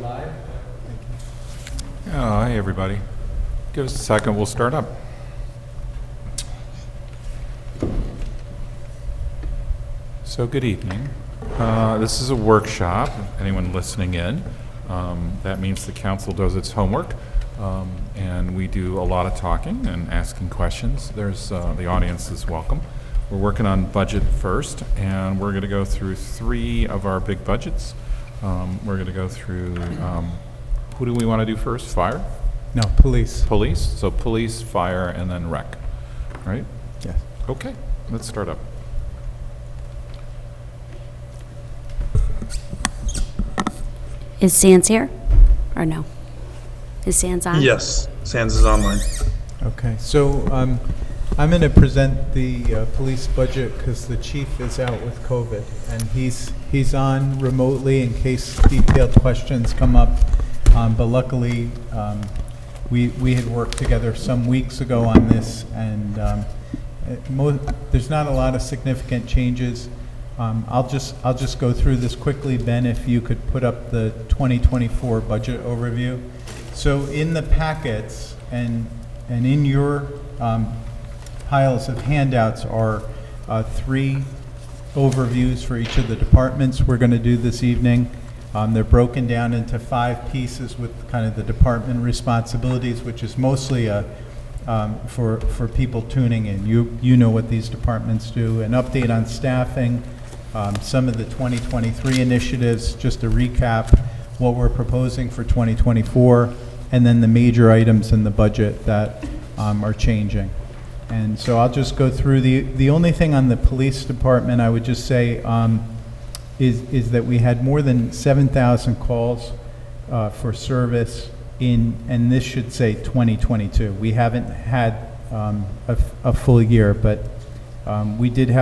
live. Oh, hey everybody. Give us a second, we'll start up. So good evening. This is a workshop. Anyone listening in, that means the council does its homework, and we do a lot of talking and asking questions. There's the audience is welcome. We're working on budget first, and we're going to go through 3 of our big budgets. We're going to go through, who do we want to do first? Fire? No, police. Police? So police, fire, and then rec, right? Yes. Okay, let's start up. Is Sands here? Or no? Is Sands on? Yes, Sands is online. Okay, so I'm going to present the police budget because the chief is out with COVID, and he's on remotely in case detailed questions come up. But luckily, we had worked together some weeks ago on this, and there's not a lot of significant changes. I'll just go through this quickly. Ben, if you could put up the 2024 budget overview. So in the packets and in your piles of handouts are 3 overviews for each of the departments we're going to do this evening. They're broken down into 5 pieces with kind of the department responsibilities, which is mostly for people tuning in. You know what these departments do. An update on staffing, some of the 2023 initiatives, just a recap, what we're proposing for 2024, and then the major items in the budget that are changing. And so I'll just go through the only thing on the police department I would just say is that we had more than 7,000 calls for service and this should say 2022. We haven't had a full year, but we do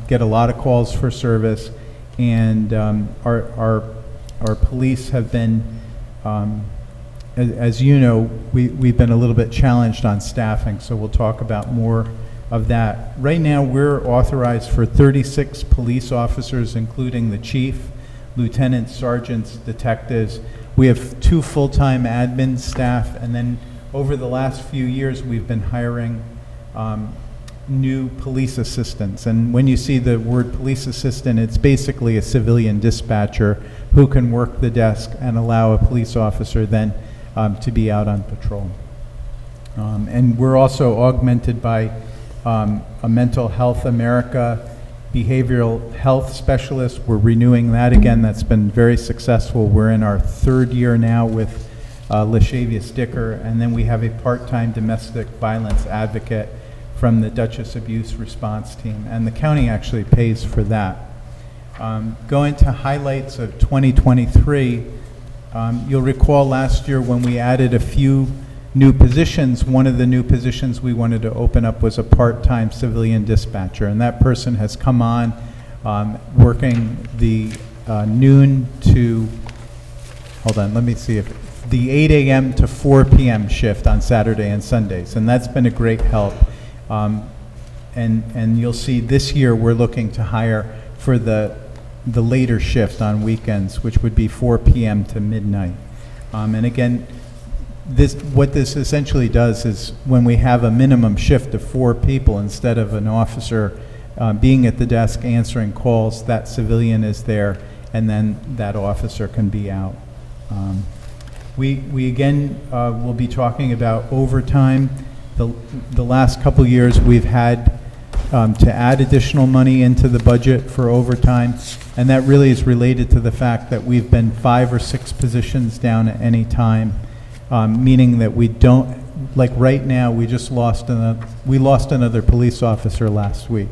get a lot of calls for service, and our police have been, as you know, we've been a little bit challenged on staffing, so we'll talk about more of that. Right now, we're authorized for 36 police officers, including the chief, lieutenants, sergeants, detectives. We have 2 full-time admin staff, and then over the last few years, we've been hiring new police assistants. And when you see the word police assistant, it's basically a civilian dispatcher who can work the desk and allow a police officer then to be out on patrol. And we're also augmented by a Mental Health America behavioral health specialist. We're renewing that again. That's been very successful. We're in our 3rd year now with LaShavius Dicker, and then we have a part-time domestic violence advocate from the Duchess Abuse Response Team, and the county actually pays for that. Going to highlights of 2023, you'll recall last year when we added a few new positions, one of the new positions we wanted to open up was a part-time civilian dispatcher, and that person has come on working the noon to, hold on, let me see if, the 8 a.m. to 4 p.m. shift on Saturday and Sundays, and that's been a great help. And you'll see this year we're looking to hire for the later shift on weekends, which would be 4 p.m. to midnight. And again, what this essentially does is when we have a minimum shift of 4 people, instead of an officer being at the desk answering calls, that civilian is there, and then that officer can be out. We again will be talking about overtime. The last couple years we've had to add additional money into the budget for overtime, and that really is related to the fact that we've been 5 or 6 positions down at any time. Meaning that we don't, like right now, we lost another police officer last week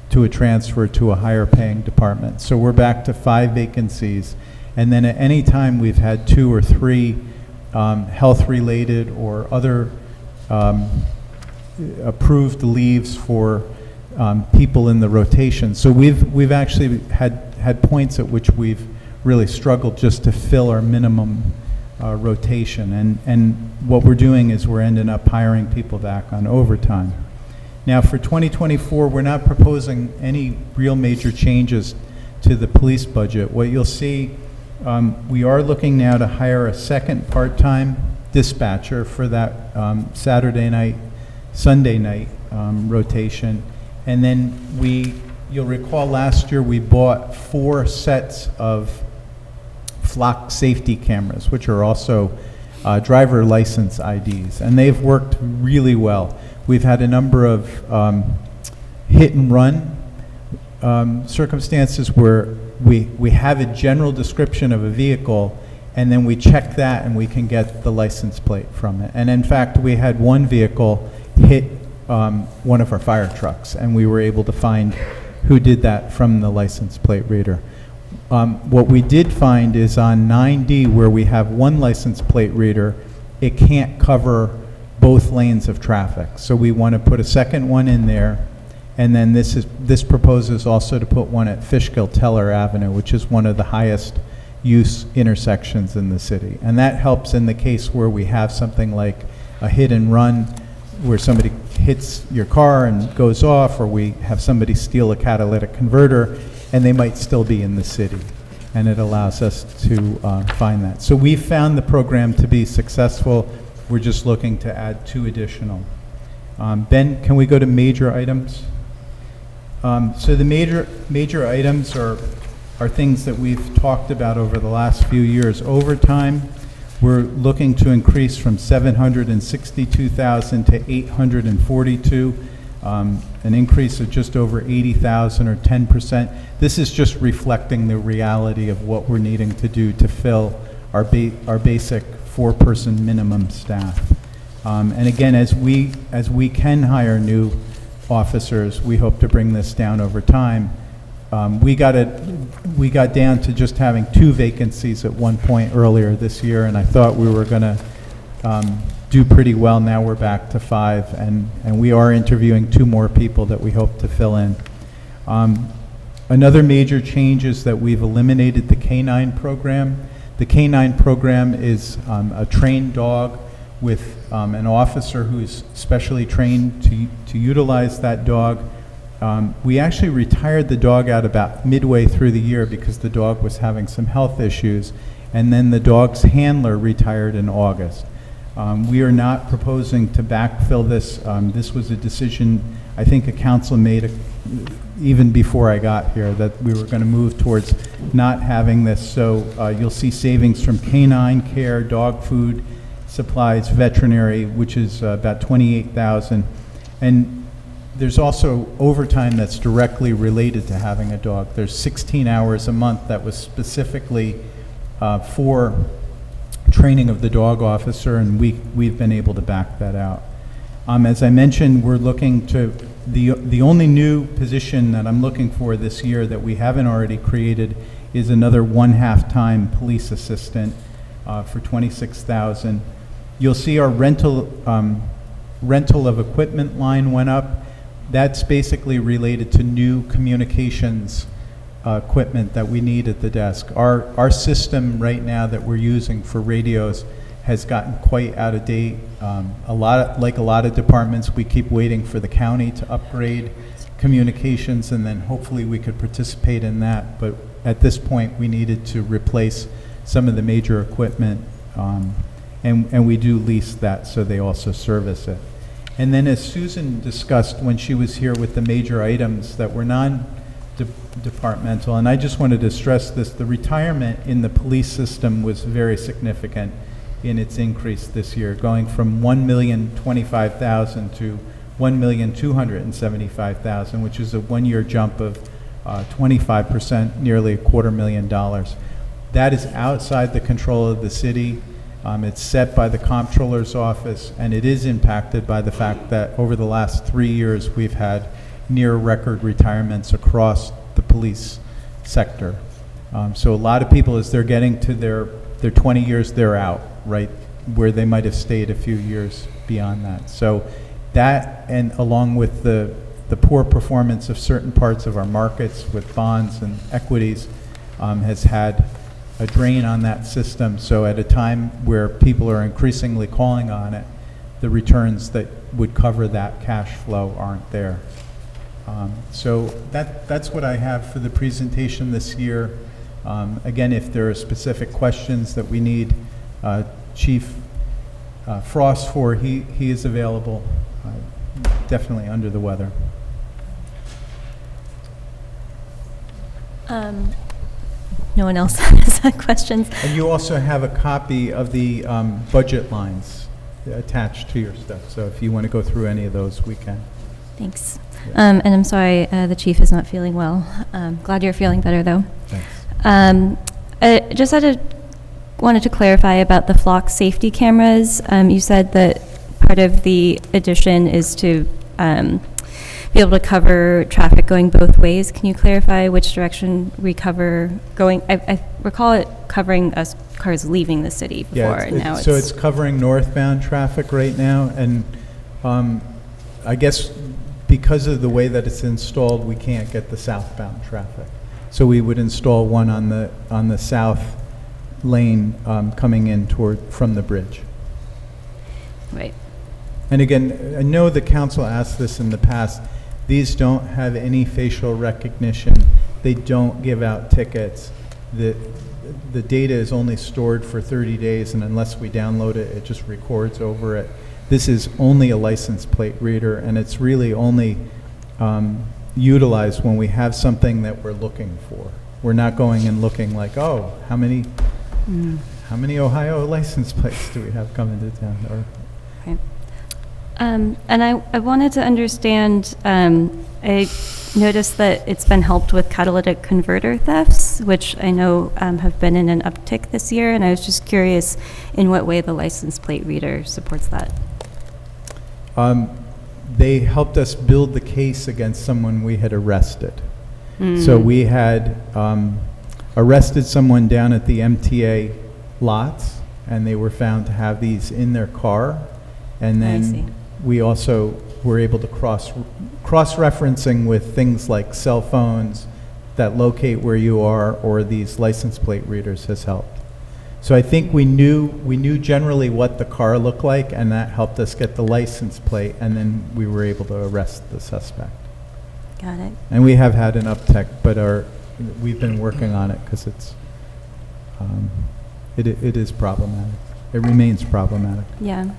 to a transfer to a higher paying department. So we're back to 5 vacancies. And then at any time we've had 2 or 3 health related or other approved leaves for people in the rotation. So we've actually had points at which we've really struggled just to fill our minimum rotation, and what we're doing is we're ending up hiring people back on overtime. Now for 2024, we're not proposing any real major changes to the police budget. What you'll see We are looking now to hire a second part-time dispatcher for that Saturday night, Sunday night rotation. And then you'll recall last year we bought 4 sets of flock safety cameras, which are also driver license IDs, and they've worked really well. We've had a number of hit and run circumstances where we have a general description of a vehicle, and then we check that and we can get the license plate from it. And in fact, we had one vehicle hit one of our fire trucks, and we were able to find who did that from the license plate reader. What we did find is on 9D, where we have one license plate reader, it can't cover both lanes of traffic. So we want to put a second one in there, and then this proposes also to put one at Fishkill-Teller Avenue, which is one of the highest use intersections in the city. And that helps in the case where we have something like a hit and run, where somebody hits your car and goes off, or we have somebody steal a catalytic converter, and they might still be in the city. And it allows us to find that. So we found the program to be successful. We're just looking to add 2 additional. Ben, can we go to major items? So the major items are things that we've talked about over the last few years. Overtime, we're looking to increase from 762,000 to 842, an increase of just over 80,000 or 10%. This is just reflecting the reality of what we're needing to do to fill our basic 4-person minimum staff. And again, as we can hire new officers, we hope to bring this down over time. We got down to just having 2 vacancies at one point earlier this year, and I thought we were going to do pretty well. Now we're back to 5, and we are interviewing 2 more people that we hope to fill in. Another major change is that we've eliminated the K-9 program. The K-9 program is a trained dog with an officer who's specially trained to utilize that dog. We actually retired the dog out about midway through the year because the dog was having some health issues, and then the dog's handler retired in August. We are not proposing to backfill this. This was a decision I think a council made even before I got here, that we were going to move towards not having this. So you'll see savings from canine care, dog food, supplies, veterinary, which is about 28,000. And there's also overtime that's directly related to having a dog. There's 16 hours a month that was specifically for training of the dog officer, and we've been able to back that out. As I mentioned, we're looking to, the only new position that I'm looking for this year that we haven't already created is another 1/2 time police assistant for 26,000. You'll see our rental of equipment line went up. That's basically related to new communications equipment that we need at the desk. Our system right now that we're using for radios has gotten quite out of date. Like a lot of departments, we keep waiting for the county to upgrade communications, and then hopefully we could participate in that. But at this point, we needed to replace some of the major equipment, and we do lease that, so they also service it. And then, as Susan discussed when she was here with the major items that were non-departmental, and I just wanted to stress this, the retirement in the police system was very significant in its increase this year, going from 1,025,000 to 1,275,000, which is a one-year jump of 25%, nearly $250,000. That is outside the control of the city. It's set by the comptroller's office, and it is impacted by the fact that over the last 3 years we've had near record retirements across the police sector. So a lot of people, as they're getting to their 20 years, they're out, right, where they might have stayed a few years beyond that. So that, and along with the poor performance of certain parts of our markets with bonds and equities, has had a drain on that system. So at a time where people are increasingly calling on it, the returns that would cover that cash flow aren't there. So that's what I have for the presentation this year. Again, if there are specific questions that we need Chief Frost for, he is available, definitely under the weather. No one else has questions. And you also have a copy of the budget lines attached to your stuff, so if you want to go through any of those, we can. Thanks. And I'm sorry the chief is not feeling well. Glad you're feeling better, though. Thanks. I just wanted to clarify about the flock safety cameras. You said that part of the addition is to be able to cover traffic going both ways. Can you clarify which direction we cover going? I recall it covering us cars leaving the city before, Yeah, and now so it's covering northbound traffic right now, and I guess because of the way that it's installed, we can't get the southbound traffic. So we would install one on the south lane coming in from the bridge. Right. And again, I know the council asked this in the past. These don't have any facial recognition. They don't give out tickets. The data is only stored for 30 days, and unless we download it, it just records over it. This is only a license plate reader, and it's really only utilized when we have something that we're looking for. We're not going and looking like, oh, how many Ohio license plates do we have coming to town? Or, Okay. And I wanted to understand, I noticed that it's been helped with catalytic converter thefts, which I know have been in an uptick this year, and I was just curious in what way the license plate reader supports that. they helped us build the case against someone we had arrested. So we had arrested someone down at the MTA lots, and they were found to have these in their car. And I see. then we also were able to cross-referencing with things like cell phones that locate where you are, or these license plate readers has helped. So I think we knew generally what the car looked like, and that helped us get the license plate, and then we were able to arrest the suspect. Got it. And we have had an uptick, but we've been working on it because it is problematic. It remains problematic. Yeah.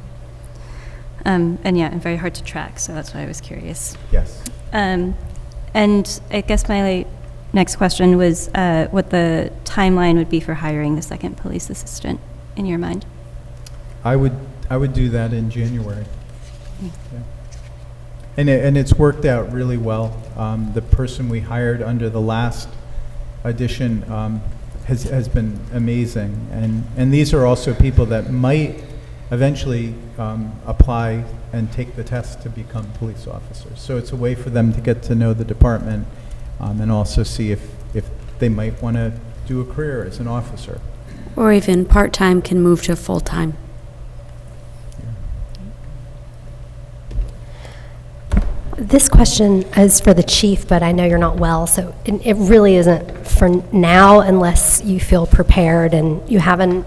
And very hard to track, so that's why I was curious. Yes. And I guess my next question was what the timeline would be for hiring the second police assistant in your mind. I would do that in January. Yeah. And it's worked out really well. The person we hired under the last edition has been amazing. And these are also people that might eventually apply and take the test to become police officers. So it's a way for them to get to know the department and also see if they might want to do a career as an officer. Or even part-time can move to full-time. This question is for the chief, but I know you're not well, so it really isn't for now unless you feel prepared and you have a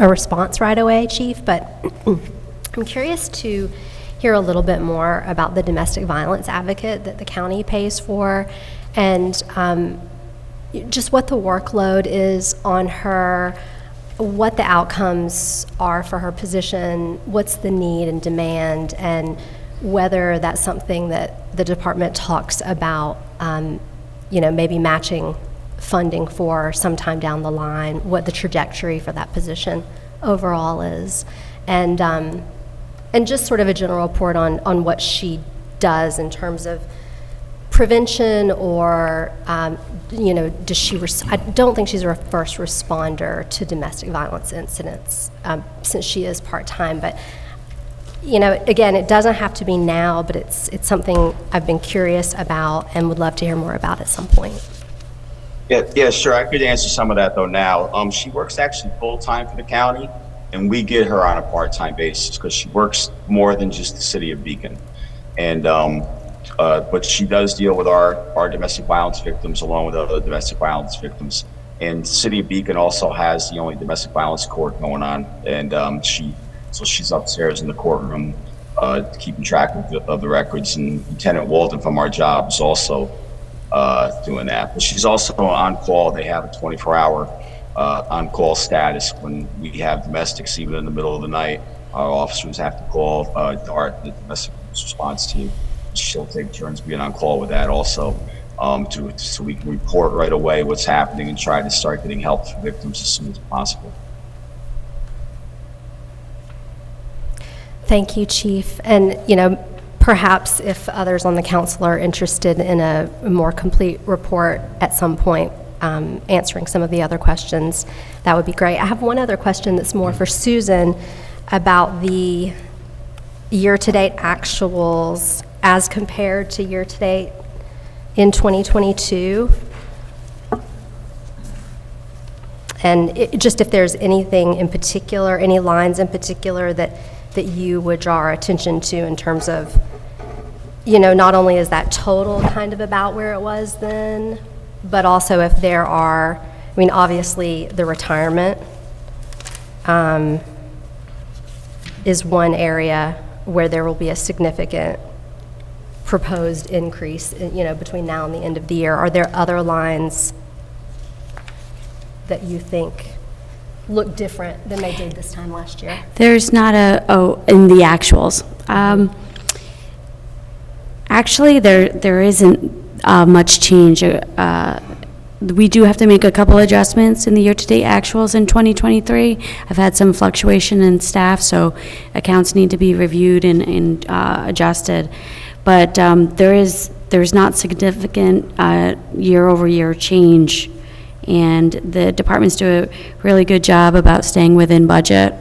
response right away, Chief. But I'm curious to hear a little bit more about the domestic violence advocate that the county pays for, and just what the workload is on her, what the outcomes are for her position, what's the need and demand, and whether that's something that the department talks about, maybe matching funding for sometime down the line, what the trajectory for that position overall is, and just sort of a general report on what she does in terms of prevention, or does she? I don't think she's a first responder to domestic violence incidents since she is part-time, but. Again, it doesn't have to be now, but it's something I've been curious about and would love to hear more about at some point. Yeah, sure. I could answer some of that though now. She works actually full-time for the county, and we get her on a part-time basis because she works more than just the city of Beacon. And but she does deal with our domestic violence victims along with other domestic violence victims. And the city of Beacon also has the only domestic violence court going on, and so she's upstairs in the courtroom keeping track of the records. And Lieutenant Walden from our job is also doing that. But she's also on call. They have a 24-hour on-call status when we have domestics, even in the middle of the night. Our officers have to call DART, the domestic response team. She'll take turns being on call with that also, so we can report right away what's happening and try to start getting help for victims as soon as possible. Thank you, Chief. And, perhaps if others on the council are interested in a more complete report at some point, answering some of the other questions, that would be great. I have one other question that's more for Susan about the year-to-date actuals as compared to year-to-date in 2022. And just if there's anything in particular, any lines in particular that you would draw our attention to in terms of, not only is that total kind of about where it was then, but also if there are, obviously the retirement is one area where there will be a significant proposed increase, between now and the end of the year. Are there other lines that you think look different than they did this time last year? There's not in the actuals. Actually, there isn't much change. We do have to make a couple adjustments in the year-to-date actuals in 2023. I've had some fluctuation in staff, so accounts need to be reviewed and adjusted. But there's not significant year-over-year change, and the departments do a really good job about staying within budget,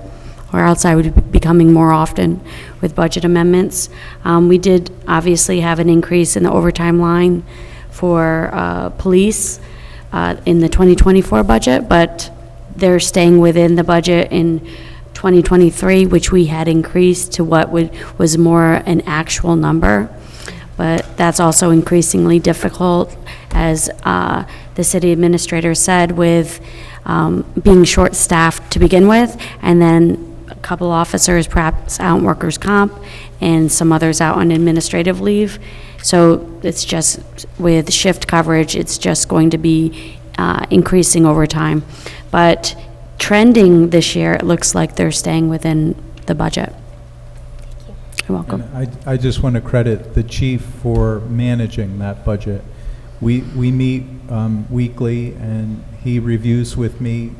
or else I would be coming more often with budget amendments. We did obviously have an increase in the overtime line for police in the 2024 budget, but they're staying within the budget in 2023, which we had increased to what was more an actual number. But that's also increasingly difficult, as the city administrator said, with being short-staffed to begin with, and then a couple officers perhaps out on workers' comp, and some others out on administrative leave. So it's just, with shift coverage, it's just going to be increasing over time. But trending this year, it looks like they're staying within the budget. You're welcome. And I just want to credit the chief for managing that budget. We meet weekly, and he reviews with me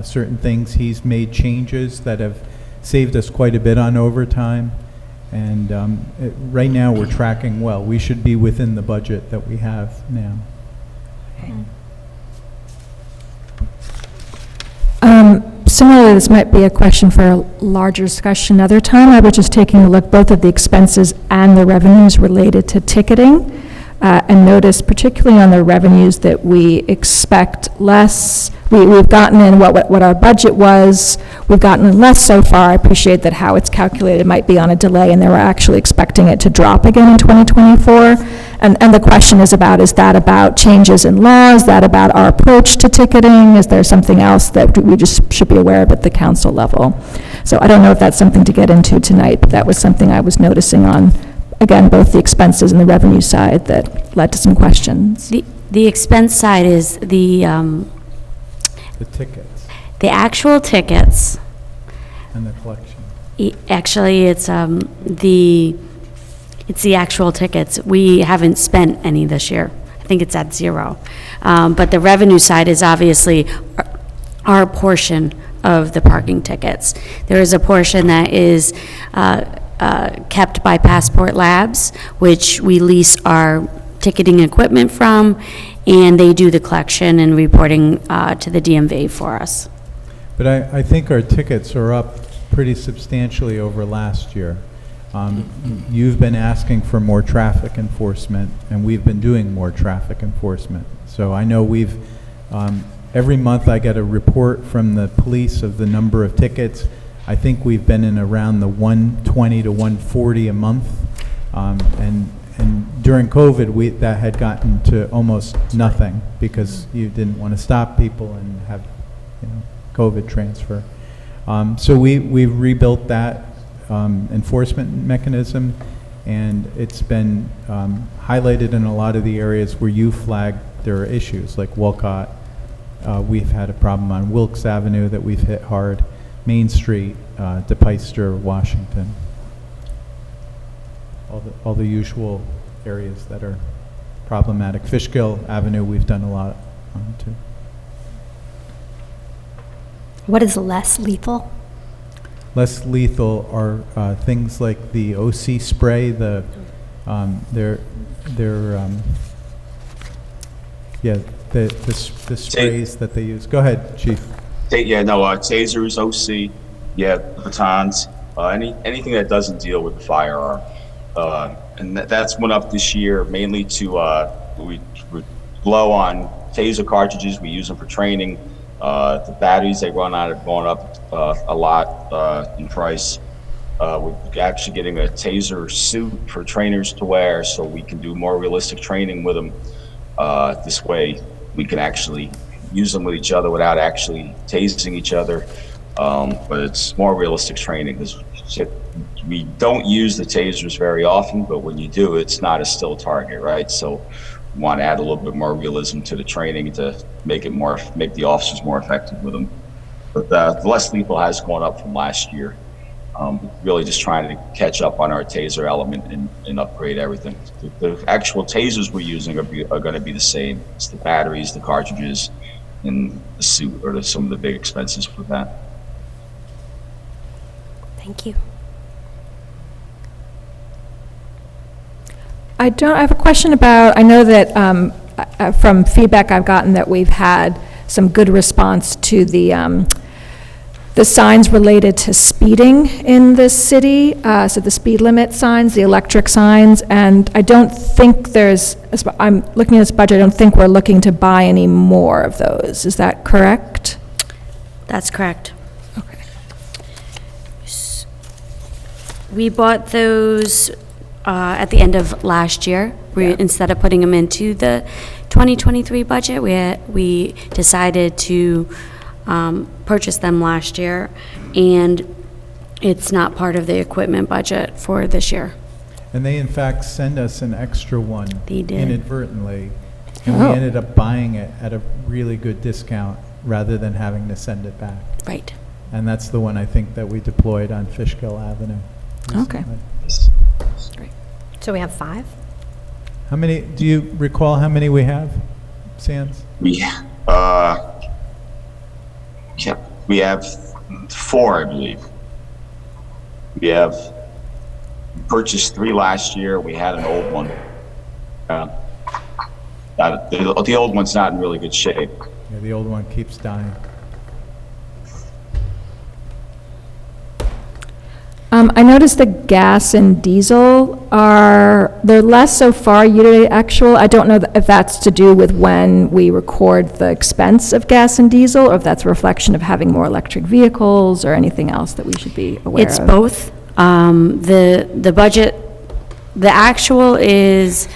certain things. He's made changes that have saved us quite a bit on overtime, and right now we're tracking well. We should be within the budget that we have now. Similarly, this might be a question for a larger discussion another time. I was just taking a look both at the expenses and the revenues related to ticketing, and noticed particularly on the revenues that we expect less. We've gotten in what our budget was. We've gotten in less so far. I appreciate that how it's calculated might be on a delay, and they were actually expecting it to drop again in 2024. And the question is that about changes in law? Is that about our approach to ticketing? Is there something else that we just should be aware of at the council level? So I don't know if that's something to get into tonight, but that was something I was noticing on, again, both the expenses and the revenue side that led to some questions. The expense side is the tickets actual tickets. and the collection. Actually, it's the actual tickets. We haven't spent any this year. I think it's at 0. But the revenue side is obviously our portion of the parking tickets. There is a portion that is kept by Passport Labs, which we lease our ticketing equipment from, and they do the collection and reporting to the DMV for us. But I think our tickets are up pretty substantially over last year. You've been asking for more traffic enforcement, and we've been doing more traffic enforcement. So I know we've, every month I get a report from the police of the number of tickets. I think we've been in around the 120 to 140 a month. And during COVID, that had gotten to almost nothing because you didn't want to stop people and have, COVID transfer. So we've rebuilt that enforcement mechanism, And it's been highlighted in a lot of the areas where you flagged there are issues, like Wolcott. We've had a problem on Wilkes Avenue that we've hit hard, Main Street, DePeyster, Washington. All the usual areas that are problematic. Fishkill Avenue, we've done a lot on too. What is less lethal? Less lethal are things like the OC spray, the sprays that they use. Go ahead, Chief. Tasers, OC, batons, anything that doesn't deal with the firearm. And that's went up this year mainly to, we're low on taser cartridges. We use them for training. The batteries they run out have gone up a lot in price. We're actually getting a taser suit for trainers to wear so we can do more realistic training with them. This way we can actually use them with each other without actually tasing each other. But it's more realistic training because we don't use the tasers very often, but when you do, it's not a still target, right? So we want to add a little bit more realism to the training to make the officers more effective with them. But the less lethal has gone up from last year. Really just trying to catch up on our taser element and upgrade everything. The actual tasers we're using are going to be the same. It's the batteries, the cartridges, and the suit are some of the big expenses for that. Thank you. I have a question about, I know that from feedback I've gotten that we've had some good response to the signs related to speeding in this city, so the speed limit signs, the electric signs, and I don't think I'm looking at this budget, I don't think we're looking to buy any more of those. Is that correct? That's correct. Okay. We bought those at the end of last year. Instead of putting them into the 2023 budget, we decided to purchase them last year, and it's not part of the equipment budget for this year. And they in fact send us an extra one They did. inadvertently, and we ended up buying it at a really good discount rather than having to send it back. Right. And that's the one I think that we deployed on Fishkill Avenue. Okay. recently. So we have 5? How many, do you recall how many we have, Sands? We have 4, I believe. We purchased 3 last year. We had an old one. The old one's not in really good shape. Yeah, the old one keeps dying. I noticed the gas and diesel they're less so far year-to-date actual. I don't know if that's to do with when we record the expense of gas and diesel, or if that's a reflection of having more electric vehicles or anything else that we should be aware of. It's both. The budget, the actual is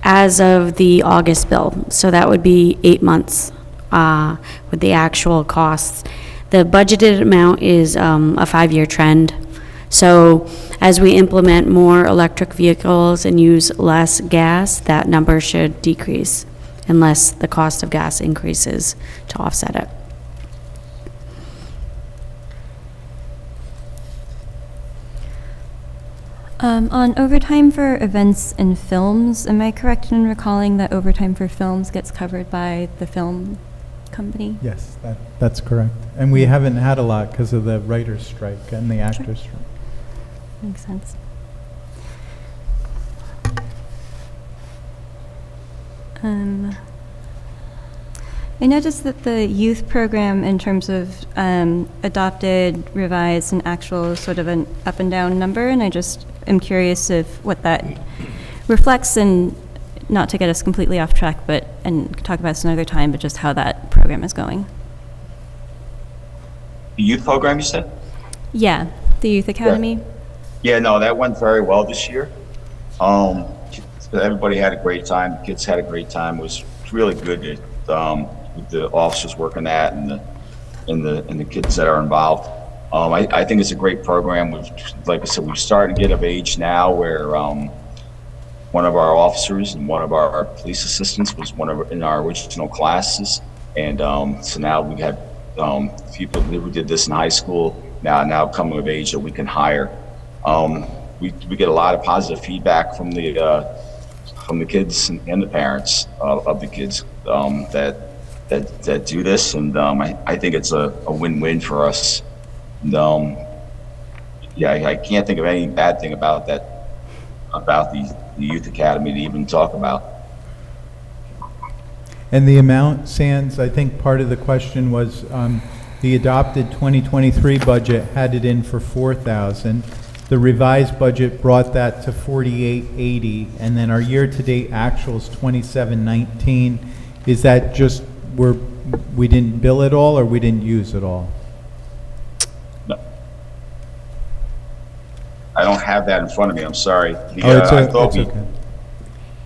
as of the August bill, so that would be 8 months with the actual costs. The budgeted amount is a 5-year trend. So as we implement more electric vehicles and use less gas, that number should decrease unless the cost of gas increases to offset it. On overtime for events and films, am I correct in recalling that overtime for films gets covered by the film company? Yes, that's correct. And we haven't had a lot because of the writer's strike and the actor's strike. Makes sense. I noticed that the youth program, in terms of adopted, revised, and actual, sort of an up and down number, and I just am curious of what that reflects, and not to get us completely off track, and talk about this another time, but just how that program is going. The youth program, you said? Yeah, the Youth Academy. Yeah, no, that went very well this year. Everybody had a great time. The kids had a great time. It was really good. With the officers working that and the kids that are involved. I think it's a great program. Like I said, we're starting to get of age now where one of our officers and one of our police assistants was in our original classes. And so now we have people who did this in high school now coming of age that we can hire. We get a lot of positive feedback from the kids and the parents of the kids that do this, and I think it's a win-win for us. And, I can't think of any bad thing about that, about the Youth Academy to even talk about. And the amount, Sands, I think part of the question was the adopted 2023 budget had it in for 4,000. The revised budget brought that to 4880, and then our year-to-date actuals 2719. Is that just we didn't bill it all, or we didn't use it all? No. I don't have that in front of me. I'm sorry. It's okay.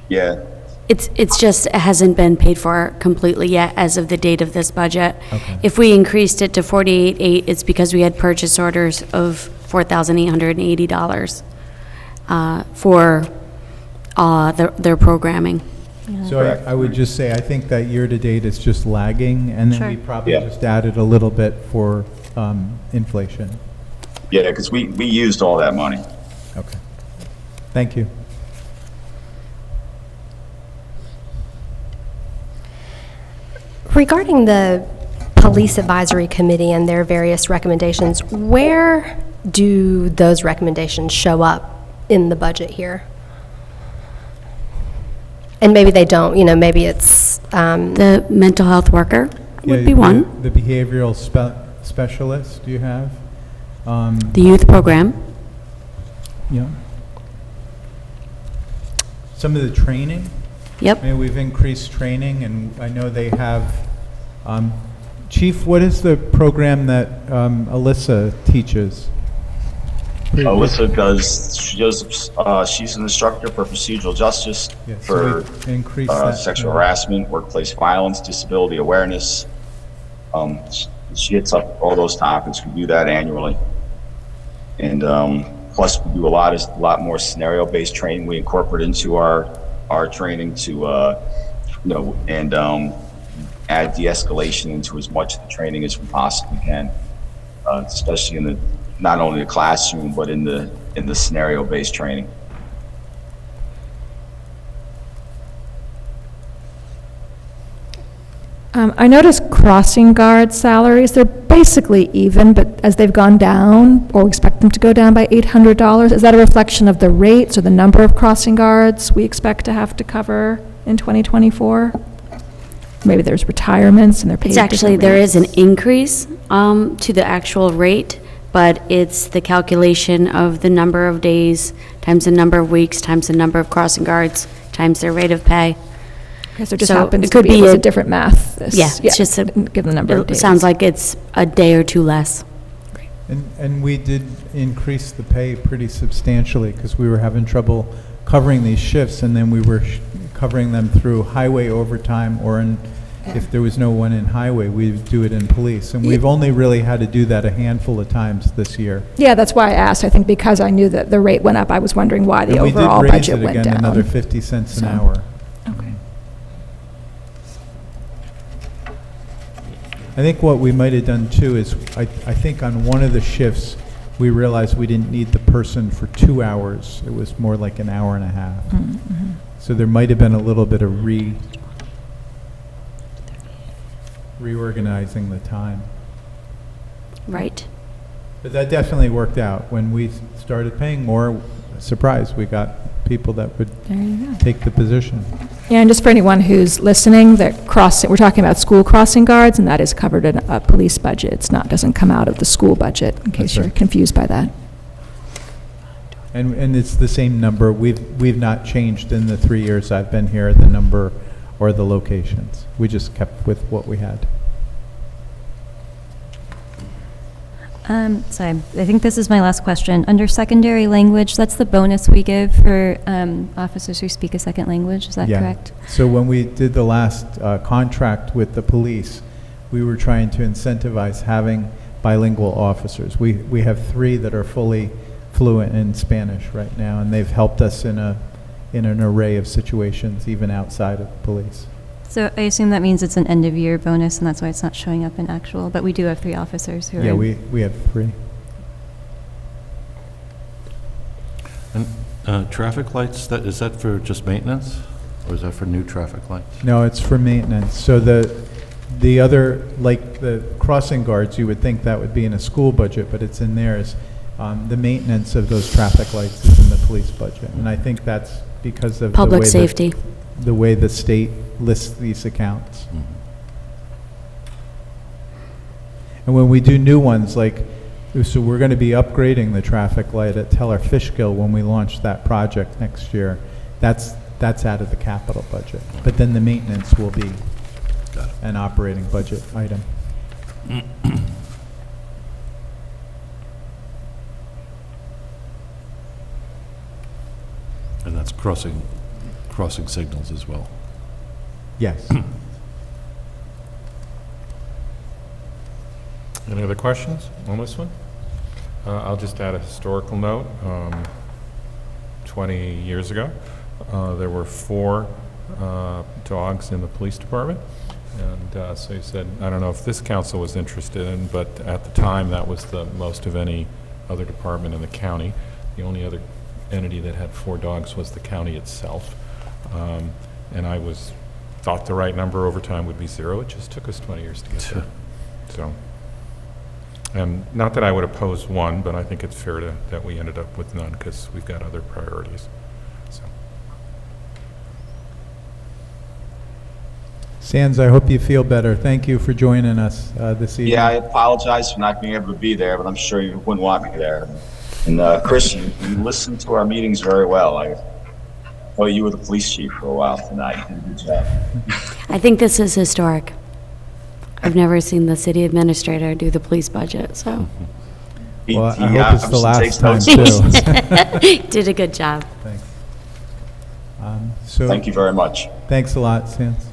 Yeah. It's just, it hasn't been paid for completely yet as of the date of this budget. Okay. If we increased it to 48.8, it's because we had purchase orders of $4,880 for their programming. So I would just say, I think that year-to-date is just lagging, and then Sure. we probably just added a little bit for inflation. Yeah, because we used all that money. Okay. Thank you. Regarding the Police Advisory Committee and their various recommendations, where do those recommendations show up in the budget here? And maybe they don't, maybe it's, The mental health worker would Yeah, be one. The behavioral specialist, do you have? The youth program. Yeah. Some of the training? Yep. I mean, we've increased training, and I know they have, Chief, what is the program that Alyssa teaches? Alyssa she's an instructor for procedural justice, Yeah, so for we've increased that. sexual harassment, workplace violence, disability awareness. She hits up all those topics. We do that annually. And plus we do a lot more scenario-based training we incorporate into our training to, add de-escalation into as much of the training as we possibly can, especially in not only the classroom, but in the scenario-based training. I noticed crossing guard salaries, they're basically even, but as they've gone down, or we expect them to go down by $800, is that a reflection of the rates or the number of crossing guards we expect to have to cover in 2024? Maybe there's retirements and they're paid It's actually, different there rates. is an increase to the actual rate, but it's the calculation of the number of days times the number of weeks times the number of crossing guards times their rate of pay. Okay, so it just so happens it to could be, be it was a- a different math. this- Yeah, it's just a- Given the number of It days. sounds like it's a day or two less. And we did increase the pay pretty substantially, because we were having trouble covering these shifts, and then we were covering them through highway overtime, or if there was no one in highway, we'd do it in police. And we've only really had to do that a handful of times this year. Yeah, that's why I asked. I think because I knew that the rate went up, I was wondering why the And we did overall raise budget it went again down. another 50 cents an So- hour. Okay. I think what we might have done too is, I think on one of the shifts, we realized we didn't need the person for 2 hours. It was more like an hour and a half. Mm-hmm. So there might have been a little bit of reorganizing the time. Right. But that definitely worked out. When we started paying more, surprise, we got people that would There you go. take the position. Yeah, and just for anyone who's listening, that we're talking about school crossing guards, and that is covered in a police budget. It's not, doesn't come out of the school budget, in case That's you're right. confused by that. And it's the same number. We've not changed in the 3 years I've been here, the number or the locations. We just kept with what we had. So I think this is my last question. Under secondary language, that's the bonus we give for officers who speak a second language, is that Yeah. correct? So when we did the last contract with the police, we were trying to incentivize having bilingual officers. We have 3 that are fully fluent in Spanish right now, and they've helped us in an array of situations, even outside of police. So I assume that means it's an end-of-year bonus, and that's why it's not showing up in actual, but we do have 3 officers who are... Yeah, we have 3. And traffic lights, is that for just maintenance, or is that for new traffic lights? No, it's for maintenance. So the other, like the crossing guards, you would think that would be in a school budget, but it's in theirs. The maintenance of those traffic lights is in the police budget, and I think that's because of Public safety. the way the state lists these accounts. Mhm. And when we do new ones, like, so we're going to be upgrading the traffic light at Teller Fishkill when we launch that project next year. That's out of the capital budget. But then the maintenance will be Got it. an operating budget item. And that's crossing signals as well. Yes. Any other questions on this one? I'll just add a historical note. 20 years ago, there were 4 dogs in the police department. And so he said, I don't know if this council was interested in, but at the time, that was the most of any other department in the county. The only other entity that had 4 dogs was the county itself. And I thought the right number over time would be 0. It just took us 20 years to get there. So, and not that I would oppose 1, but I think it's fair that we ended up with none because we've got other priorities. So. Sands, I hope you feel better. Thank you for joining us this evening. Yeah, I apologize for not being able to be there, but I'm sure you wouldn't want me there. And Chris, you listened to our meetings very well. I thought you were the police chief for a while tonight. You did a good job. I think this is historic. I've never seen the city administrator do the police budget, so Well, I He hope it's the obviously last takes time, notes. too. did a good job. Thanks. So, Thank you very much. thanks a lot, Sands.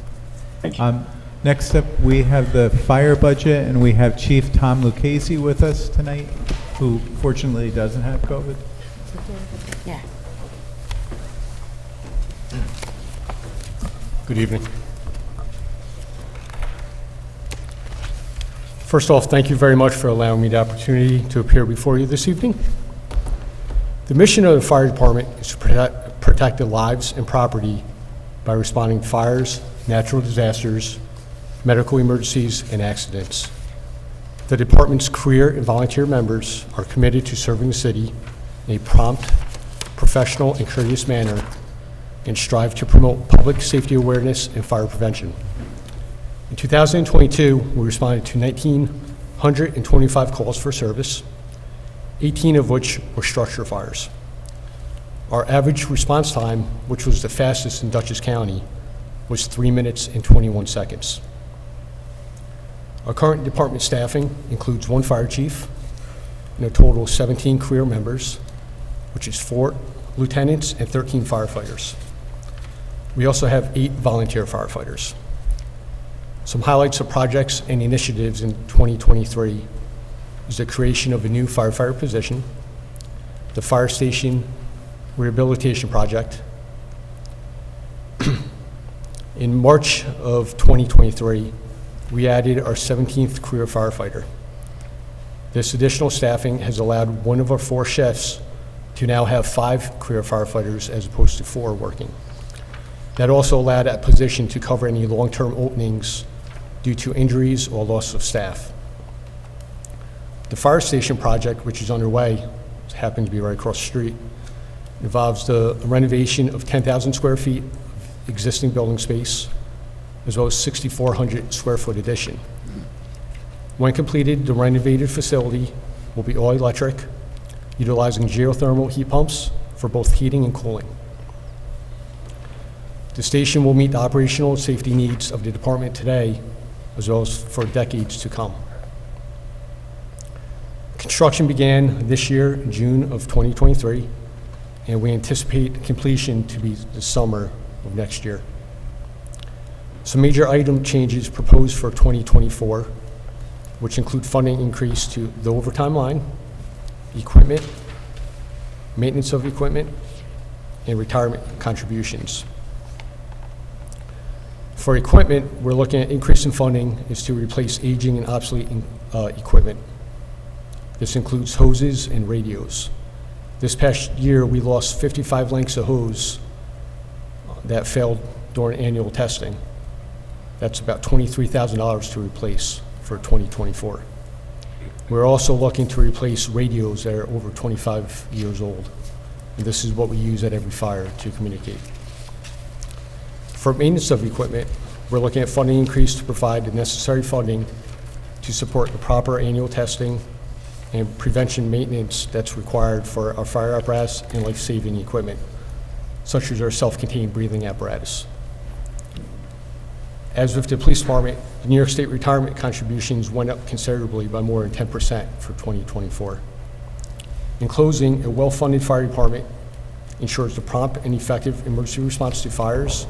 Thank you. Next up, we have the fire budget, and we have Chief Tom Lucchese with us tonight, who fortunately doesn't have COVID. Yeah. Good evening. First off, thank you very much for allowing me the opportunity to appear before you this evening. The mission of the fire department is to protect the lives and property by responding to fires, natural disasters, medical emergencies, and accidents. The department's career and volunteer members are committed to serving the city in a prompt, professional, and courteous manner, and strive to promote public safety awareness and fire prevention. In 2022, we responded to 1,925 calls for service, 18 of which were structure fires. Our average response time, which was the fastest in Dutchess County, was 3 minutes and 21 seconds. Our current department staffing includes 1 fire chief and a total of 17 career members, which is 4 lieutenants and 13 firefighters. We also have 8 volunteer firefighters. Some highlights of projects and initiatives in 2023 is the creation of a new firefighter position, the fire station rehabilitation project. In March of 2023, we added our 17th career firefighter. This additional staffing has allowed one of our 4 shifts to now have 5 career firefighters as opposed to 4 working. That also allowed that position to cover any long-term openings due to injuries or loss of staff. The fire station project, which is underway, happens to be right across the street, involves the renovation of 10,000 square feet of existing building space, as well as 6,400 square foot addition. When completed, the renovated facility will be all electric, utilizing geothermal heat pumps for both heating and cooling. The station will meet the operational and safety needs of the department today, as well as for decades to come. Construction began this year in June of 2023, and we anticipate completion to be the summer of next year. Some major item changes proposed for 2024 which include funding increase to the overtime line, equipment, maintenance of equipment, and retirement contributions. For equipment, we're looking at increase in funding is to replace aging and obsolete equipment. This includes hoses and radios. This past year, we lost 55 lengths of hose that failed during annual testing. That's about $23,000 to replace for 2024. We're also looking to replace radios that are over 25 years old. And this is what we use at every fire to communicate. For maintenance of equipment, we're looking at funding increase to provide the necessary funding to support the proper annual testing and prevention maintenance that's required for our fire apparatus and life-saving equipment, such as our self-contained breathing apparatus. As with the police department, the New York State retirement contributions went up considerably by more than 10% for 2024. In closing, a well-funded fire department ensures the prompt and effective emergency response to fires,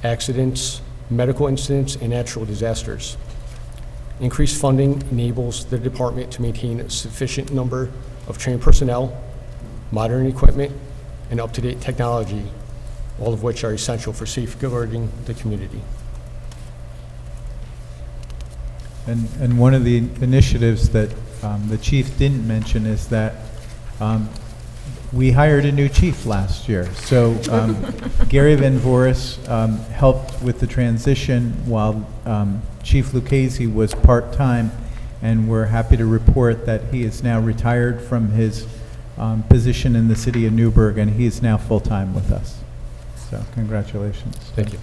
accidents, medical incidents, and natural disasters. Increased funding enables the department to maintain a sufficient number of trained personnel, modern equipment, and up-to-date technology, all of which are essential for safeguarding the community. And one of the initiatives that the chief didn't mention is that we hired a new chief last year. So Gary Van Voris helped with the transition while Chief Lucchese was part-time, and we're happy to report that he is now retired from his position in the city of Newburgh, and he is now full-time with us. So congratulations. Thank you.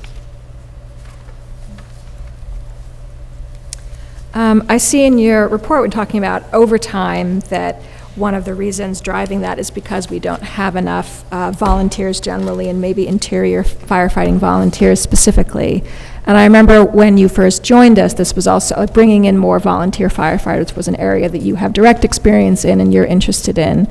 I see in your report when talking about overtime that one of the reasons driving that is because we don't have enough volunteers generally, and maybe interior firefighting volunteers specifically. And I remember when you first joined us, this was also bringing in more volunteer firefighters was an area that you have direct experience in and you're interested in.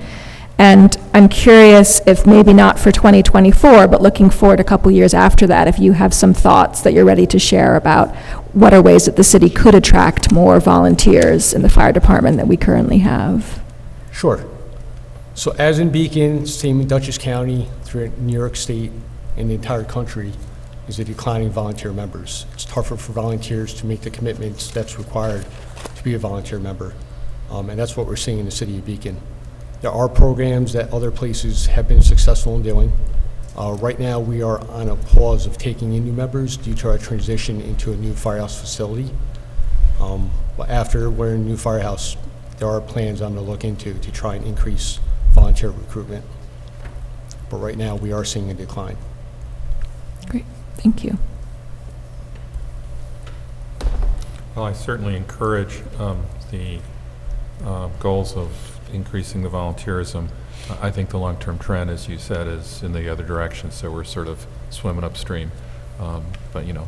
And I'm curious if maybe not for 2024, but looking forward a couple years after that, if you have some thoughts that you're ready to share about what are ways that the city could attract more volunteers in the fire department that we currently have. Sure. So as in Beacon, same in Dutchess County, through New York State, and the entire country, is a declining volunteer members. It's tougher for volunteers to make the commitments that's required to be a volunteer member. And that's what we're seeing in the city of Beacon. There are programs that other places have been successful in doing. Right now, we are on a pause of taking in new members due to our transition into a new firehouse facility. But after we're in a new firehouse, there are plans I'm going to look into to try and increase volunteer recruitment. But right now, we are seeing a decline. Great, thank you. Well, I certainly encourage the goals of increasing the volunteerism. I think the long-term trend, as you said, is in the other direction, so we're sort of swimming upstream. But, you know,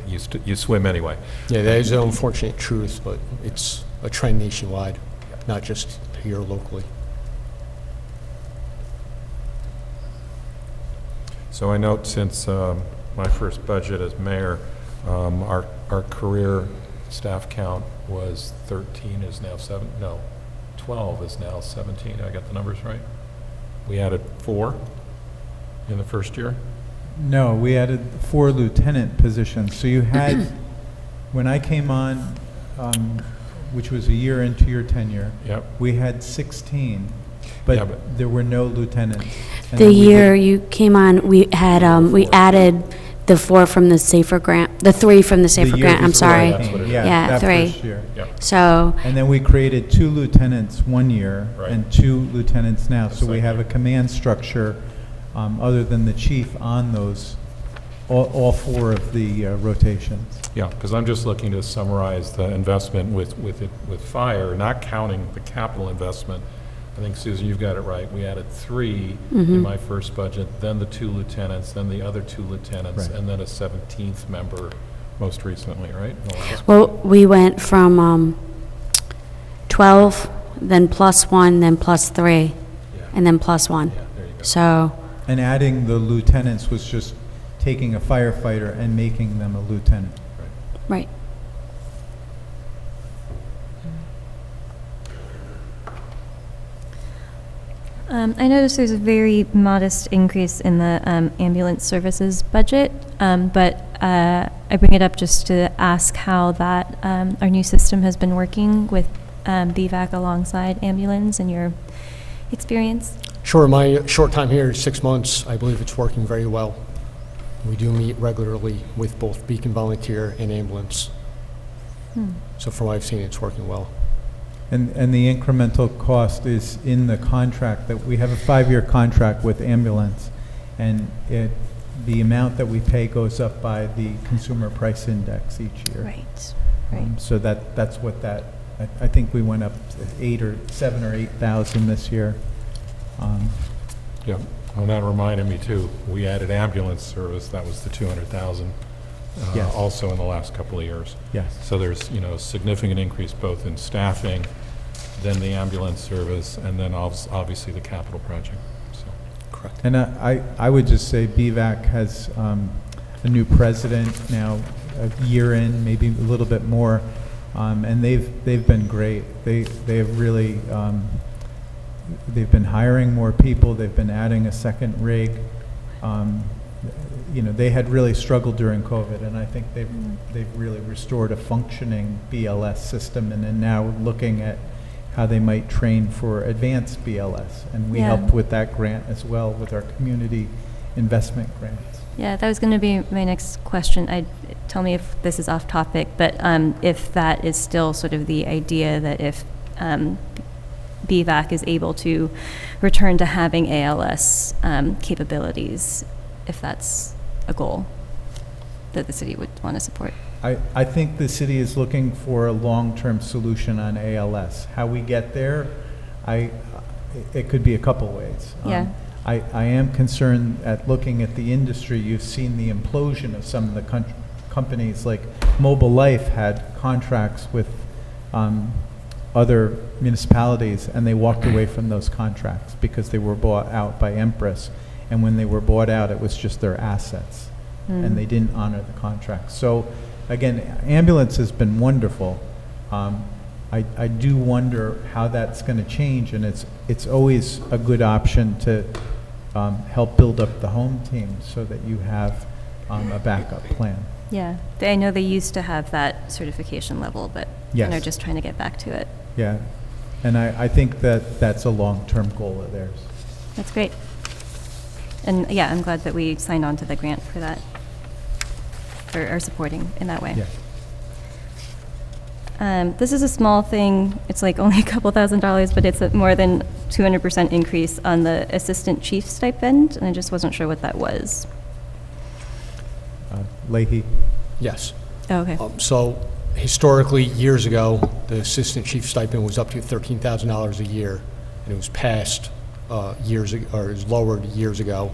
you swim anyway. Yeah, that is an unfortunate truth, but it's a trend nationwide, not just here locally. So I note since my first budget as mayor, our career staff count was 13, is now 12 is now 17. I got the numbers right? We added 4 in the first year? No, we added 4 lieutenant positions. So you had, when I came on, which was a year into your tenure, Yep. we had 16, Yeah, but but- there were no lieutenants. And The then we year did- you came on, we had, we added the 4 from the SAFER grant, the 3 from the the SAFER year grant, I'm before sorry. I came, Yeah, that 3. first year. Yep. So, And then we created 2 lieutenants one year Right. and 2 lieutenants now. So we second have a year. command structure, other than the chief, on those, all 4 of the rotations. Yeah, because I'm just looking to summarize the investment with fire, not counting the capital investment. I think, Susan, you've got it right. We added 3 in my first budget, then the 2 lieutenants, then the other 2 lieutenants, Right. and then a 17th member most recently, right? In the last- well, we went from 12, then +1, then +3, and then +1. Yeah, there you go. So, And adding the lieutenants was just taking a firefighter and making them a lieutenant. right. I noticed there's a very modest increase in the ambulance services budget, but I bring it up just to ask how that, our new system has been working with BVAC alongside ambulance in your experience. Sure, my short time here, 6 months, I believe it's working very well. We do meet regularly with both Beacon Volunteer and ambulance. So from what I've seen, it's working well. And the incremental cost is in the contract, that we have a 5-year contract with ambulance, and the amount that we pay goes up by the consumer price index each year. Right. So that's what that, I think we went up to 7 or 8,000 this year. Yeah, well, that reminded me too, we added ambulance service, that was the 200,000, Yes. also in the last couple of years. Yes. So there's, a significant increase both in staffing, then the ambulance service, and then obviously the capital project, so. Correct. And I would just say BVAC has a new president now, a year in, maybe a little bit more, and they've been great. They have really, they've been hiring more people, they've been adding a second rig. They had really struggled during COVID, and I think they've really restored a functioning BLS system, and then now looking at how they might train for advanced BLS. And we Yeah. helped with that grant as well, with our community investment grants. Yeah, that was going to be my next question. Tell me if this is off topic, but if that is still sort of the idea that if BVAC is able to return to having ALS capabilities, if that's a goal that the city would want to support. I think the city is looking for a long-term solution on ALS. How we get there, it could be a couple ways. Yeah. I am concerned at looking at the industry. You've seen the implosion of some of the companies, like Mobile Life had contracts with other municipalities, and they walked away from those contracts because they were bought out by Empress. And when they were bought out, it was just their assets, and they didn't honor the contract. So, again, ambulance has been wonderful. I do wonder how that's going to change, and it's always a good option to help build up the home team so that you have a backup plan. Yeah, I know they used to have that certification level, but Yes. they're just trying to get back to it. Yeah, and I think that that's a long-term goal of theirs. That's great. And yeah, I'm glad that we signed on to the grant for that, for our supporting in that way. Yeah. This is a small thing. It's like only a couple $1,000s, but it's a more than 200% increase on the assistant chief stipend, and I just wasn't sure what that was. Leahy? Yes. Oh, okay. So historically, years ago, the assistant chief stipend was up to $13,000 a year, and it was passed years ago, or it was lowered years ago,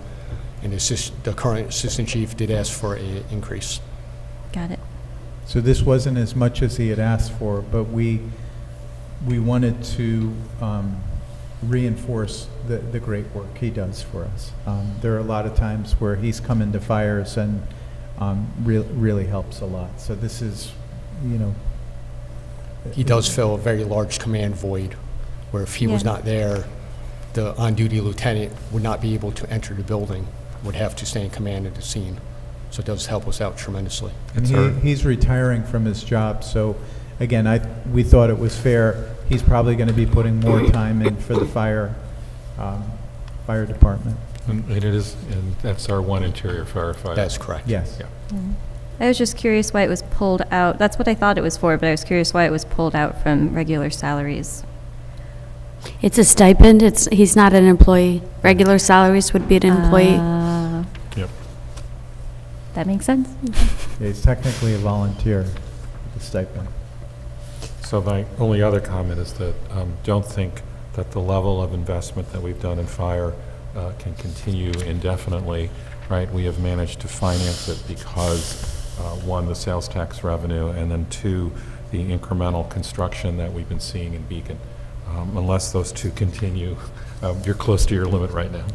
and the current assistant chief did ask for an increase. Got it. So this wasn't as much as he had asked for, but we wanted to reinforce the great work he does for us. There are a lot of times where he's come into fires and really helps a lot. So this is, He does fill a very large command void, where if he was Yeah. not there, the on-duty lieutenant would not be able to enter the building, would have to stay in command of the scene. So it does help us out tremendously. And he's retiring from his job, so again, we thought it was fair. He's probably going to be putting more time in for the fire department. And that's our one interior firefighter. That's correct. Yes. Yeah. I was just curious why it was pulled out. That's what I thought it was for, but I was curious why it was pulled out from regular salaries. It's a stipend, he's not an employee. Regular salaries would be an employee. Yep. That makes sense. Yeah, he's technically a volunteer, with the stipend. So my only other comment is that don't think that the level of investment that we've done in fire can continue indefinitely, right? We have managed to finance it because, one, the sales tax revenue, and then two, the incremental construction that we've been seeing in Beacon. Unless those two continue, you're close to your limit right now,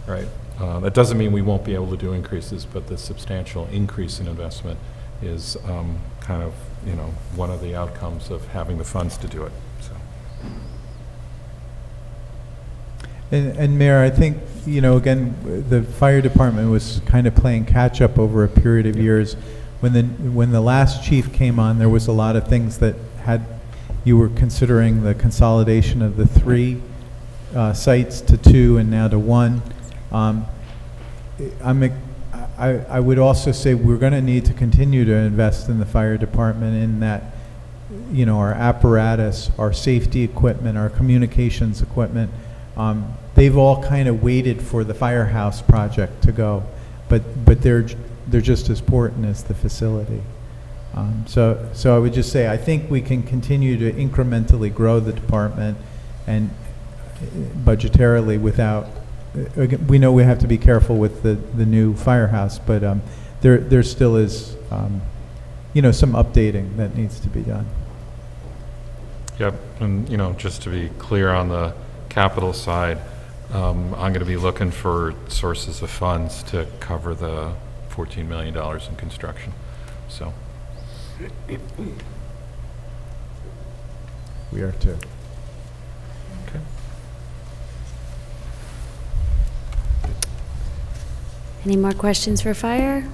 right? That doesn't mean we won't be able to do increases, but the substantial increase in investment is kind of, one of the outcomes of having the funds to do it, so. And Mayor, I think, again, the fire department was kind of playing catch-up over a period of years. When the last chief came on, there was a lot of things that you were considering the consolidation of the 3 sites to 2 and now to 1. I would also say we're going to need to continue to invest in the fire department in that, our apparatus, our safety equipment, our communications equipment, they've all kind of waited for the firehouse project to go, but they're just as important as the facility. So I would just say I think we can continue to incrementally grow the department and budgetarily without. We know we have to be careful with the new firehouse, but there still is some updating that needs to be done. Yep, and just to be clear on the capital side, I'm going to be looking for sources of funds to cover the $14 million in construction. So We are too. okay. Any more questions for fire?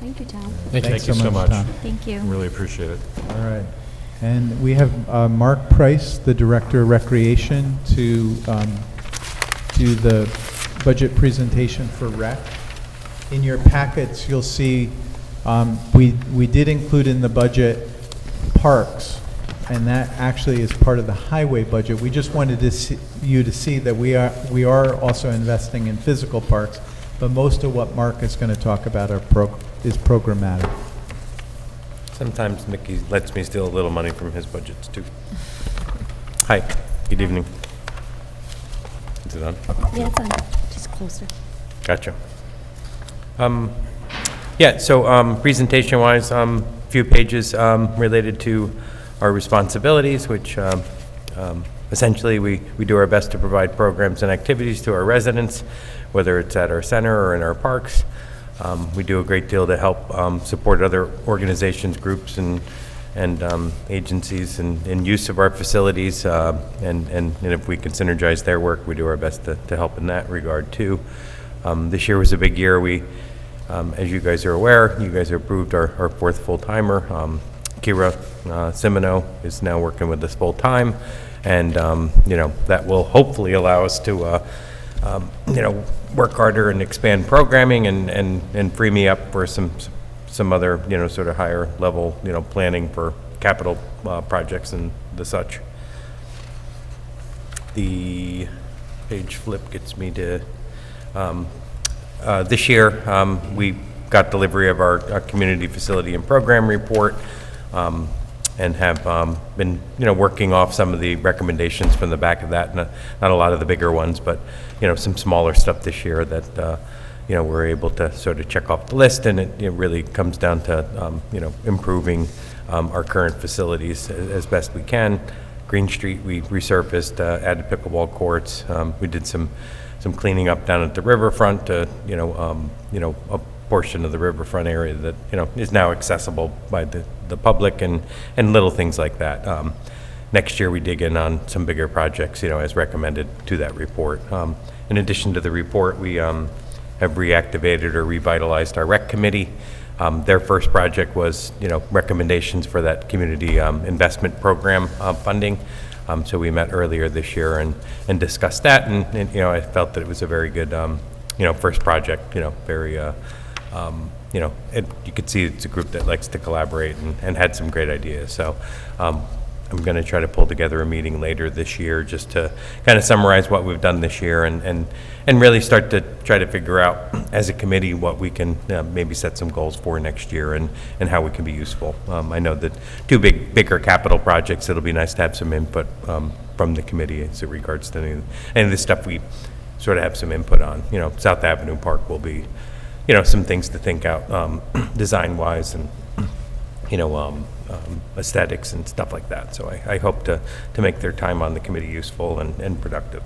Thank you, Tom. Thank Thanks you so much. Tom. Thank you. Really appreciate it. All right. And we have Mark Price, the Director of Recreation, to do the budget presentation for rec. In your packets, you'll see we did include in the budget parks, and that actually is part of the highway budget. We just wanted you to see that we are also investing in physical parks, but most of what Mark is going to talk about is programmatic. Sometimes Mickey lets me steal a little money from his budgets, too. Hi, good evening. Is it on? Yeah, it's on. Just closer. Gotcha. Yeah, so presentation-wise, few pages related to our responsibilities, which essentially we do our best to provide programs and activities to our residents, whether it's at our center or in our parks. We do a great deal to help support other organizations, groups, and agencies in use of our facilities, and if we can synergize their work, we do our best to help in that regard too. This year was a big year. We, as you guys are aware, you guys approved our fourth full-timer. Kira Simino is now working with us full-time, and that will hopefully allow us to work harder and expand programming and free me up for some other sort of higher level planning for capital projects and the such. The page flip gets me to this year we got delivery of our community facility and program report, and have been working off some of the recommendations from the back of that. Not a lot of the bigger ones, but some smaller stuff this year that we're able to sort of check off the list, and it really comes down to improving our current facilities as best we can. Green Street, we resurfaced, added pickleball courts. We did some cleaning up down at the riverfront to a portion of the riverfront area that is now accessible by the public, and little things like that. Next year we dig in on some bigger projects as recommended to that report. In addition to the report, we have reactivated or revitalized our rec committee. Their first project was recommendations for that community investment program funding. So we met earlier this year and discussed that, and I felt that it was a very good first project. Very you could see it's a group that likes to collaborate and had some great ideas. So I'm going to try to pull together a meeting later this year just to kind of summarize what we've done this year and really start to try to figure out as a committee what we can maybe set some goals for next year and how we can be useful. I know that two bigger capital projects, it'll be nice to have some input from the committee as it regards to any of the stuff we sort of have some input on. South Avenue Park will be some things to think out design-wise and aesthetics and stuff like that. So I hope to make their time on the committee useful and productive.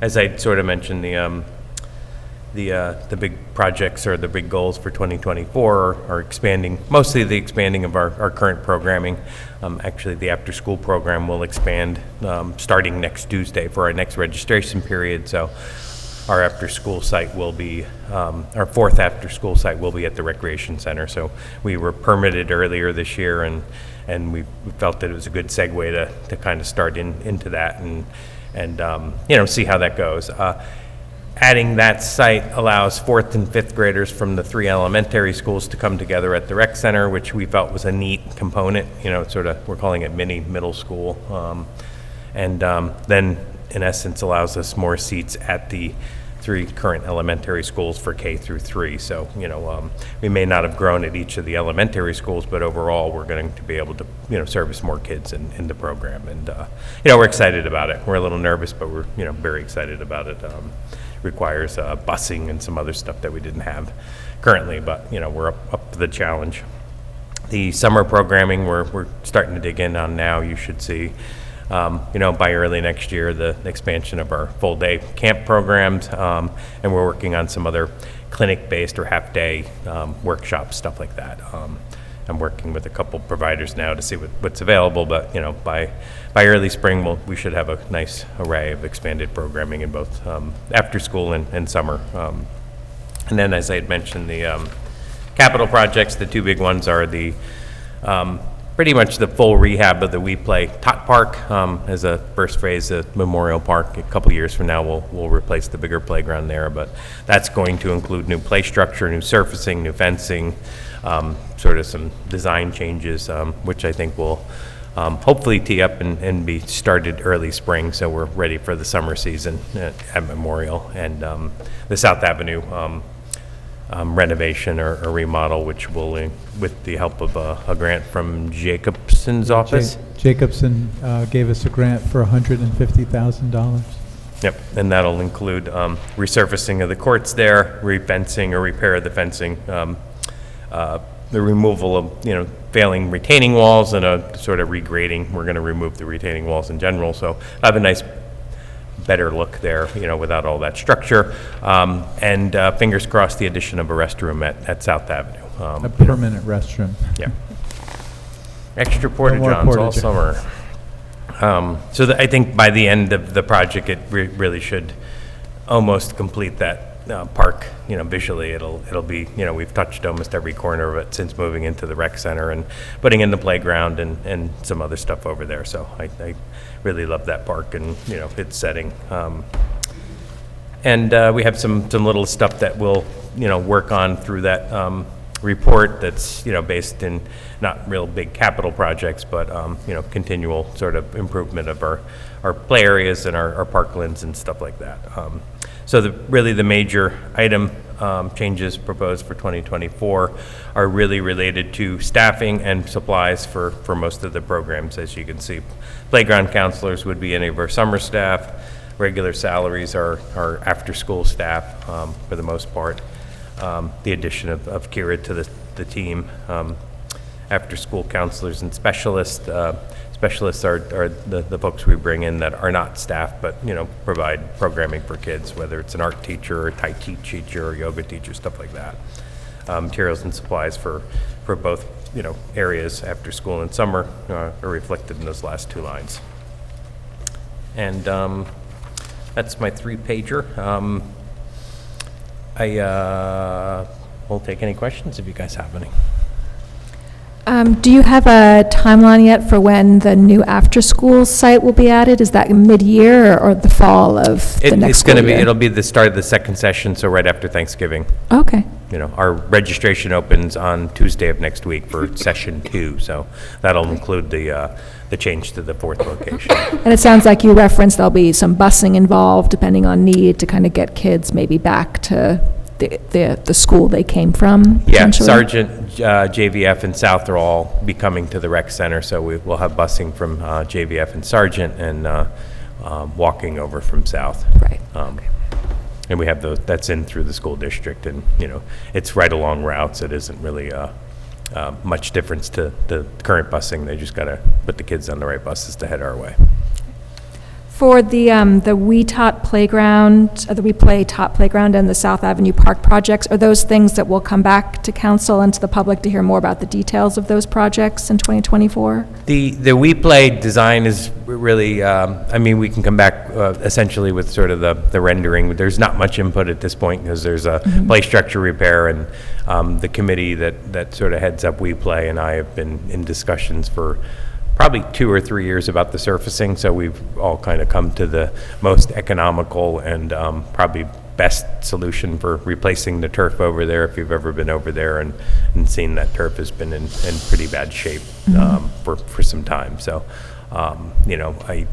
As I sort of mentioned, the big projects or the big goals for 2024 are expanding, mostly the expanding of our current programming. Actually, the after-school program will expand starting next Tuesday for our next registration period. So our after-school site will be, our fourth after-school site will be at the Recreation Center. So we were permitted earlier this year, and we felt that it was a good segue to kind of start into that and you know, see how that goes. Adding that site allows fourth and fifth graders from the 3 elementary schools to come together at the rec center, which we felt was a neat component. You know, sort of, we're calling it mini middle school. Then, in essence, allows us more seats at the 3 current elementary schools for K through 3. So, you know, we may not have grown at each of the elementary schools, but overall, we're going to be able to, you know, service more kids in the program. And, you know, we're excited about it. We're a little nervous, but we're, you know, very excited about it. Requires busing and some other stuff that we didn't have currently, but you know, we're up to the challenge. The summer programming we're starting to dig in on now. You should see, you know, by early next year, the expansion of our full day camp programs, and we're working on some other clinic-based or half-day workshops, stuff like that. I'm working with a couple providers now to see what's available, but you know, by early spring, we should have a nice array of expanded programming in both after school and summer. And then, as I had mentioned, the capital projects, the 2 big ones are the pretty much the full rehab of the We Play Tot Park as a first phase, a memorial park. A couple years from now, we'll replace the bigger playground there, but that's going to include new play structure, new surfacing, new fencing, sort of some design changes, which I think will hopefully tee up and be started early spring, so we're ready for the summer season at Memorial. And the South Avenue renovation or remodel, which will, with the help of a grant from Jacobson's office. Jacobson gave us a grant for $150,000. Yep, and that'll include resurfacing of the courts there, refencing or repair of the fencing, the removal of, you know, failing retaining walls and a sort of regrading. We're going to remove the retaining walls in general, so I have a nice, better look there, you know, without all that structure. And fingers crossed, the addition of a restroom at South Avenue. A permanent restroom. Yeah. Extra porta more johns all porta summer. So I think by the end of the project, it really should almost complete that park, you know, visually. It'll be, you know, we've touched almost every corner of it since moving into the rec center and putting in the playground and some other stuff over there. So I really love that park and, you know, its setting. And we have some little stuff that we'll, you know, work on through that report that's, you know, based in not real big capital projects, but, you know, continual sort of improvement of our play areas and our parklands and stuff like that. So really the major item changes proposed for 2024 are really related to staffing and supplies for most of the programs. As you can see, playground counselors would be any of our summer staff. Regular salaries are after-school staff for the most part. The addition of Kira to the team, after-school counselors and specialists. Specialists are the folks we bring in that are not staff, but, you know, provide programming for kids, whether it's an art teacher or Tai Chi teacher or yoga teacher, stuff like that. Materials and supplies for both, you know, areas after school and summer are reflected in those last 2 lines. And that's my 3-pager. I will take any questions if you guys have any. Do you have a timeline yet for when the new after-school site will be added? Is that mid-year or the fall of the next school year? It'll be the start of the second session, so right after Thanksgiving. Okay. You know, our registration opens on Tuesday of next week for session 2, so that'll include the change to the 4th location. And it sounds like you referenced there'll be some busing involved, depending on need, to kind of get kids maybe back to the school they came from? Yeah, Sargent, JVF, and South are all be coming to the rec center, so we'll have busing from JVF and Sargent and walking over from South. Right. Okay. And we have that's in through the school district, and, you know, it's right along routes. It isn't really much difference to the current busing. They just got to put the kids on the right buses to head our way. For the We Tot Playground, the We Play Tot Playground and the South Avenue Park projects, are those things that will come back to council and to the public to hear more about the details of those projects in 2024? The We Play design is really, I mean, we can come back essentially with sort of the rendering. There's not much input at this point because there's a play structure repair, and the committee that sort of heads up We Play and I have been in discussions for probably 2 or 3 years about the surfacing, so we've all kind of come to the most economical and probably best solution for replacing the turf over there. If you've ever been over there and seen that turf has been in pretty bad shape for some time. So, you know, I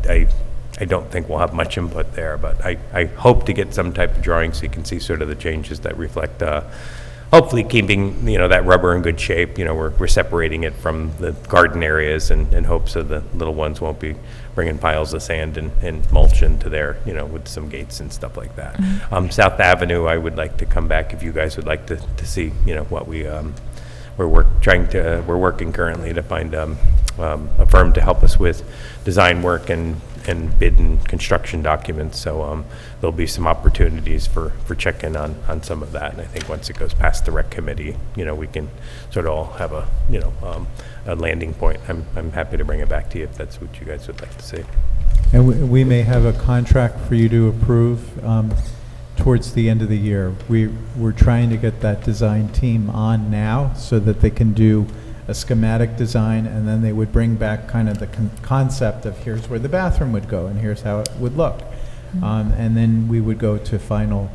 don't think we'll have much input there, but I hope to get some type of drawing so you can see sort of the changes that reflect hopefully keeping, you know, that rubber in good shape. You know, we're separating it from the garden areas in hopes of the little ones won't be bringing piles of sand and mulch into there, you know, with some gates and stuff like that. South Avenue, I would like to come back if you guys would like to see, you know, what we're working currently to find a firm to help us with design work and bid and construction documents. So there'll be some opportunities for check-in on some of that. And I think once it goes past the rec committee, you know, we can sort of all have a, you know, a landing point. I'm happy to bring it back to you if that's what you guys would like to see. And we may have a contract for you to approve towards the end of the year. We're trying to get that design team on now so that they can do a schematic design, and then they would bring back kind of the concept of here's where the bathroom would go and here's how it would look. And then we would go to final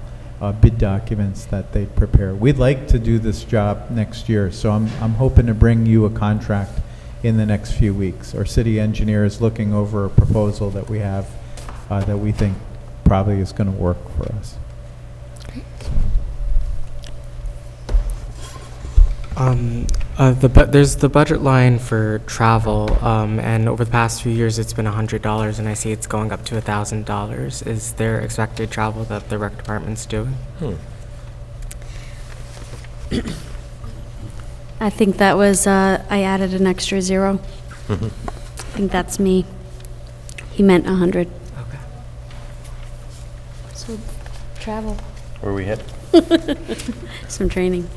bid documents that they prepare. We'd like to do this job next year, so I'm hoping to bring you a contract in the next few weeks. Our city engineer is looking over a proposal that we have that we think probably is going to work for us. There's the budget line for travel, and over the past few years it's been $100, and I see it's going up to $1,000. Is there expected travel that the rec department's doing? I think that was, I added an extra 0. I think that's me. He meant 100. Okay. So, travel. Where we hit? Some training.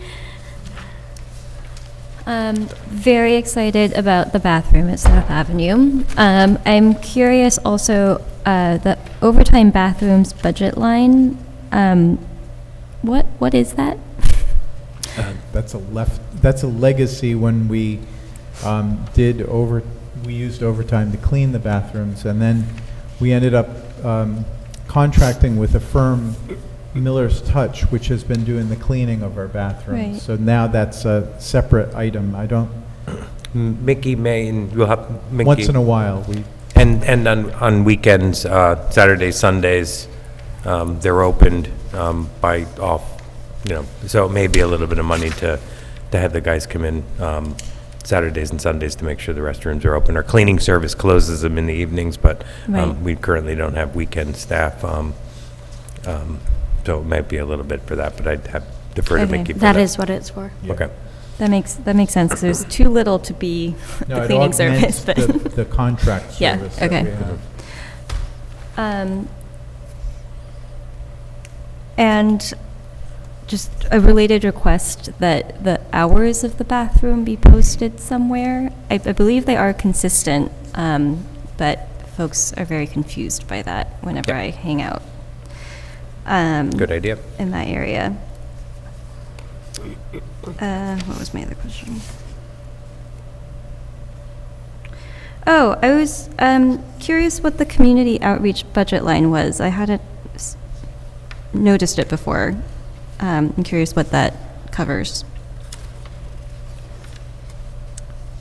Very excited about the bathroom at South Avenue. I'm curious also, the overtime bathrooms budget line, what is that? That's a legacy when we we used overtime to clean the bathrooms, and then we ended up contracting with a firm, Miller's Touch, which has been doing the cleaning of our bathrooms. Right. So now that's a separate item. I don't, Mickey may, and we'll have Mickey. once in a while, we, And on weekends, Saturdays, Sundays, they're opened by off, you know, so it may be a little bit of money to have the guys come in Saturdays and Sundays to make sure the restrooms are open. Our cleaning service closes them in the evenings, but Right. we currently don't have weekend staff, so it might be a little bit for that, but I'd have defer to Okay. Mickey for That that. is what it's for. Okay. That makes sense, 'cause there's too little to be no, the it cleaning augments service, but. the contract Yeah, service that okay. we have. And just a related request that the hours of the bathroom be posted somewhere. I believe they are consistent, but folks are very confused by that whenever I hang out. Good idea. In that area. What was my other question? Oh, I was curious what the community outreach budget line was. I hadn't noticed it before. I'm curious what that covers.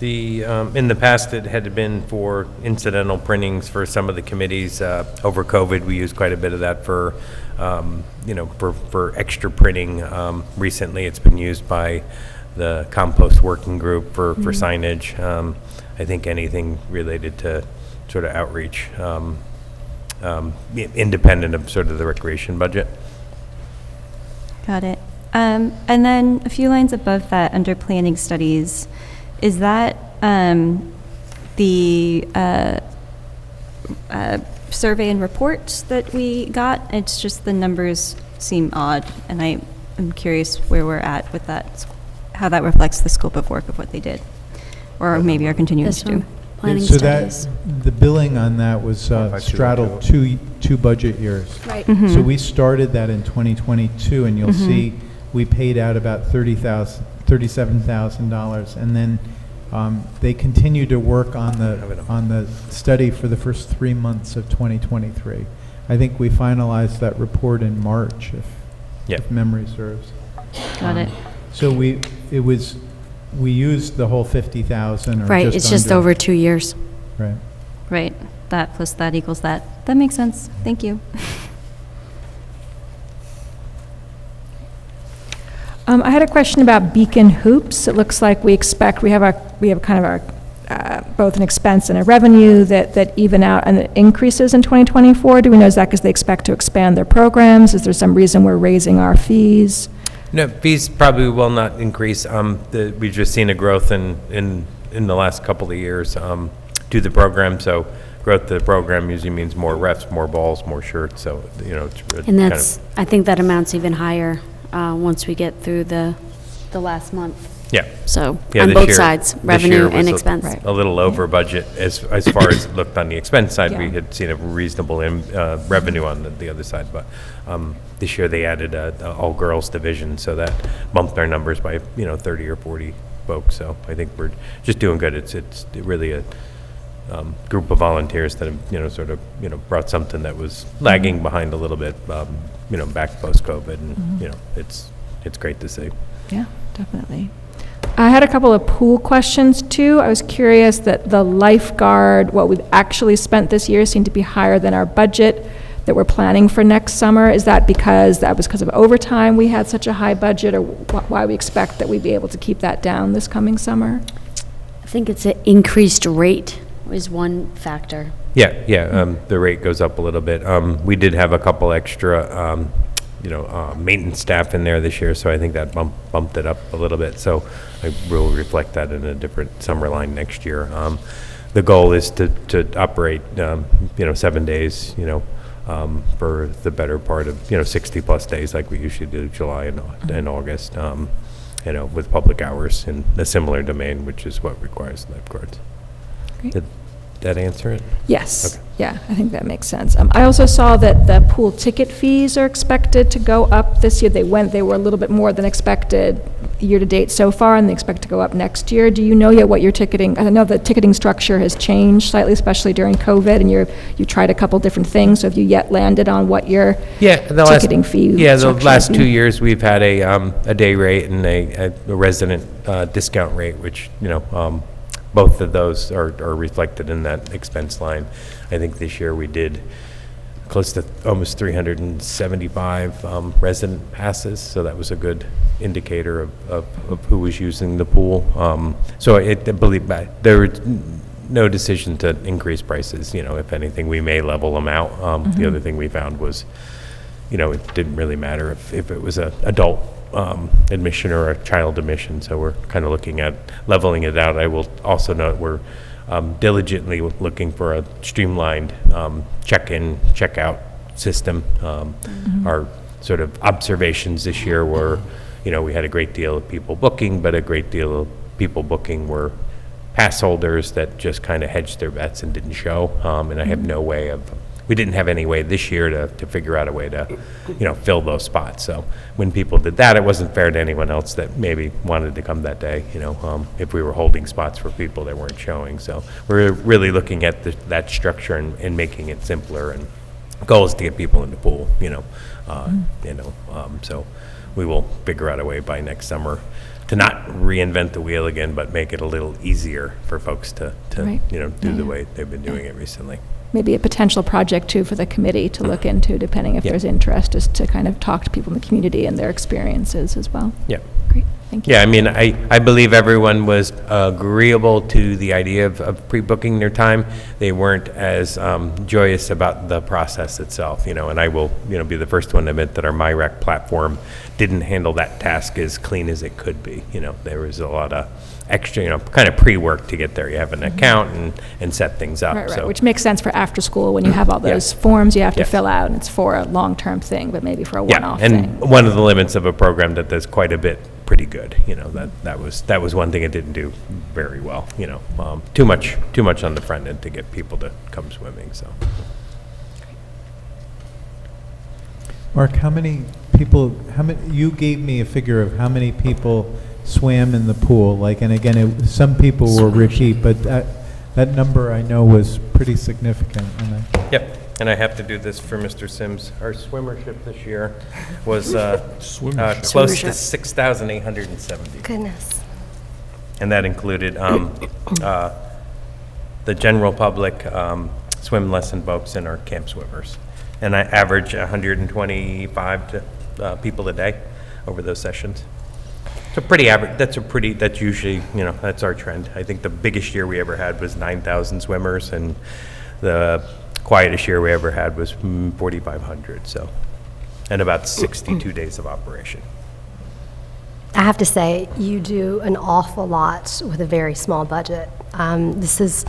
In the past, it had been for incidental printings for some of the committees. Over COVID, we used quite a bit of that for, you know, for extra printing. Recently, it's been used by the compost working group for signage. I think anything related to sort of outreach, independent of sort of the recreation budget. Got it. And then a few lines above that, under planning studies, is that the survey and report that we got. It's just the numbers seem odd, and I am curious where we're at with that, how that reflects the scope of work of what they did, or maybe are continuing This to do. one, planning So studies. the billing on that was straddled two budget years. Right. So we started that in 2022, and you'll see we paid out about $37,000, and then they continued to work on the study for the first 3 months of 2023. I think we finalized that report in March, if memory serves. Got it. So we used the whole 50,000 or Right, just it's just under. over 2 years. Right. Right. That plus that equals that. That makes sense. Thank you. I had a question about Beacon Hoops. It looks like we have kind of both an expense and a revenue that even out and it increases in 2024. Do we know, is that because they expect to expand their programs? Is there some reason we're raising our fees? No, fees probably will not increase. We've just seen a growth in the last couple of years to the program. So growth to the program usually means more reps, more balls, more shirts. So, it's And that's, I think that amount's even higher once we get through the last month. yeah. So, Yeah, on this both year- sides, this revenue year was and a- expense. A little over budget as far as it looked on the expense side. We Yeah. had seen a reasonable revenue on the other side, but this year they added a all-girls division, so that bumped our numbers by 30 or 40 folks. So I think we're just doing good. It's really a group of volunteers that have sort of brought something that was lagging behind a little bit, back post-COVID, and it's great to see. Yeah, definitely. I had a couple of pool questions too. I was curious that the lifeguard, what we've actually spent this year seemed to be higher than our budget that we're planning for next summer. Is that because of overtime we had such a high budget, or why we expect that we'd be able to keep that down this coming summer? I think it's an increased rate is one factor. Yeah, the rate goes up a little bit. We did have a couple extra, maintenance staff in there this year, so I think that bumped it up a little bit. So I will reflect that in a different summer line next year. The goal is to operate, 7 days, for the better part of, 60-plus days like we usually do, July and August, with public hours in a similar domain, which is what requires lifeguards. Great. Did that answer it? Yes, Okay. yeah, I think that makes sense. I also saw that the pool ticket fees are expected to go up this year. They were a little bit more than expected year-to-date so far, and they expect to go up next year. Do you know yet what your ticketing, I know the ticketing structure has changed slightly, especially during COVID, and you tried a couple different things, so have you yet landed on what your ticketing fee the structure last would be? 2 years, we've had a day rate and a resident discount rate, which, both of those are reflected in that expense line. I think this year we did close to almost 375 resident passes, so that was a good indicator of who was using the pool. So I believe there was no decision to increase prices. If anything, we may level them out. The other thing we found was, it didn't really matter if it was an adult admission or a child admission, so we're kind of looking at leveling it out. I will also note we're diligently looking for a streamlined check-in, check-out system. Our sort of observations this year were, we had a great deal of people booking, but a great deal of people booking were pass holders that just kind of hedged their bets and didn't show. And I have no way of, we didn't have any way this year to figure out a way to, fill those spots. So when people did that, it wasn't fair to anyone else that maybe wanted to come that day, if we were holding spots for people that weren't showing. So we're really looking at that structure and making it simpler. And the goal is to get people in the pool, so we will figure out a way by next summer to not reinvent the wheel again, but make it a little easier for folks to Right. do the way they've been doing it recently. Maybe a potential project too for the committee to look into, depending if there's interest, is to kind of talk to people in the community and their experiences as well. Yeah. Great, thank you. Yeah, I mean, I believe everyone was agreeable to the idea of pre-booking their time. They weren't as joyous about the process itself, and I will, be the first one to admit that our MyRec platform didn't handle that task as clean as it could be. There was a lot of extra, kind of pre-work to get there. You have an account and set things up. Right, So which makes sense for after school, when you have all Yeah. those forms you have to Yes. fill out, and it's for a long-term thing, but maybe for a Yeah, one-off and thing. one of the limits of a program that does quite a bit pretty good, that was one thing it didn't do very well, too much on the front end to get people to come swimming, so. Mark, how many people, you gave me a figure of how many people swam in the pool, like, and again, some people were repeat, but that number I know was pretty significant. Yep, and I have to do this for Mr. Sims. Our swimmership this year was close to 6,870. Goodness. And that included the general public, swim lesson folks, and our camp swimmers. And I average 125 people a day over those sessions. So pretty average. That's usually, that's our trend. I think the biggest year we ever had was 9,000 swimmers, and the quietest year we ever had was 4,500. So, and about 62 days of operation. I have to say, you do an awful lot with a very small budget. This is,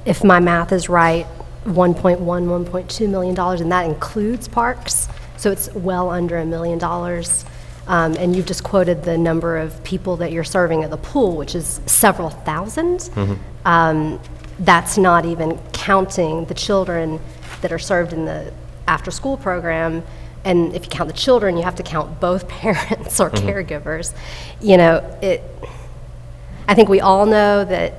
if my math is right, $1.2 million, and that includes parks, so it's well under $1 million. And you've just quoted the number of people that you're serving at the pool, which is several thousand. That's not even counting the children that are served in the after-school program. And if you count the children, you have to count both parents or caregivers. I think we all know that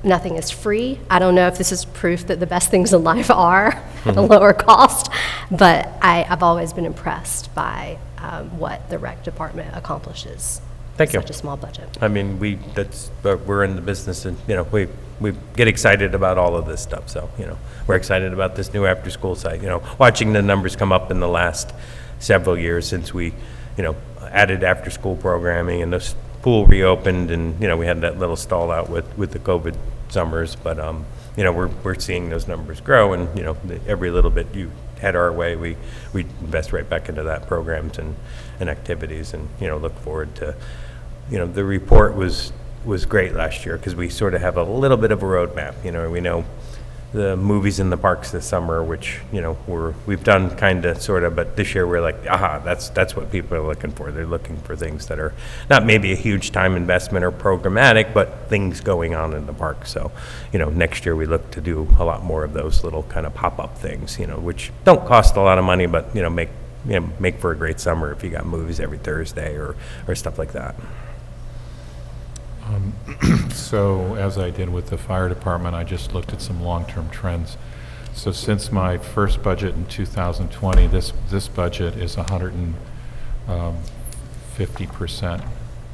nothing is free. I don't know if this is proof that the best things in life are at a lower cost, but I've always been impressed by what the rec department accomplishes. Thank you. Such a small budget. I mean, we're in the business, and we get excited about all of this stuff. So we're excited about this new after-school site. Watching the numbers come up in the last several years since we, added after-school programming and the pool reopened, and we had that little stall out with the COVID summers. But we're seeing those numbers grow, and every little bit you head our way, we invest right back into that programs and activities, and look forward to. The report was great last year because we sort of have a little bit of a roadmap. We know the movies in the parks this summer, which we've done kind of sort of, but this year we're like, aha, that's what people are looking for. They're looking for things that are not maybe a huge time investment or programmatic, but things going on in the park. So next year we look to do a lot more of those little kind of pop-up things, which don't cost a lot of money, but make for a great summer if you got movies every Thursday or stuff like that. So as I did with the fire department, I just looked at some long-term trends. So since my first budget in 2020, this budget is 150%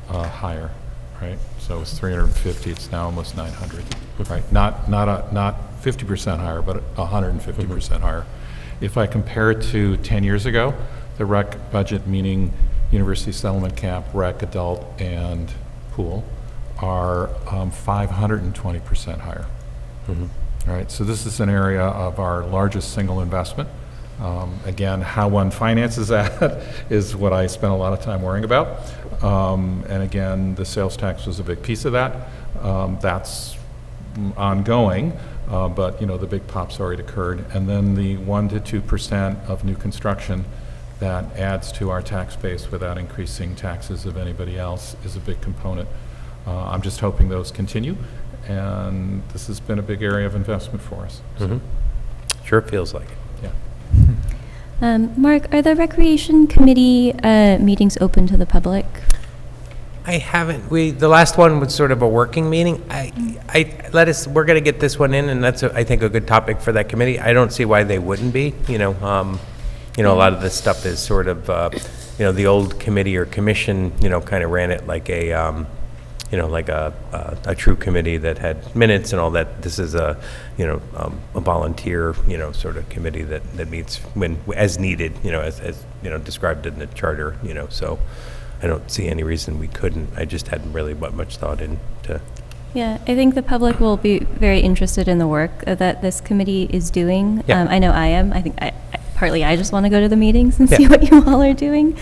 higher, right? So it was 350, it's now almost 900, right? Not 50% higher, but 150% higher. If I compare it to 10 years ago, the rec budget, meaning University Settlement Camp, rec, adult, and pool, are 520% higher. All right, so this is an area of our largest single investment. Again, how one finances that is what I spent a lot of time worrying about. And again, the sales tax was a big piece of that. That's ongoing, but the big pop's already occurred. And then the 1% to 2% of new construction that adds to our tax base without increasing taxes of anybody else is a big component. I'm just hoping those continue, and this has been a big area of investment for us. So. Sure feels like it. Yeah. Mark, are the Recreation Committee meetings open to the public? I haven't. The last one was sort of a working meeting. We're going to get this one in, and that's I think a good topic for that committee. I don't see why they wouldn't be. A lot of this stuff is sort of the old committee or commission kind of ran it like a like a true committee that had minutes and all that. This is a volunteer sort of committee that meets when as needed, as described in the charter. So I don't see any reason we couldn't. I just hadn't really put much thought into. Yeah, I think the public will be very interested in the work that this committee is doing. Yeah. I know I am. I think partly I just want to go to the meetings and see what you all are doing.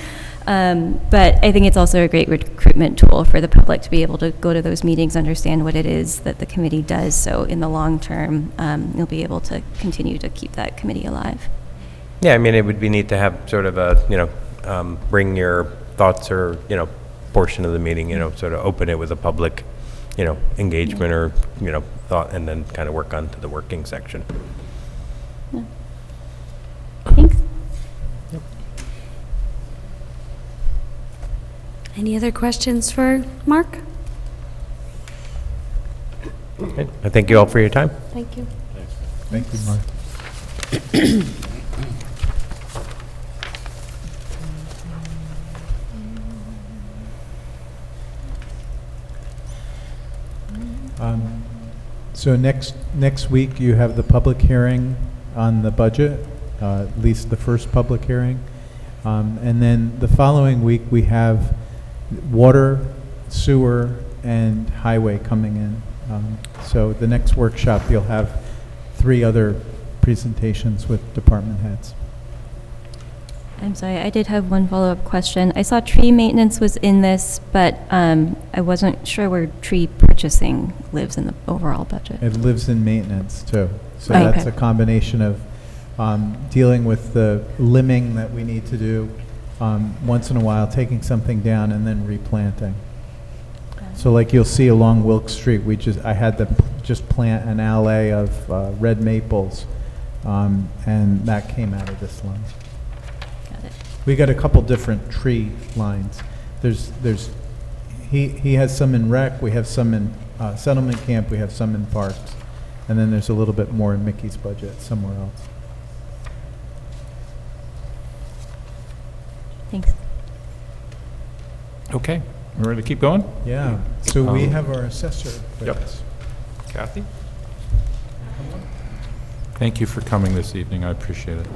But I think it's also a great recruitment tool for the public to be able to go to those meetings, understand what it is that the committee does. So in the long term, you'll be able to continue to keep that committee alive. Yeah, I mean, it would be neat to have sort of a, bring your thoughts or, portion of the meeting, sort of open it with a public, engagement or, thought, and then kind of work on to the working section. Thanks. Any other questions for Mark? Okay. I thank you all for your time. Thank you. Thank you, Mark. So next week, you have the public hearing on the budget, at least the first public hearing. And then the following week, we have water, sewer, and highway coming in. So the next workshop, you'll have 3 other presentations with department heads. I'm sorry, I did have one follow-up question. I saw tree maintenance was in this, but I wasn't sure where tree purchasing lives in the overall budget. It lives in maintenance, too. So Oh, that's okay. a combination of dealing with the limbing that we need to do once in a while, taking something down, and then replanting. So like you'll see along Wilk Street, I had to just plant an alley of red maples, and that came out of this line. Got it. We got a couple different tree lines. He has some in rec, we have some in settlement camp, we have some in parks, and then there's a little bit more in Mickey's budget somewhere else. Thanks. Okay, we're ready to keep going? Yeah, so we have our assessor with Yep. us. Kathy? Thank you for coming this evening, I appreciate it.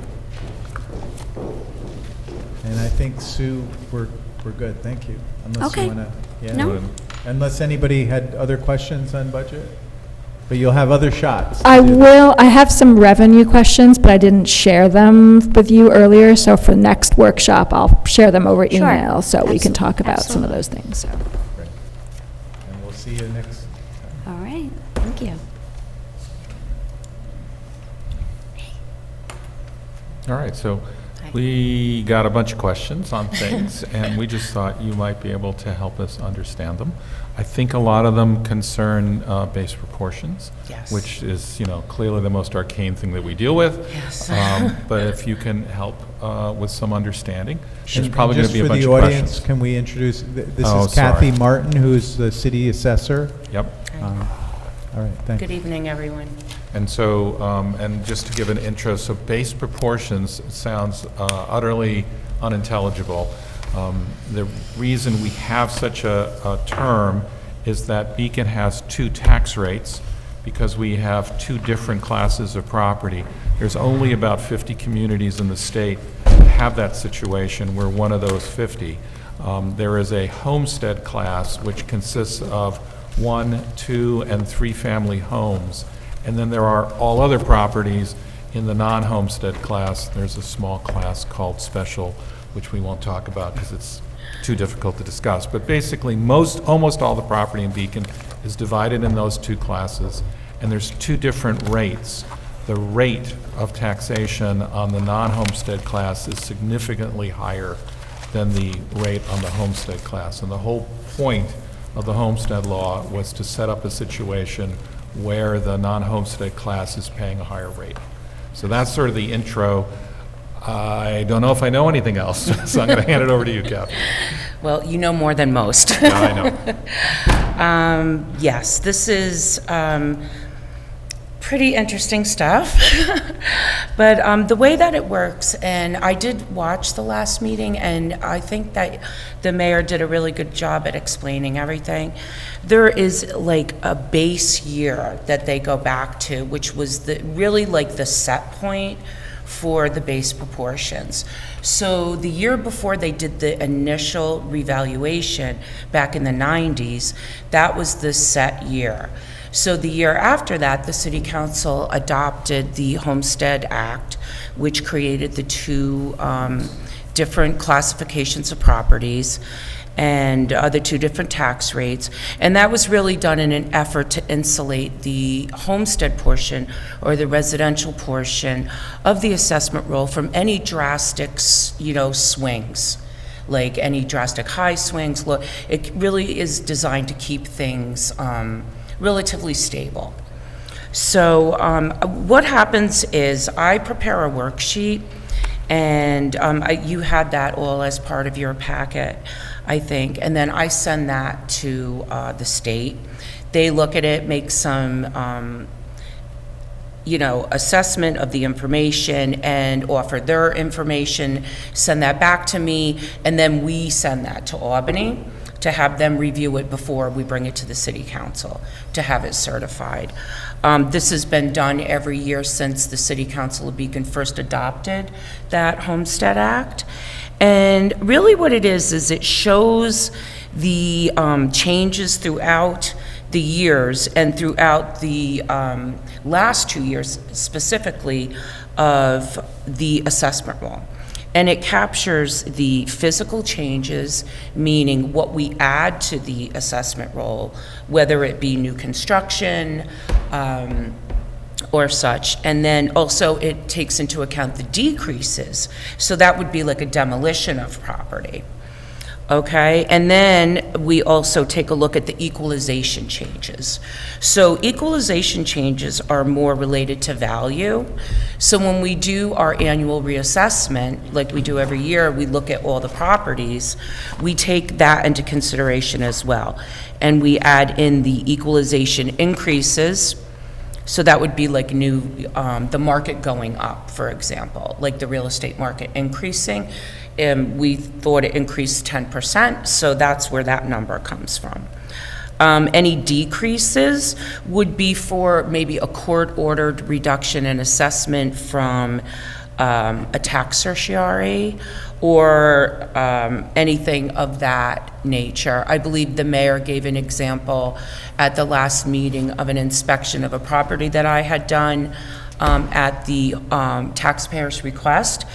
And I think, Sue, we're good, thank you. Unless you Okay. wanna, yeah. No. Unless anybody had other questions on budget? But you'll have other shots. to I do. will, I have some revenue questions, but I didn't share them with you earlier, so for next workshop, I'll share them over Sure. email, so we can talk about some of Absolutely. those things, so. Great. And we'll see you next. All right, thank you. All right, so we got a bunch of questions on things, and we just thought you might be able to help us understand them. I think a lot of them concern base proportions, Yes. which is, clearly the most arcane thing that we deal with. Yes. But if you can help with some understanding, there's And probably going to be a bunch Just of for the audience, questions. can we introduce, this Oh, is Kathy sorry. Martin, who's the city assessor. Yep. All right, thanks. Good evening, everyone. And so, and just to give an intro, so base proportions sounds utterly unintelligible. The reason we have such a term is that Beacon has 2 tax rates because we have 2 different classes of property. There's only about 50 communities in the state that have that situation. We're one of those 50. There is a homestead class which consists of 1, 2, and 3 family homes. And then there are all other properties in the non-homestead class. There's a small class called special, which we won't talk about because it's too difficult to discuss. But basically, almost all the property in Beacon is divided in those 2 classes, and there's 2 different rates. The rate of taxation on the non-homestead class is significantly higher than the rate on the homestead class. And the whole point of the homestead law was to set up a situation where the non-homestead class is paying a higher rate. So that's sort of the intro. I don't know if I know anything else, so I'm going to hand it over to you, Kathy. Well, you know more than most. Yeah, I know. Yes, this is pretty interesting stuff. But the way that it works, and I did watch the last meeting, and I think that the mayor did a really good job at explaining everything. There is like a base year that they go back to, which was really like the set point for the base proportions. So the year before they did the initial revaluation back in the 90s, that was the set year. So the year after that, the City Council adopted the Homestead Act, which created the two different classifications of properties and the 2 different tax rates. And that was really done in an effort to insulate the homestead portion or the residential portion of the assessment roll from any drastic, swings, like any drastic high swings. Look, it really is designed to keep things relatively stable. So what happens is I prepare a worksheet, and you had that all as part of your packet, I think, and then I send that to the state. They look at it, make some, assessment of the information and offer their information, send that back to me, and then we send that to Albany to have them review it before we bring it to the city council to have it certified. This has been done every year since the City Council of Beacon first adopted that Homestead Act. And really what it is it shows the changes throughout the years and throughout the last 2 years specifically of the assessment roll. And it captures the physical changes, meaning what we add to the assessment roll, whether it be new construction or such. And then also it takes into account the decreases. So that would be like a demolition of property. Okay, and then we also take a look at the equalization changes. So equalization changes are more related to value. So when we do our annual reassessment, like we do every year, we look at all the properties, we take that into consideration as well. And we add in the equalization increases. So that would be like the market going up, for example, like the real estate market increasing. We thought it increased 10%, so that's where that number comes from. Any decreases would be for maybe a court-ordered reduction in assessment from a tax certiorari or anything of that nature. I believe the mayor gave an example at the last meeting of an inspection of a property that I had done at the taxpayer's request.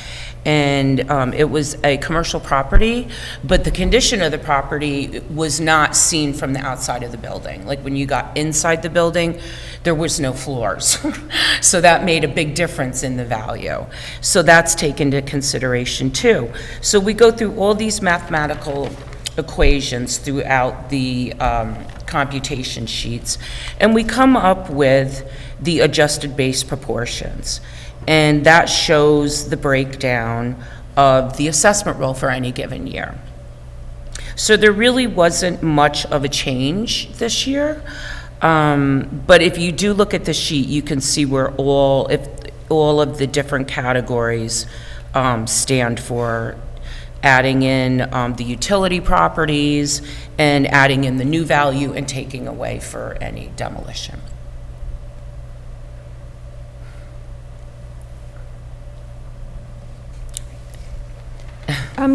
And it was a commercial property, but the condition of the property was not seen from the outside of the building. Like when you got inside the building, there was no floors. So that made a big difference in the value. So that's taken into consideration too. So we go through all these mathematical equations throughout the computation sheets, and we come up with the adjusted base proportions. And that shows the breakdown of the assessment roll for any given year. So there really wasn't much of a change this year. But if you do look at the sheet, you can see where all of the different categories stand for adding in the utility properties and adding in the new value and taking away for any demolition.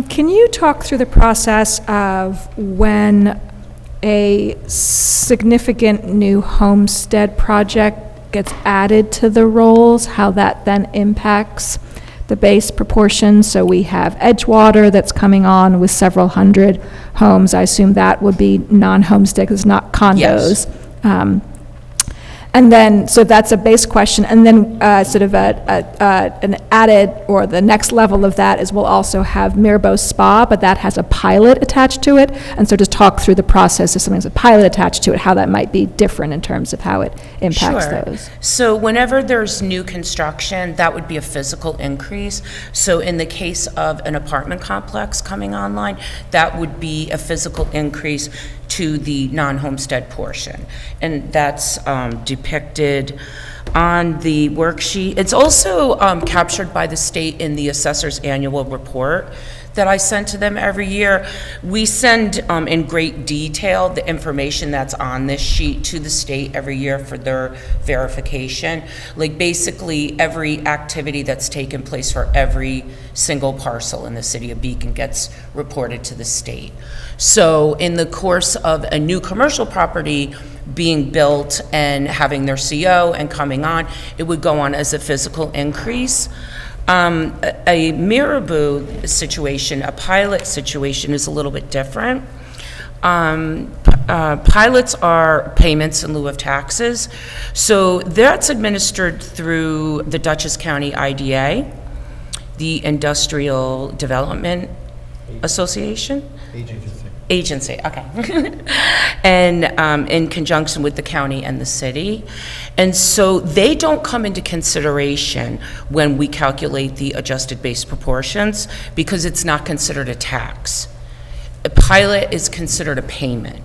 Can you talk through the process of when a significant new homestead project gets added to the rolls, how that then impacts the base proportion? So we have Edgewater that's coming on with several hundred homes. I assume that would be non-homestead, because it's not condos. Yes. And then, so that's a base question, and then sort of an added, or the next level of that is we'll also have Mirbeau Spa, but that has a pilot attached to it, and so just talk through the process if something's a pilot attached to it, how that might be different in terms of how it impacts those. So whenever there's new construction, that would be a physical increase. So in the case of an apartment complex coming online, that would be a physical increase to the non-homestead portion. And that's depicted on the worksheet. It's also captured by the state in the assessor's annual report that I send to them every year. We send in great detail the information that's on this sheet to the state every year for their verification. Like basically every activity that's taken place for every single parcel in the city of Beacon gets reported to the state. So in the course of a new commercial property being built and having their CO and coming on, it would go on as a physical increase. A Mirabou situation, a pilot situation, is a little bit different. Pilots are payments in lieu of taxes, so that's administered through the Dutchess County IDA, the Industrial Development Association? Agency, okay. And in conjunction with the county and the city. And so they don't come into consideration when we calculate the adjusted base proportions because it's not considered a tax. A pilot is considered a payment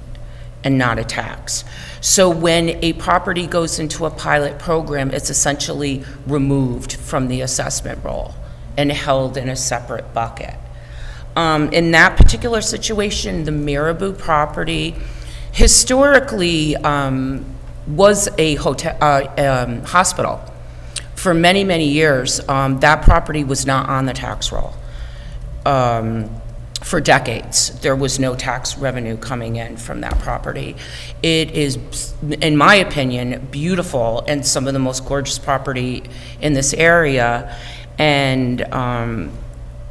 and not a tax. So when a property goes into a pilot program, it's essentially removed from the assessment roll and held in a separate bucket. In that particular situation, the Mirabou property historically was a hospital. For many, many years, that property was not on the tax roll. For decades, there was no tax revenue coming in from that property. It is, in my opinion, beautiful and some of the most gorgeous property in this area. And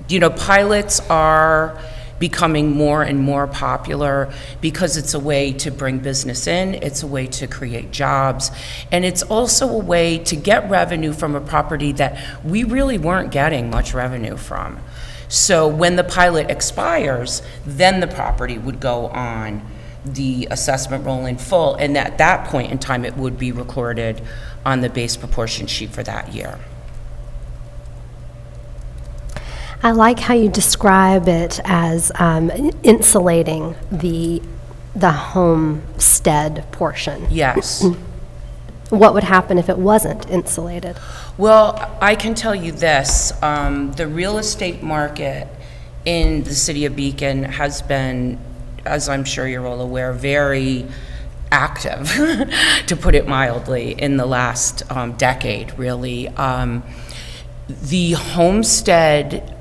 you know, pilots are becoming more and more popular because it's a way to bring business in, it's a way to create jobs, and it's also a way to get revenue from a property that we really weren't getting much revenue from. So when the pilot expires, then the property would go on the assessment roll in full, and at that point in time, it would be recorded on the base proportion sheet for that year. I like how you describe it as insulating the homestead portion. Yes. What would happen if it wasn't insulated? Well, I can tell you this, the real estate market in the city of Beacon has been, as I'm sure you're all aware, very active, to put it mildly, in the last decade, really. The homestead,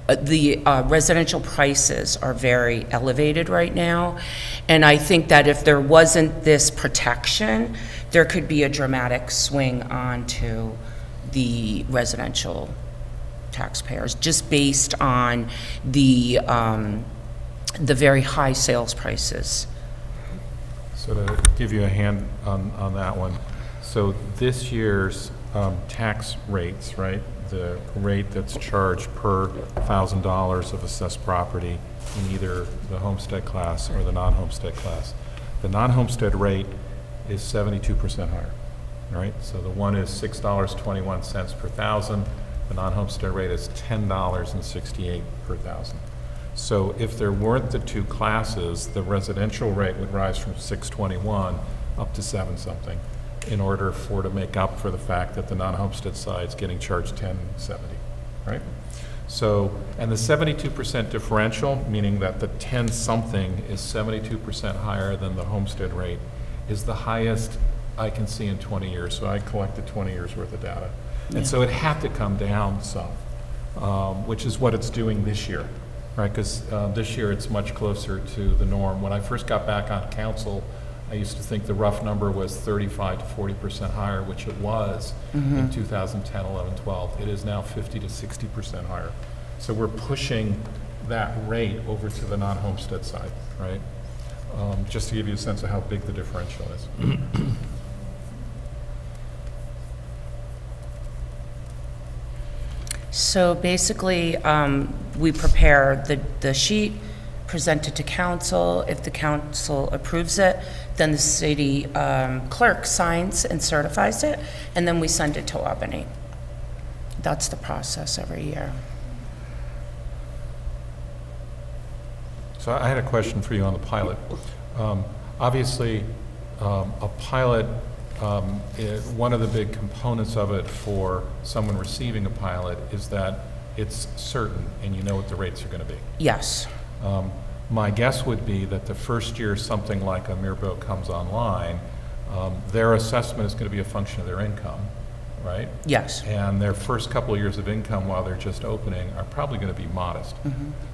the residential prices are very elevated right now, and I think that if there wasn't this protection, there could be a dramatic swing onto the residential taxpayers, just based on the very high sales prices. So to give you a hand on that one, so this year's tax rates, right? The rate that's charged per $1,000 of assessed property in either the homestead class or the non-homestead class. The non-homestead rate is 72% higher, right? So the one is $6.21 per thousand. The non-homestead rate is $10.68 per thousand. So if there weren't the two classes, the residential rate would rise from 621 up to 7-something in order to make up for the fact that the non-homestead side is getting charged 1070, right? So, and the 72% differential, meaning that the 10-something is 72% higher than the homestead rate, is the highest I can see in 20 years. So I collected 20 years worth of data. And so it had to come down some, which is what it's doing this year, right? Because this year it's much closer to the norm. When I first got back on council, I used to think the rough number was 35 to 40% higher, which it was in 2010, 11, 12. It is now 50 to 60% higher. So we're pushing that rate over to the non-homestead side, right? Just to give you a sense of how big the differential is. So basically, we prepare the sheet, present it to council. If the council approves it, then the city clerk signs and certifies it, and then we send it to Albany. That's the process every year. So I had a question for you on the pilot. Obviously, a pilot, one of the big components of it for someone receiving a pilot is that it's certain and you know what the rates are going to be. Yes. My guess would be that the first year something like a Mirbeau comes online, their assessment is going to be a function of their income, right? Yes. And their first couple of years of income while they're just opening are probably going to be modest.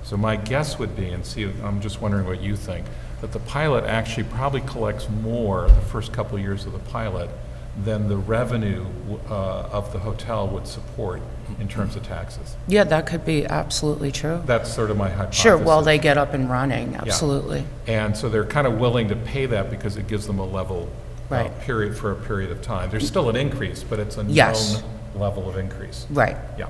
So my guess would be, and see, I'm just wondering what you think, that the pilot actually probably collects more the first couple of years of the pilot than the revenue of the hotel would support in terms of taxes. Yeah, that could be absolutely true. That's sort of my hypothesis. Sure, while they get up and running, absolutely. And so they're kind of willing to pay that because it gives them a level Right. period for a period of time. There's still an increase, but it's a Yes. known level of increase. Right. Yeah.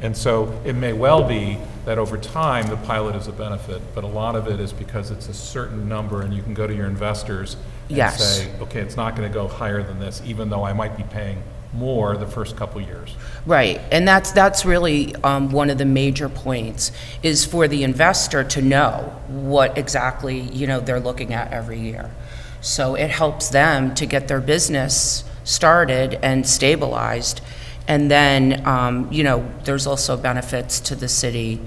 And so it may well be that over time, the pilot is a benefit, but a lot of it is because it's a certain number, and you can go to your investors and Yes. say, okay, it's not going to go higher than this, even though I might be paying more the first couple years. Right, and that's really one of the major points, is for the investor to know what exactly, they're looking at every year. So it helps them to get their business started and stabilized. And then, there's also benefits to the city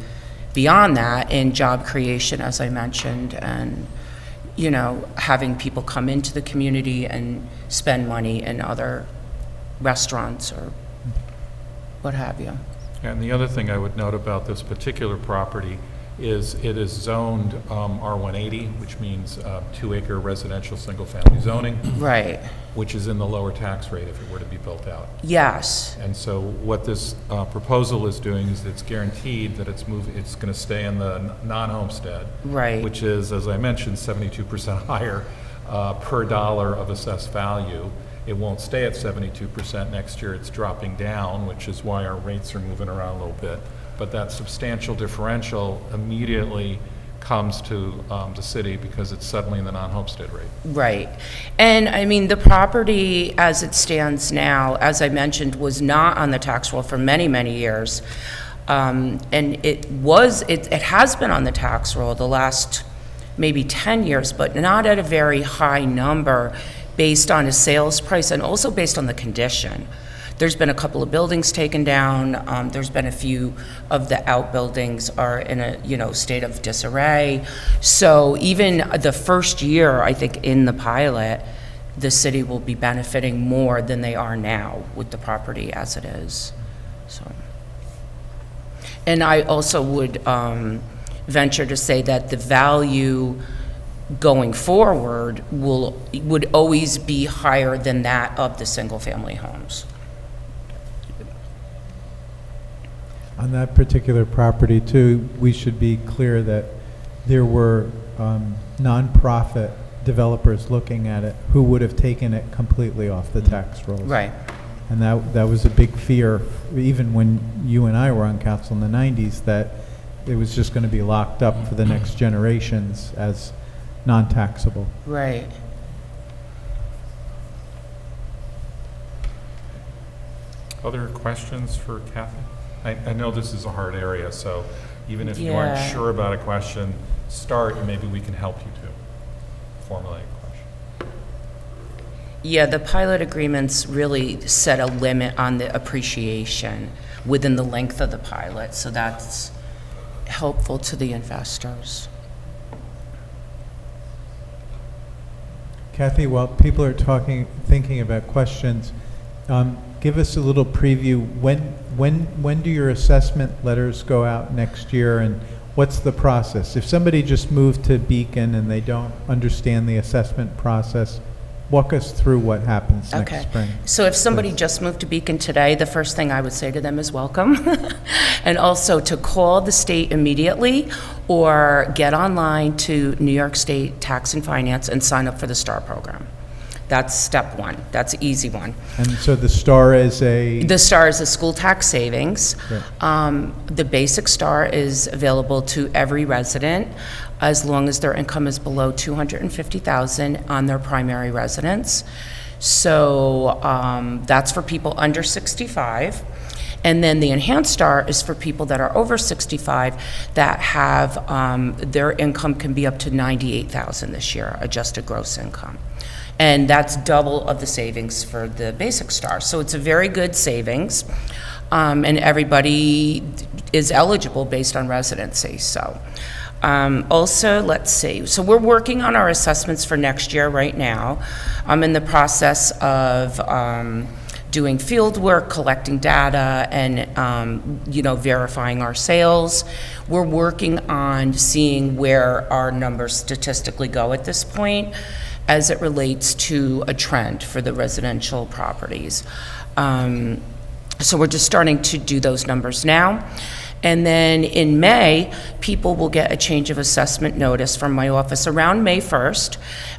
beyond that in job creation, as I mentioned, and, having people come into the community and spend money in other restaurants or what have you. And the other thing I would note about this particular property is it is zoned R180, which means 2-acre residential single-family zoning, Right, which is in the lower tax rate if it were to be built out. yes, And so what this proposal is doing is it's guaranteed that it's going to stay in the non-homestead. Right. Which is, as I mentioned, 72% higher per dollar of assessed value. It won't stay at 72% next year. It's dropping down, which is why our rates are moving around a little bit. But that substantial differential immediately comes to the city because it's suddenly in the non-homestead rate. right. And I mean, the property as it stands now, as I mentioned, was not on the tax roll for many, many years. And it has been on the tax roll the last maybe 10 years, but not at a very high number based on a sales price and also based on the condition. There's been a couple of buildings taken down. There's been a few of the outbuildings are in a state of disarray. So even the first year, I think, in the pilot, the city will be benefiting more than they are now with the property as it is. So, and I also would venture to say that the value going forward would always be higher than that of the single-family homes. On that particular property too, we should be clear that there were nonprofit developers looking at it who would have taken it completely off the tax rolls. Right. And that was a big fear, even when you and I were on council in the 90s, that it was just going to be locked up for the next generations as non-taxable. Right. Other questions for Kathy? I know this is a hard area, so even if you aren't Yeah. sure about a question, start and maybe we can help you to formulate a question. Yeah, the pilot agreements really set a limit on the appreciation within the length of the pilot, so that's helpful to the investors. Kathy, while people are thinking about questions, give us a little preview. When do your assessment letters go out next year, and what's the process? If somebody just moved to Beacon and they don't understand the assessment process, walk us through what happens next Okay. spring. So if somebody please. just moved to Beacon today, the first thing I would say to them is welcome. And also to call the state immediately or get online to New York State Tax and Finance and sign up for the STAR program. That's step one. That's an easy one. And so the STAR is a... The STAR is a school tax savings. Right. The basic STAR is available to every resident as long as their income is below $250,000 on their primary residence. So that's for people under 65. And then the enhanced STAR is for people that are over 65 that have their income can be up to $98,000 this year, adjusted gross income. And that's double of the savings for the basic STAR. So it's a very good savings, and everybody is eligible based on residency. So also, let's see. So we're working on our assessments for next year right now. I'm in the process of doing field work, collecting data, and verifying our sales. We're working on seeing where our numbers statistically go at this point. as it relates to a trend for the residential properties. So we're just starting to do those numbers now. And then in May, people will get a change of assessment notice from my office around May 1st.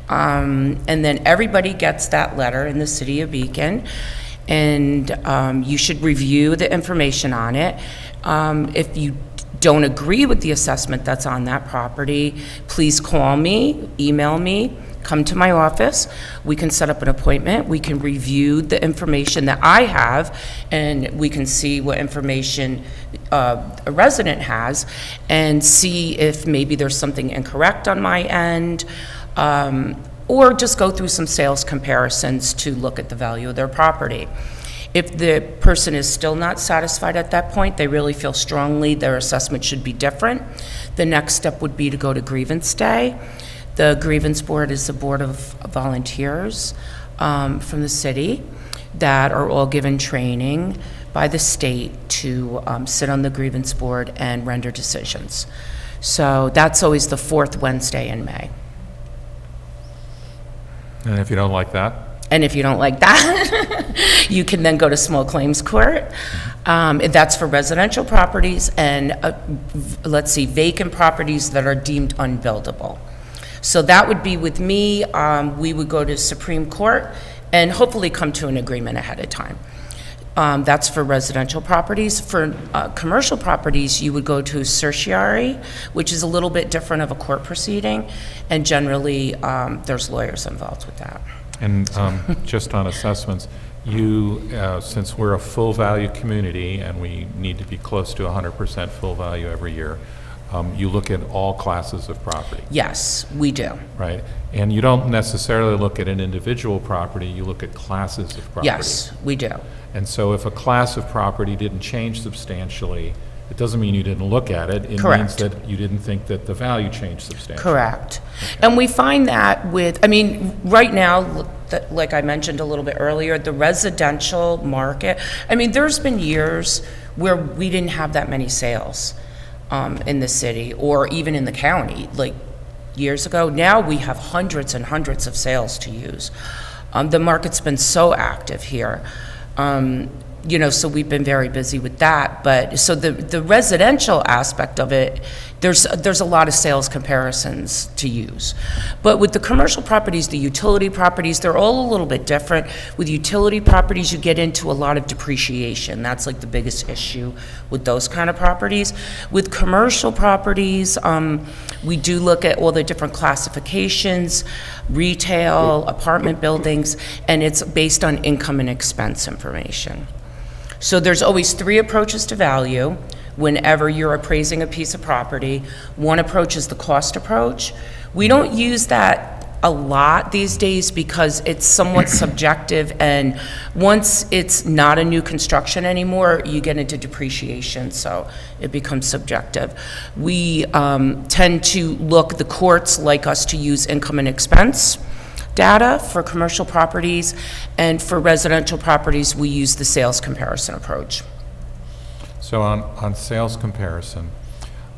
And then everybody gets that letter in the city of Beacon. And you should review the information on it. If you don't agree with the assessment that's on that property, please call me, email me, come to my office. We can set up an appointment. We can review the information that I have, and we can see what information a resident has and see if maybe there's something incorrect on my end, or just go through some sales comparisons to look at the value of their property. If the person is still not satisfied at that point, they really feel strongly their assessment should be different, the next step would be to go to grievance day. The grievance board is a board of volunteers from the city that are all given training by the state to sit on the grievance board and render decisions. So that's always the fourth Wednesday in May. And if you don't like that? And if you don't like that, you can then go to small claims court. That's for residential properties and, let's see, vacant properties that are deemed unbuildable. So that would be with me. We would go to Supreme Court and hopefully come to an agreement ahead of time. That's for residential properties. For commercial properties, you would go to certiorari, which is a little bit different of a court proceeding, and generally there's lawyers involved with that. And just on assessments, you, since we're a full value community and we need to be close to 100% full value every year, you look at all classes of property. Yes, we do. Right? And you don't necessarily look at an individual property, you look at classes of property. Yes, we do. And so if a class of property didn't change substantially, it doesn't mean you didn't look at it. It means Correct. that you didn't think that the value changed substantially. Correct. And we find that with, I mean, right now, like I mentioned a little bit earlier, the residential market, I mean, there's been years where we didn't have that many sales in the city or even in the county, like years ago. Now we have hundreds and hundreds of sales to use. The market's been so active here. You know, so we've been very busy with that. But so the residential aspect of it, there's a lot of sales comparisons to use. But with the commercial properties, the utility properties, they're all a little bit different. With utility properties, you get into a lot of depreciation. That's like the biggest issue with those kind of properties. With commercial properties, we do look at all the different classifications, retail, apartment buildings, and it's based on income and expense information. So there's always three approaches to value whenever you're appraising a piece of property. One approach is the cost approach. We don't use that a lot these days because it's somewhat subjective, and once it's not a new construction anymore, you get into depreciation, so it becomes subjective. We tend to the courts like us to use income and expense data for commercial properties, and for residential properties, we use the sales comparison approach. So on sales comparison,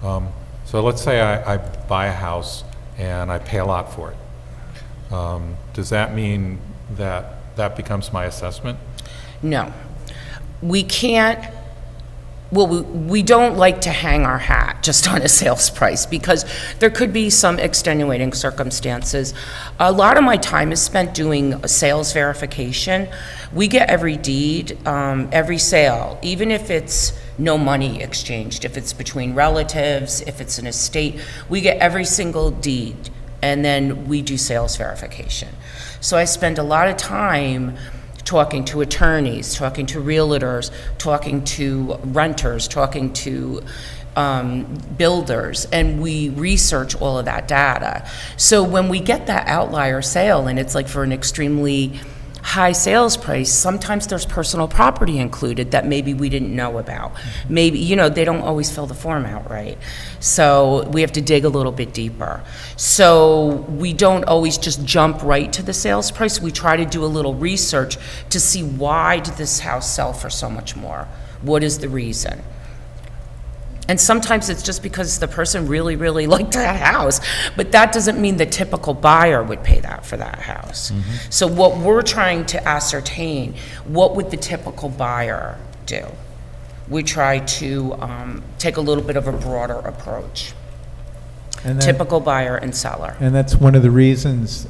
so let's say I buy a house and I pay a lot for it. Does that mean that that becomes my assessment? No. We can't, well, we don't like to hang our hat just on a sales price because there could be some extenuating circumstances. A lot of my time is spent doing sales verification. We get every deed, every sale, even if it's no money exchanged, if it's between relatives, if it's an estate, we get every single deed, and then we do sales verification. So I spend a lot of time talking to attorneys, talking to realtors, talking to renters, talking to builders, and we research all of that data. So when we get that outlier sale, and it's like for an extremely high sales price, sometimes there's personal property included that maybe we didn't know about. Maybe, you know, they don't always fill the form out right. So we have to dig a little bit deeper. So we don't always just jump right to the sales price. We try to do a little research to see why did this house sell for so much more? What is the reason? And sometimes it's just because the person really, really liked that house, but that doesn't mean the typical buyer would pay that for that house. So what we're trying to ascertain, what would the typical buyer do? We try to take a little bit of a broader approach. And that- Typical buyer and seller. And that's one of the reasons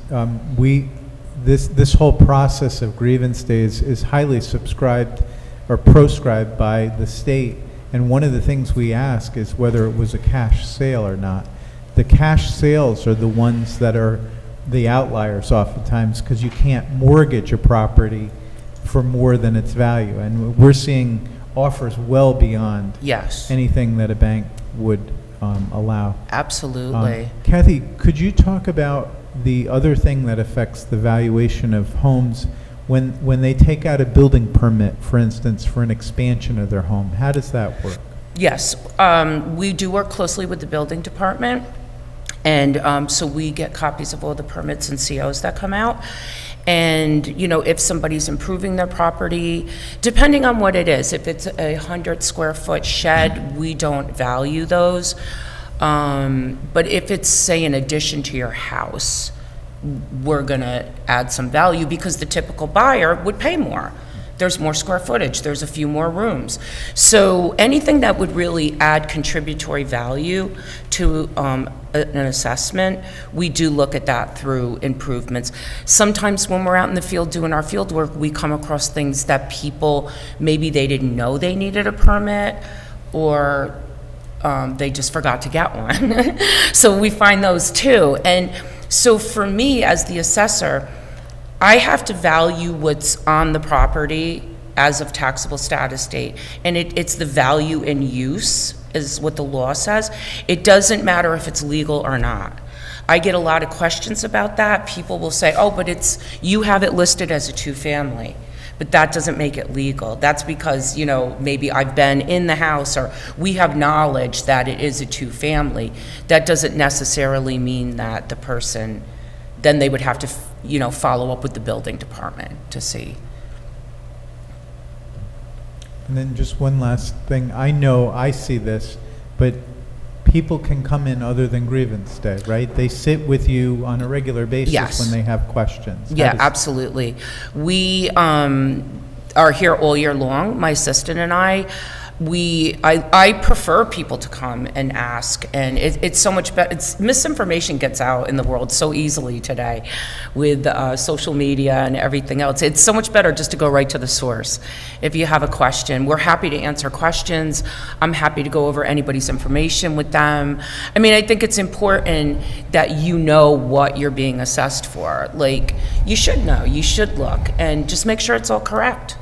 this whole process of grievance days is highly subscribed or proscribed by the state. And one of the things we ask is whether it was a cash sale or not. The cash sales are the ones that are the outliers oftentimes, because you can't mortgage a property for more than its value. And we're seeing offers well beyond Yes, anything that a bank would allow. absolutely. Kathy, could you talk about the other thing that affects the valuation of homes when they take out a building permit, for instance, for an expansion of their home? How does that work? Yes, we do work closely with the building department, and so we get copies of all the permits and COs that come out. And, you know, if somebody's improving their property, depending on what it is, if it's a 100-square-foot shed, we don't value those. But if it's, say, an addition to your house, we're going to add some value because the typical buyer would pay more. There's more square footage, there's a few more rooms. So anything that would really add contributory value to an assessment, we do look at that through improvements. Sometimes when we're out in the field doing our field work, we come across things that people, maybe they didn't know they needed a permit, or they just forgot to get one. So we find those too. And so for me, as the assessor, I have to value what's on the property as of taxable status date, and it's the value in use is what the law says. It doesn't matter if it's legal or not. I get a lot of questions about that. People will say, oh, but you have it listed as a two-family, but that doesn't make it legal. That's because, you know, maybe I've been in the house, or we have knowledge that it is a two-family. That doesn't necessarily mean that the person, then they would have to, you know, follow up with the building department to see. And then just one last thing. I know I see this, but people can come in other than grievance day, right? They sit with you on a regular basis Yes. when they have questions. How Yeah, does- absolutely. We are here all year long, my assistant and I. I prefer people to come and ask, and it's so much better. Misinformation gets out in the world so easily today with social media and everything else. It's so much better just to go right to the source. If you have a question, we're happy to answer questions. I'm happy to go over anybody's information with them. I mean, I think it's important that you know what you're being assessed for. Like, you should know, you should look, and just make sure it's all correct.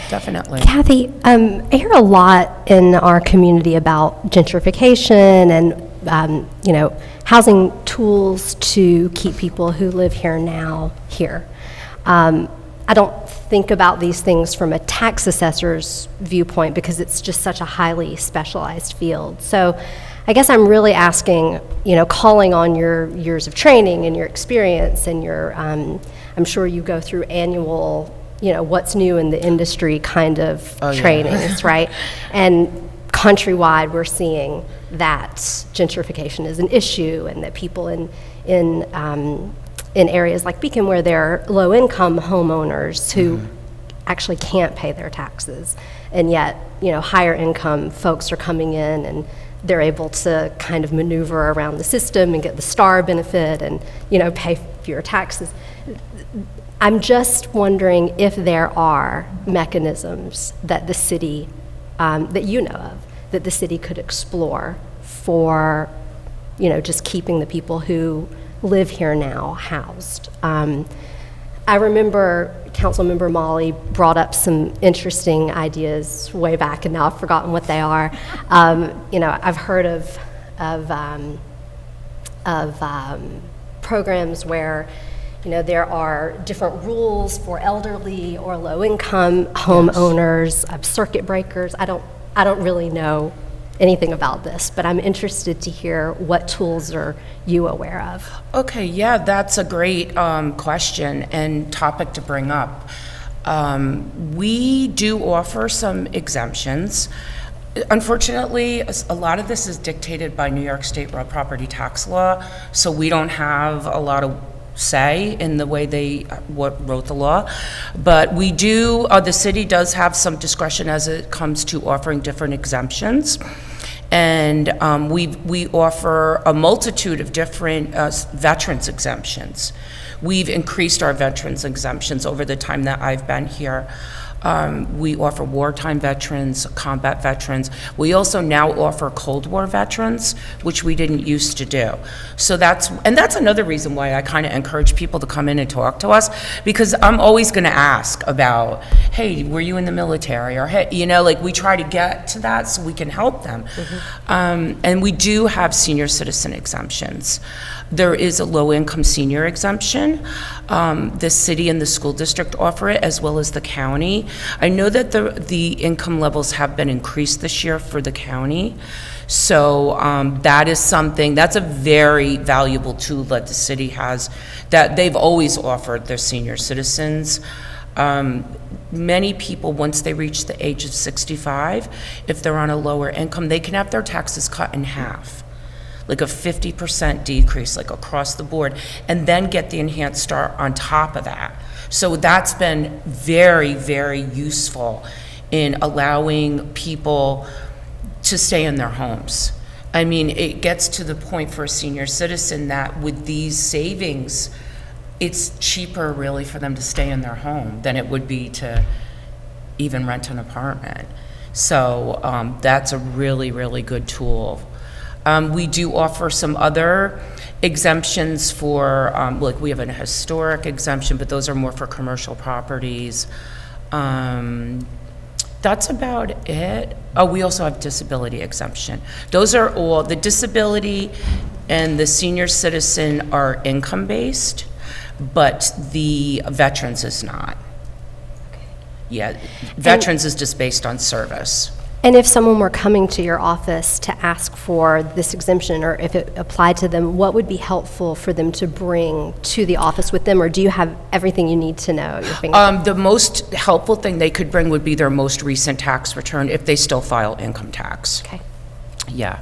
Definitely. Kathy, I hear a lot in our community about gentrification and, you know, housing tools to keep people who live here now here. I don't think about these things from a tax assessor's viewpoint because it's just such a highly specialized field. So I guess I'm really asking, you know, calling on your years of training and your experience and your, I'm sure you go through annual, you know, what's new in the industry kind of trainings, right? And countrywide, we're seeing that gentrification is an issue, and that people in areas like Beacon, where there are low-income homeowners who actually can't pay their taxes, and yet, you know, higher-income folks are coming in and they're able to kind of maneuver around the system and get the STAR benefit and, you know, pay fewer taxes. I'm just wondering if there are mechanisms that the city, that you know of, that the city could explore for, you know, just keeping the people who live here now housed. I remember Councilmember Molly brought up some interesting ideas way back, and now I've forgotten what they are. You know, I've heard of programs where, you know, there are different rules for elderly or low-income homeowners, circuit breakers. I don't really know anything about this, but I'm interested to hear what tools are you aware of? Okay, yeah, that's a great question and topic to bring up. We do offer some exemptions. Unfortunately, a lot of this is dictated by New York State raw property tax law, so we don't have a lot of say in the way they wrote the law. But we do, the city does have some discretion as it comes to offering different exemptions. And we offer a multitude of different veterans exemptions. We've increased our veterans exemptions over the time that I've been here. We offer wartime veterans, combat veterans. We also now offer Cold War veterans, which we didn't used to do. So that's another reason why I kind of encourage people to come in and talk to us, because I'm always going to ask about, hey, were you in the military? Or, hey, you know, like we try to get to that so we can help them. And we do have senior citizen exemptions. There is a low-income senior exemption. The city and the school district offer it, as well as the county. I know that the income levels have been increased this year for the county. So that is something, that's a very valuable tool that the city has, that they've always offered their senior citizens. Many people, once they reach the age of 65, if they're on a lower income, they can have their taxes cut in half, like a 50% decrease, like across the board, and then get the enhanced start on top of that. So that's been very, very useful in allowing people to stay in their homes. I mean, it gets to the point for a senior citizen that with these savings, it's cheaper really for them to stay in their home than it would be to even rent an apartment. So that's a really, really good tool. We do offer some other exemptions for, like we have a historic exemption, but those are more for commercial properties. That's about it. Oh, we also have disability exemption. Those are all, the disability and the senior citizen are income-based, but the veterans is not. Yeah, veterans is just based on service. And if someone were coming to your office to ask for this exemption, or if it applied to them, what would be helpful for them to bring to the office with them, or do you have everything you need to know at your fingertips? The most helpful thing they could bring would be their most recent tax return if they still file income tax. Okay. Yeah.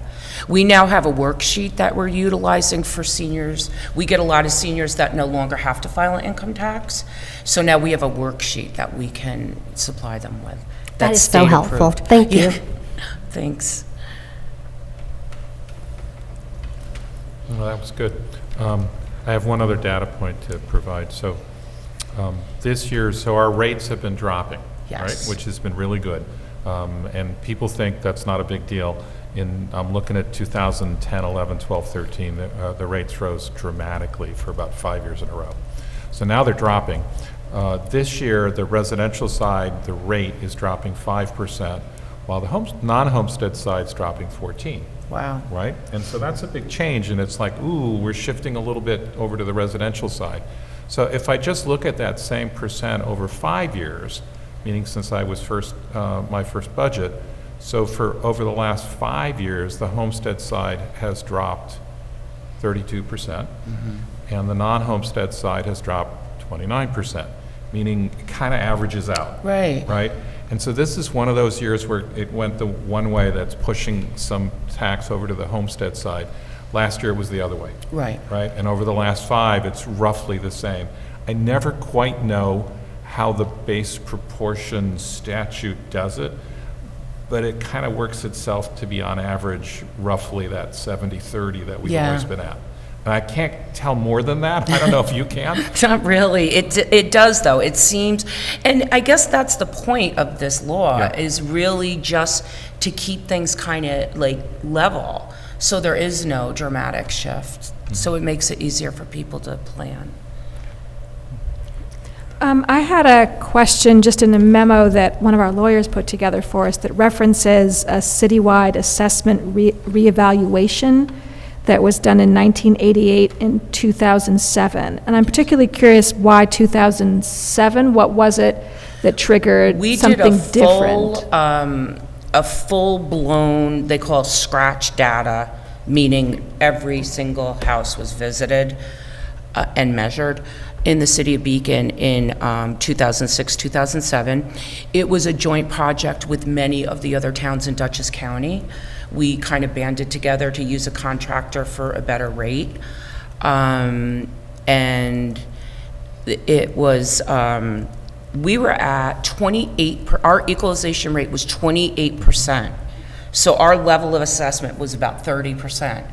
We now have a worksheet that we're utilizing for seniors. We get a lot of seniors that no longer have to file an income tax. So now we have a worksheet that we can supply them with. That That's is so helpful. state-approved. Thank you. Yeah. Thanks. Well, that was good. I have one other data point to provide. So this year, so our rates have been dropping, Yes. right? Which has been really good. And people think that's not a big deal. I'm looking at 2010, 11, 12, 13, the rates rose dramatically for about 5 years in a row. So now they're dropping. This year, the residential side, the rate is dropping 5%, while the non-homestead side's dropping 14%. Wow. Right? And so that's a big change, and it's like, ooh, we're shifting a little bit over to the residential side. So if I just look at that same percent over 5 years, meaning since I was my first budget, so for over the last 5 years, the homestead side has dropped 32%, and the non-homestead side has dropped 29%, meaning it kind of averages out. Right. Right? And so this is one of those years where it went the one way that's pushing some tax over to the homestead side. Last year it was the other way. Right. Right? And over the last 5, it's roughly the same. I never quite know how the base proportion statute does it, but it kind of works itself to be on average roughly that 70-30 that we've Yeah. always been at. And I can't tell more than that. I don't know if you can. Not really. It does, though. It seems, and I guess that's the point of this law, Yeah. is really just to keep things kind of like level, so there is no dramatic shift. So it makes it easier for people to plan. I had a question just in the memo that one of our lawyers put together for us that references a citywide assessment reevaluation that was done in 1988 and 2007. And I'm particularly curious why 2007? What was it that triggered We something did different? a full-blown, they call scratch data, meaning every single house was visited and measured. in the city of Beacon in 2006, 2007. It was a joint project with many of the other towns in Dutchess County. We kind of banded together to use a contractor for a better rate. And it was, we were at 28, our equalization rate was 28%. So our level of assessment was about 30%.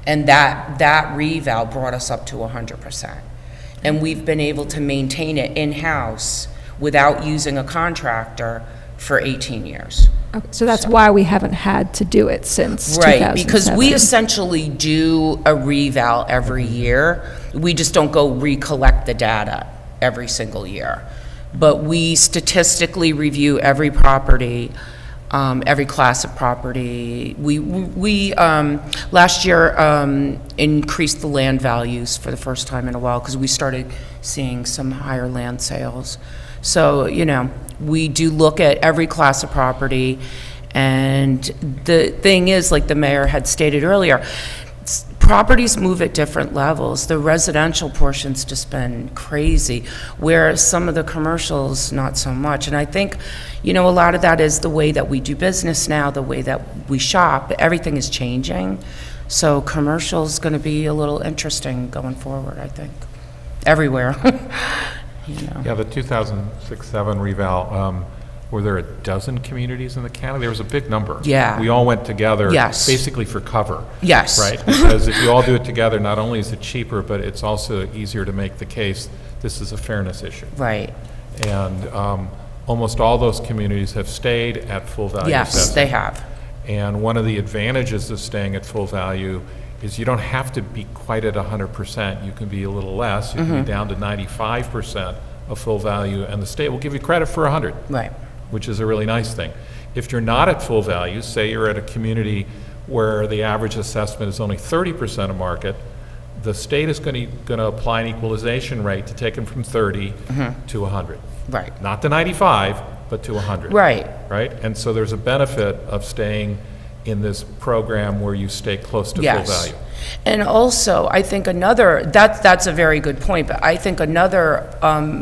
And that reval brought us up to 100%. And we've been able to maintain it in-house without using a contractor for 18 years. Okay, so that's why we haven't had to do it since 2007. Right, because we essentially do a reval every year. We just don't go recollect the data every single year. But we statistically review every property, every class of property. We last year increased the land values for the first time in a while because we started seeing some higher land sales. So, you know, we do look at every class of property. And the thing is, like the mayor had stated earlier, properties move at different levels. The residential portion's just been crazy, whereas some of the commercials, not so much. And I think, you know, a lot of that is the way that we do business now, the way that we shop. Everything is changing. So commercial's going to be a little interesting going forward, I think, everywhere. You know. Yeah, the 2006-07 reval, were there a dozen communities in the county? There was a big number. Yeah. We all went together. Yes. Basically for cover. Yes. Right? Because if you all do it together, not only is it cheaper, but it's also easier to make the case this is a fairness issue. Right. And almost all those communities have stayed at full value Yes, assessment. they have. And one of the advantages of staying at full value is you don't have to be quite at 100%. You can be a little less. You can be down to 95% of full value, and the state will give you credit for 100. Right. Which is a really nice thing. If you're not at full value, say you're at a community where the average assessment is only 30% of market, the state is going to apply an equalization rate to take them from 30 to 100. Right. Not to 95, but to 100. Right. Right? And so there's a benefit of staying in this program where you stay close to full value. And also, I think another, that's a very good point, but I think another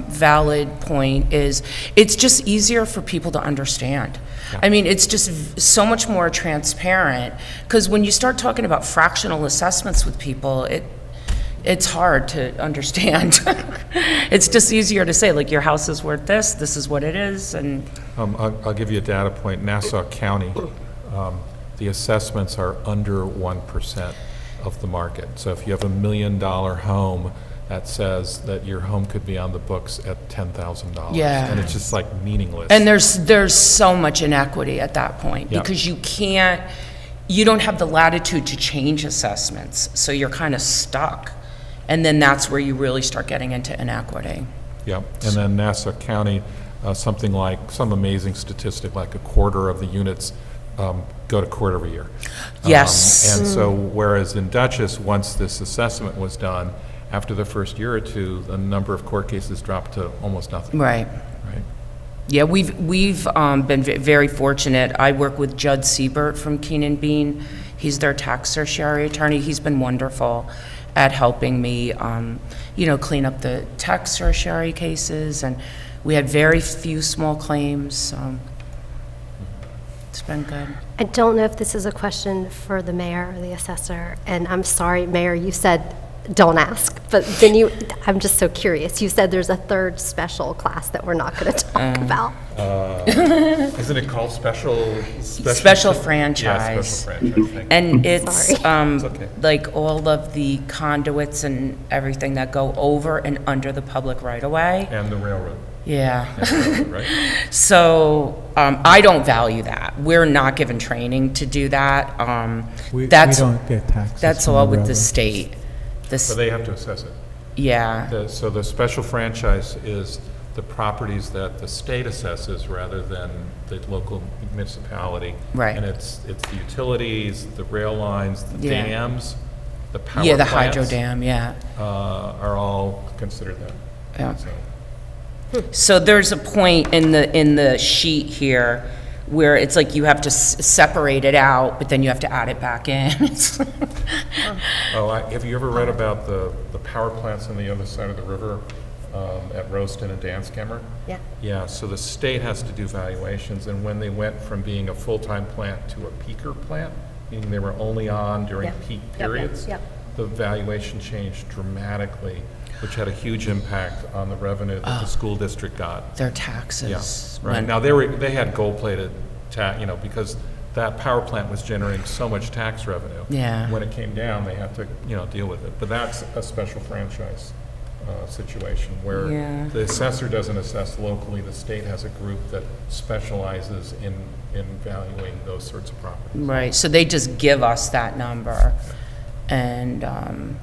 valid point is it's just easier for people to understand. Yeah. I mean, it's just so much more transparent, because when you start talking about fractional assessments with people, it's hard to understand. It's just easier to say, like, your house is worth this, this is what it is, and... I'll give you a data point. Nassau County, the assessments are under 1% of the market. So if you have $1 million home, that says that your home could be on the books at $10,000. Yeah. And it's just like meaningless. And there's so much inequity at that point, Yeah. because you don't have the latitude to change assessments, so you're kind of stuck. And then that's where you really start getting into inequity. Yep. And then Nassau County, something like, some amazing statistic, like a quarter of the units go to court every year. Yes. And so whereas in Dutchess, once this assessment was done, after the first year or two, the number of court cases dropped to almost nothing. Right. Right. Yeah, we've been very fortunate. I work with Judd Siebert from Keenan Bean. He's their tax certiorari attorney. He's been wonderful at helping me, clean up the tax certiorari cases, and we had very few small claims. So it's been good. I don't know if this is a question for the mayor or the assessor, and I'm sorry, Mayor, you said don't ask, but then I'm just so curious. You said there's a third special class that we're not going to talk about. Isn't it called special franchise? Yeah, special franchise. Thank you. And it's Sorry. It's okay. like all of the conduits and everything that go over and under the public right of way. And the railroad. Yeah. Right? So I don't value that. We're not given training to do that. We That's don't get taxes. that's from all the with the railroad. state. But they have to assess it. Yeah. So the special franchise is the properties that the state assesses rather than the local municipality. Right. And it's the utilities, the rail lines, the Yeah. dams, the power Yeah, the plants, hydro dam, yeah. are all considered that. Yeah. So, So there's a point in the sheet here where it's like you have to separate it out, but then you have to add it back in. have you ever read about the power plants on the other side of the river at Roaston and Danskemmer. Yeah. Yeah, so the state has to do valuations, and when they went from being a full-time plant to a peaker plant, meaning they were only on during Yep. peak Yep, yep, periods, yep. the valuation changed dramatically, which had a huge impact on the revenue that the school district got. Their Yeah, taxes. right. went- Now, they had gold-plated because that power plant was generating so much tax revenue. Yeah. When it came down, they had to, deal with it. But that's a special franchise situation where Yeah. the assessor doesn't assess locally. The state has a group that specializes in valuing those sorts of properties. Right, so they just give us that number, and, And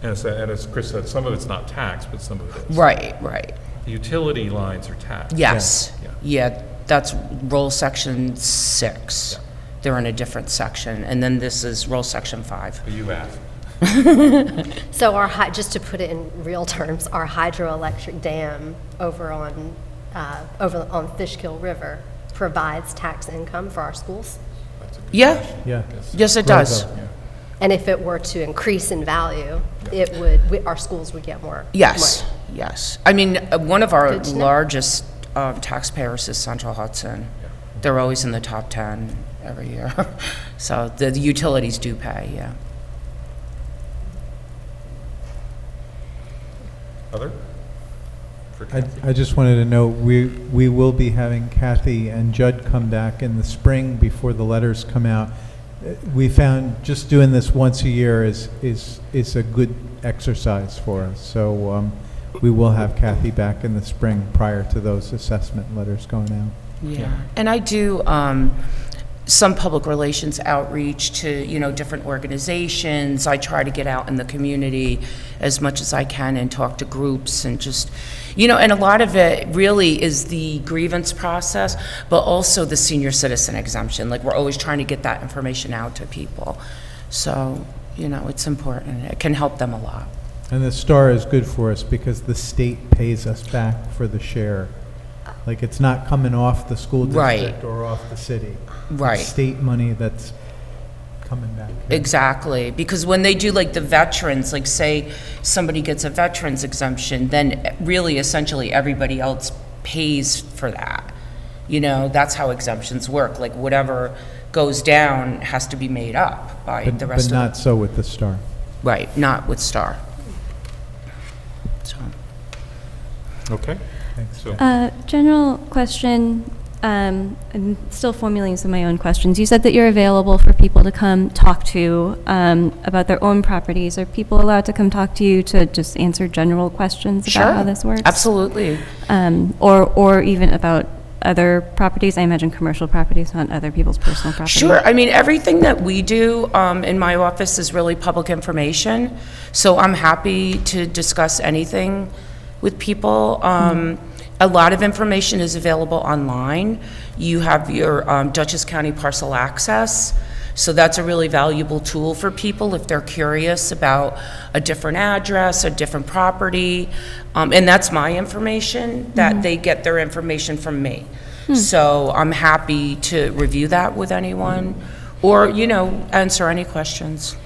as Chris said, some of it's not taxed, but some of it is. right. The utility lines are taxed. Yes, Yeah. yeah, that's roll section 6. They're in a different section, and then this is roll section 5. But you asked. So just to put it in real terms, our hydroelectric dam over on Fishkill River provides tax income for our schools? Yeah, Yeah. yes, it does. Grows up. And if it were to increase in value, our schools would get more Yes, money. yes. I mean, one of our Good to know. largest taxpayers is Central Hudson. They're always in the top 10 every year. So the utilities do pay, yeah. Other? For Kathy? I just wanted to know, we will be having Kathy and Judd come back in the spring before the letters come out. We found just doing this once a year is a good exercise for us. So we will have Kathy back in the spring prior to those assessment letters going out. Yeah, and I do some public relations outreach to, different organizations. I try to get out in the community as much as I can and talk to groups and just, and a lot of it really is the grievance process, but also the senior citizen exemption. Like, we're always trying to get that information out to people. So, it's important. It can help them a lot. And the STAR is good for us because the state pays us back for the share. Like, it's not coming off the school Right. district or off the city. Right. It's state money that's coming back. Exactly, because when they do like the veterans, like say somebody gets a veterans exemption, then really essentially everybody else pays for that. That's how exemptions work. Like, whatever goes down has to be made up by the But rest of not so with the STAR. Right, not with STAR. So, Okay. Thanks. So, General question, I'm still formulating some of my own questions. You said that you're available for people to come talk to about their own properties. Are people allowed to come talk to you to just answer general questions about how this works? Absolutely. Or even about other properties? I imagine commercial properties, not other people's personal property. Sure. I mean, everything that we do in my office is really public information, so I'm happy to discuss anything with people. A lot of information is available online. You have your Dutchess County Parcel Access, so that's a really valuable tool for people if they're curious about a different address, a different property, and that's my information, that they get their information from me. So I'm happy to review that with anyone, or, answer any questions.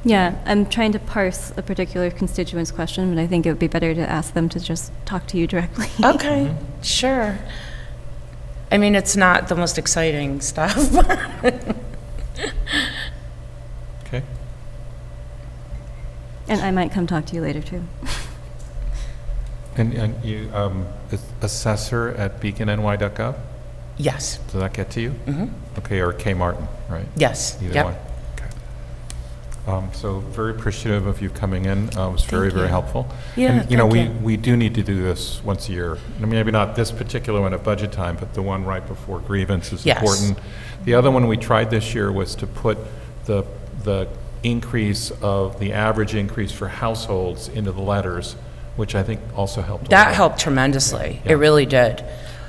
Yeah, I'm trying to parse a particular constituent's question, but I think it would be better to ask them to just talk to you directly. Okay, sure. I mean, it's not the most exciting stuff. okay. And I might come talk to you later, too. And you, assessor at beaconny.gov? Yes, Does that get to you? Mm-hmm. Okay, or K. Martin, right? yes, Either yep. one. Okay. So very appreciative of you coming in. It was very, very helpful. Yeah, And, thank you. we do need to do this once a year. I mean, maybe not this particular one at budget time, but the one right before grievance is Yes. important. The other one we tried this year was to put the increase of, the average increase for households into the letters, which I think also helped a That lot. helped tremendously. Yeah. It really did.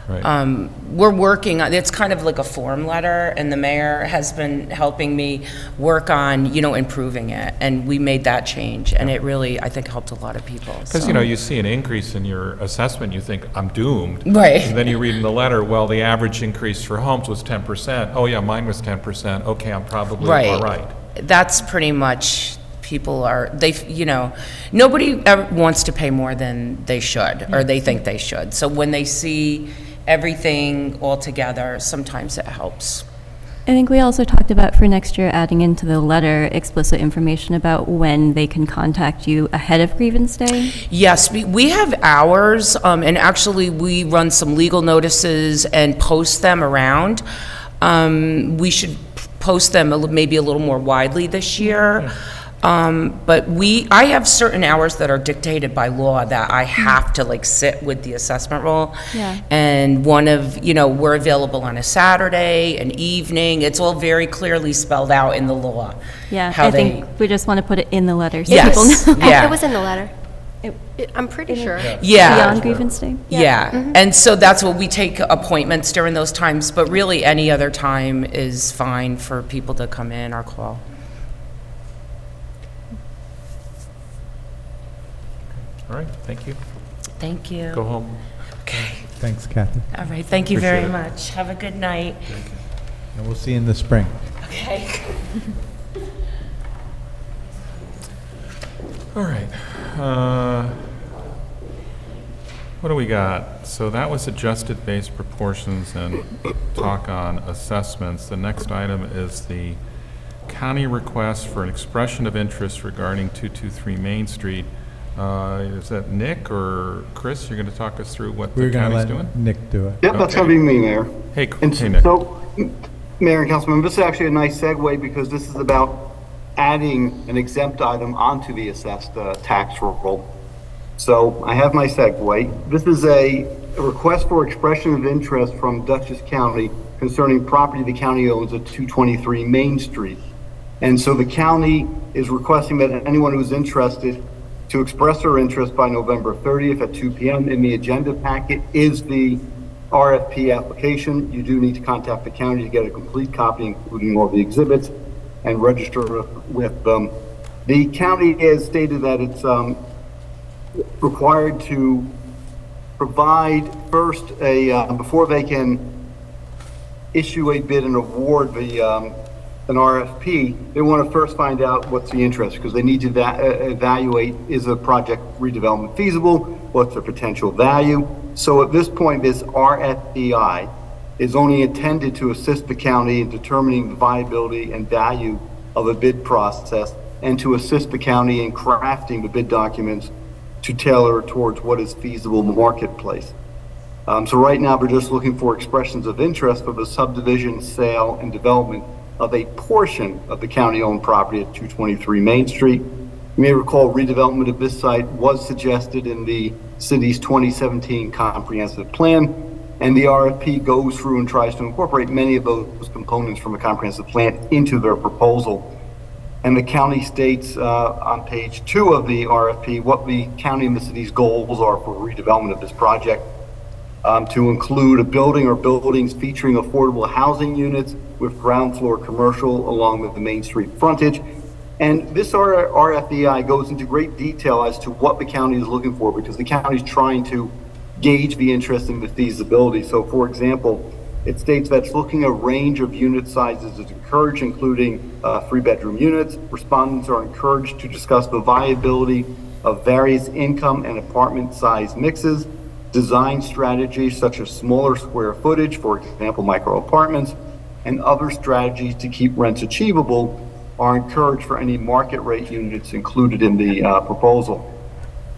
Right. We're working on, it's kind of like a form letter, and the mayor has been helping me work on, improving it, and we made that change, and it really, I think, helped a lot of people. Because, so. you see an increase in your assessment, you think, I'm doomed. Right. And then you read in the letter, well, the average increase for homes was 10%. Oh, yeah, mine was 10%. Okay, I'm probably all right. That's pretty much people are, nobody ever wants to pay more than they should, or they think they should. So when they see everything all together, sometimes it helps. I think we also talked about for next year adding into the letter explicit information about when they can contact you ahead of grievance day. Yes, we have hours, and actually we run some legal notices and post them around. We should post them maybe a little more widely this year. But I have certain hours that are dictated by law that I have to sit with the assessment roll. Yeah. And we're available on a Saturday, an evening. It's all very clearly spelled out in the law. Yeah, how I think we just want to put it in the letter so Yes. people know. Yeah. It was in the letter. I'm pretty sure. Yeah. Beyond grievance day. Yeah, and so that's what we take appointments during those times, but really any other time is fine for people to come in or call. All right, thank you. Thank you. Go home. Okay. Thanks, Kathy. All right, thank you very Appreciate it. much. Have a good night. And we'll see you in the spring. Okay. All right. What do we got? So that was adjusted base proportions and talk on assessments. The next item is the county request for an expression of interest regarding 223 Main Street. Is that Nick or Chris? You're going to talk us through what We're the going to county's let doing? Nick do it. Yep, that's Okay. going to be me, Mayor. Hey, And hey, Nick. so, Mayor and Councilman, this is actually a nice segue because this is about adding an exempt item onto the assessed tax roll. So I have my segue. This is a request for expression of interest from Dutchess County concerning property the county owns at 223 Main Street. And so the county is requesting that anyone who's interested to express their interest by November 30th at 2 p.m. In the agenda packet is the RFP application. You do need to contact the county to get a complete copy, including all the exhibits, and register with them. The county has stated that it's required to provide first before they can issue a bid and award an RFP, they want to first find out what's the interest, because they need to evaluate, is a project redevelopment feasible? What's the potential value? So at this point, this RFPI is only intended to assist the county in determining the viability and value of a bid process, and to assist the county in crafting the bid documents to tailor towards what is feasible in the marketplace. So right now, we're just looking for expressions of interest for the subdivision, sale, and development of a portion of the county-owned property at 223 Main Street. You may recall redevelopment of this site was suggested in the city's 2017 comprehensive plan, and the RFP goes through and tries to incorporate many of those components from a comprehensive plan into their proposal. And the county states on page 2 of the RFP what the county and the city's goals are for redevelopment of this project. To include a building or buildings featuring affordable housing units with ground floor commercial along with the Main Street frontage. And this RFEI goes into great detail as to what the county is looking for, because the county is trying to gauge the interest in the feasibility. So for example, it states that it's looking at a range of unit sizes is encouraged, including 3-bedroom units. Respondents are encouraged to discuss the viability of various income and apartment size mixes, design strategies such as smaller square footage, for example, micro apartments, and other strategies to keep rents achievable are encouraged for any market rate units included in the proposal.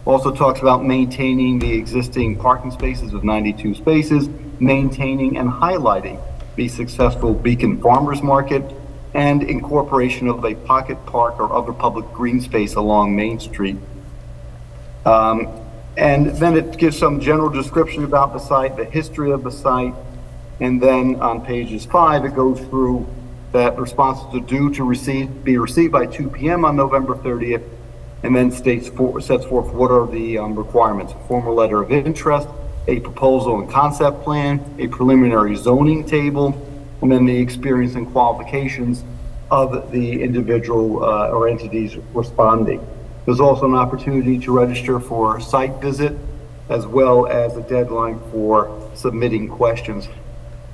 Also talks about maintaining the existing parking spaces of 92 spaces, maintaining and highlighting the successful Beacon Farmers Market, and incorporation of a pocket park or other public green space along Main Street. And then it gives some general description about the site, the history of the site, and then on pages 5, it goes through that responses are due to be received by 2 p.m. on November 30th, and then sets forth what are the requirements: a formal letter of interest, a proposal and concept plan, a preliminary zoning table, and then the experience and qualifications of the individual or entities responding. There's also an opportunity to register for a site visit, as well as a deadline for submitting questions.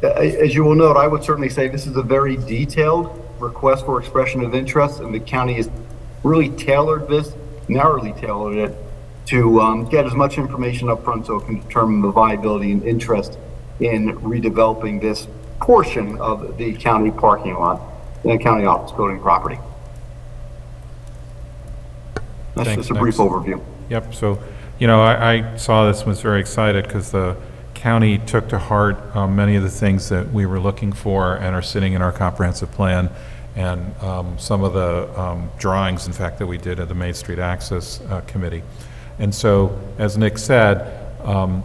As you will note, I would certainly say this is a very detailed request for expression of interest, and the county is really tailored this, narrowly tailored it, to get as much information up front so it can determine the viability and interest in redeveloping this portion of the county parking lot and county office building property. That's Thanks, just a brief Nick. overview. Yep, so, you know, I saw this and was very excited because the county took to heart many of the things that we were looking for and are sitting in our comprehensive plan, and some of the drawings, in fact, that we did at the Main Street Access Committee. And so, as Nick said,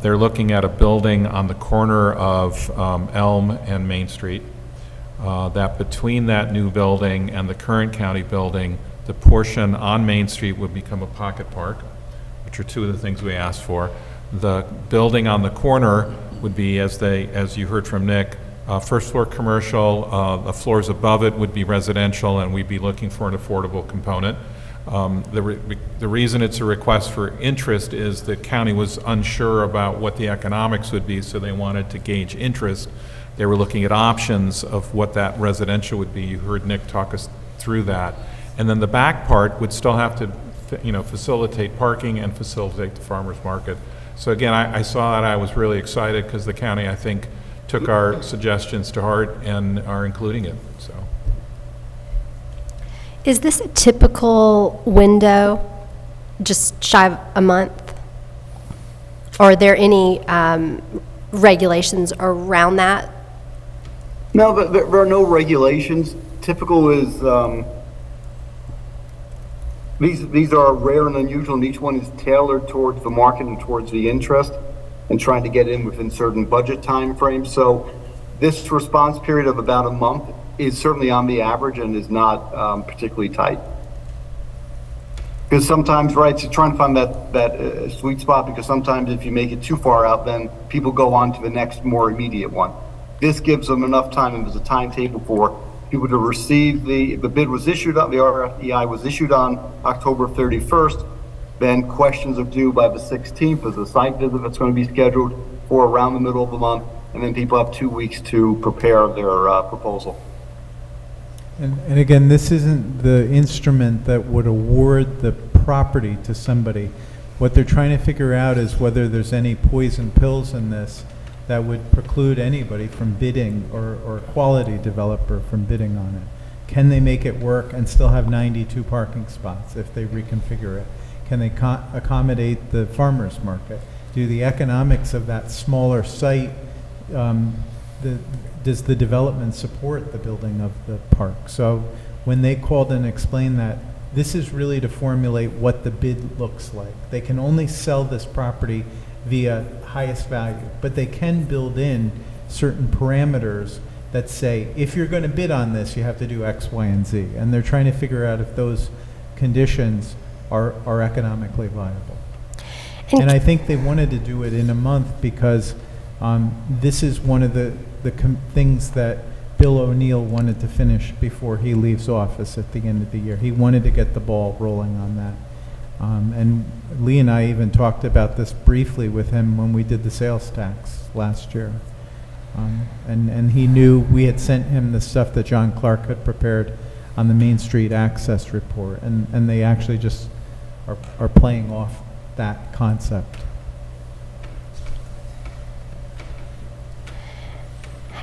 they're looking at a building on the corner of Elm and Main Street, that between that new building and the current county building, the portion on Main Street would become a pocket park, which are two of the things we asked for. The building on the corner would be, as you heard from Nick, first floor commercial, the floors above it would be residential, and we'd be looking for an affordable component. The reason it's a request for interest is the county was unsure about what the economics would be, so they wanted to gauge interest. They were looking at options of what that residential would be. You heard Nick talk us through that. And then the back part would still have to, facilitate parking and facilitate the farmer's market. So again, I saw that, I was really excited because the county, I think, took our suggestions to heart and are including it, so. Is this a typical window, just shy of a month? Or are there any regulations around that? No, there are no regulations. Typical is, these are rare and unusual, and each one is tailored towards the market and towards the interest and trying to get in within certain budget timeframes. So this response period of about a month is certainly on the average and is not particularly tight. Because sometimes, right, so trying to find that sweet spot, because sometimes if you make it too far out, then people go on to the next more immediate one. This gives them enough time, and there's a timetable for people to receive the bid was issued on, the RFEI was issued on October 31st. Then questions are due by the 16th. There's a site visit that's going to be scheduled for around the middle of the month, and then people have 2 weeks to prepare their proposal. And again, this isn't the instrument that would award the property to somebody. What they're trying to figure out is whether there's any poison pills in this that would preclude anybody from bidding, or a quality developer from bidding on it. Can they make it work and still have 92 parking spots if they reconfigure it? Can they accommodate the farmer's market? Do the economics of that smaller site, does the development support the building of the park? So when they called and explained that, this is really to formulate what the bid looks like. They can only sell this property via highest value, but they can build in certain parameters that say, if you're going to bid on this, you have to do X, Y, and Z. And they're trying to figure out if those conditions are economically viable. And I think they wanted to do it in a month because this is one of the things that Bill O'Neill wanted to finish before he leaves office at the end of the year. He wanted to get the ball rolling on that. And Lee and I even talked about this briefly with him when we did the sales tax last year. And he knew we had sent him the stuff that John Clark had prepared on the Main Street Access Report, and they actually just are playing off that concept.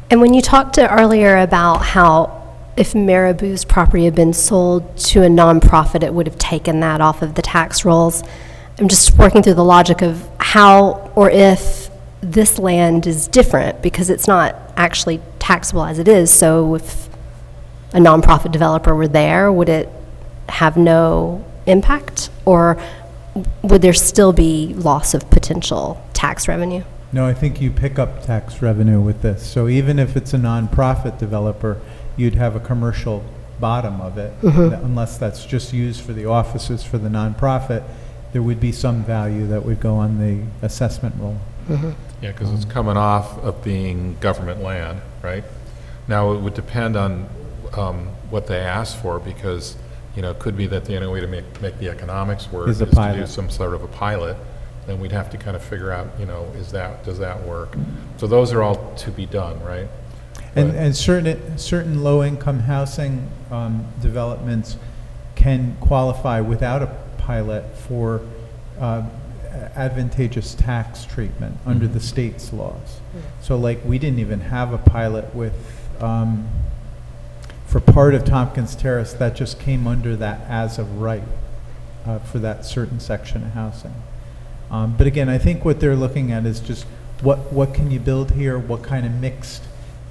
And when you talked earlier about how if Marabou's property had been sold to a nonprofit, it would have taken that off of the tax rolls. I'm just working through the logic of how or if this land is different, because it's not actually taxable as it is. So if a nonprofit developer were there, would it have no impact? Or would there still be loss of potential tax revenue? No, I think you pick up tax revenue with this. So even if it's a nonprofit developer, you'd have a commercial bottom of it, unless that's just used for the offices for the nonprofit. There would be some value that would go on the assessment roll. Yeah, because it's coming off of being government land, right? Now, it would depend on what they ask for, because, it could be that the only way to make the economics work is to do some sort of a pilot. Then we'd have to kind of figure out, does that work? So those are all to be done, right? And certain low-income housing developments can qualify without a pilot for advantageous tax treatment under the state's laws. So like, we didn't even have a pilot with, for part of Tompkins Terrace, that just came under that as of right for that certain section of housing. But again, I think what they're looking at is just what can you build here, what kind of mixed,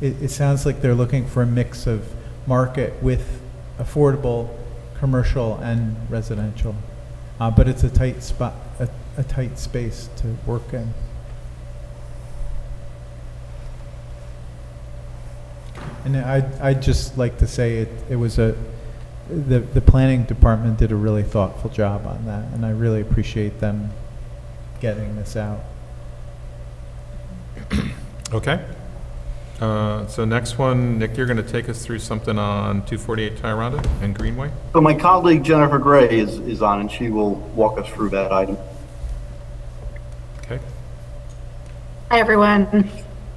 it sounds like they're looking for a mix of market with affordable, commercial, and residential. But it's a tight spot, a tight space to work in. And I'd just like to say it was the planning department did a really thoughtful job on that, and I really appreciate them getting this out. Okay. So next one, Nick, you're going to take us through something on 248 Tyranda and Greenway? So my colleague Jennifer Gray is on, and she will walk us through that item. Okay. Hi, everyone.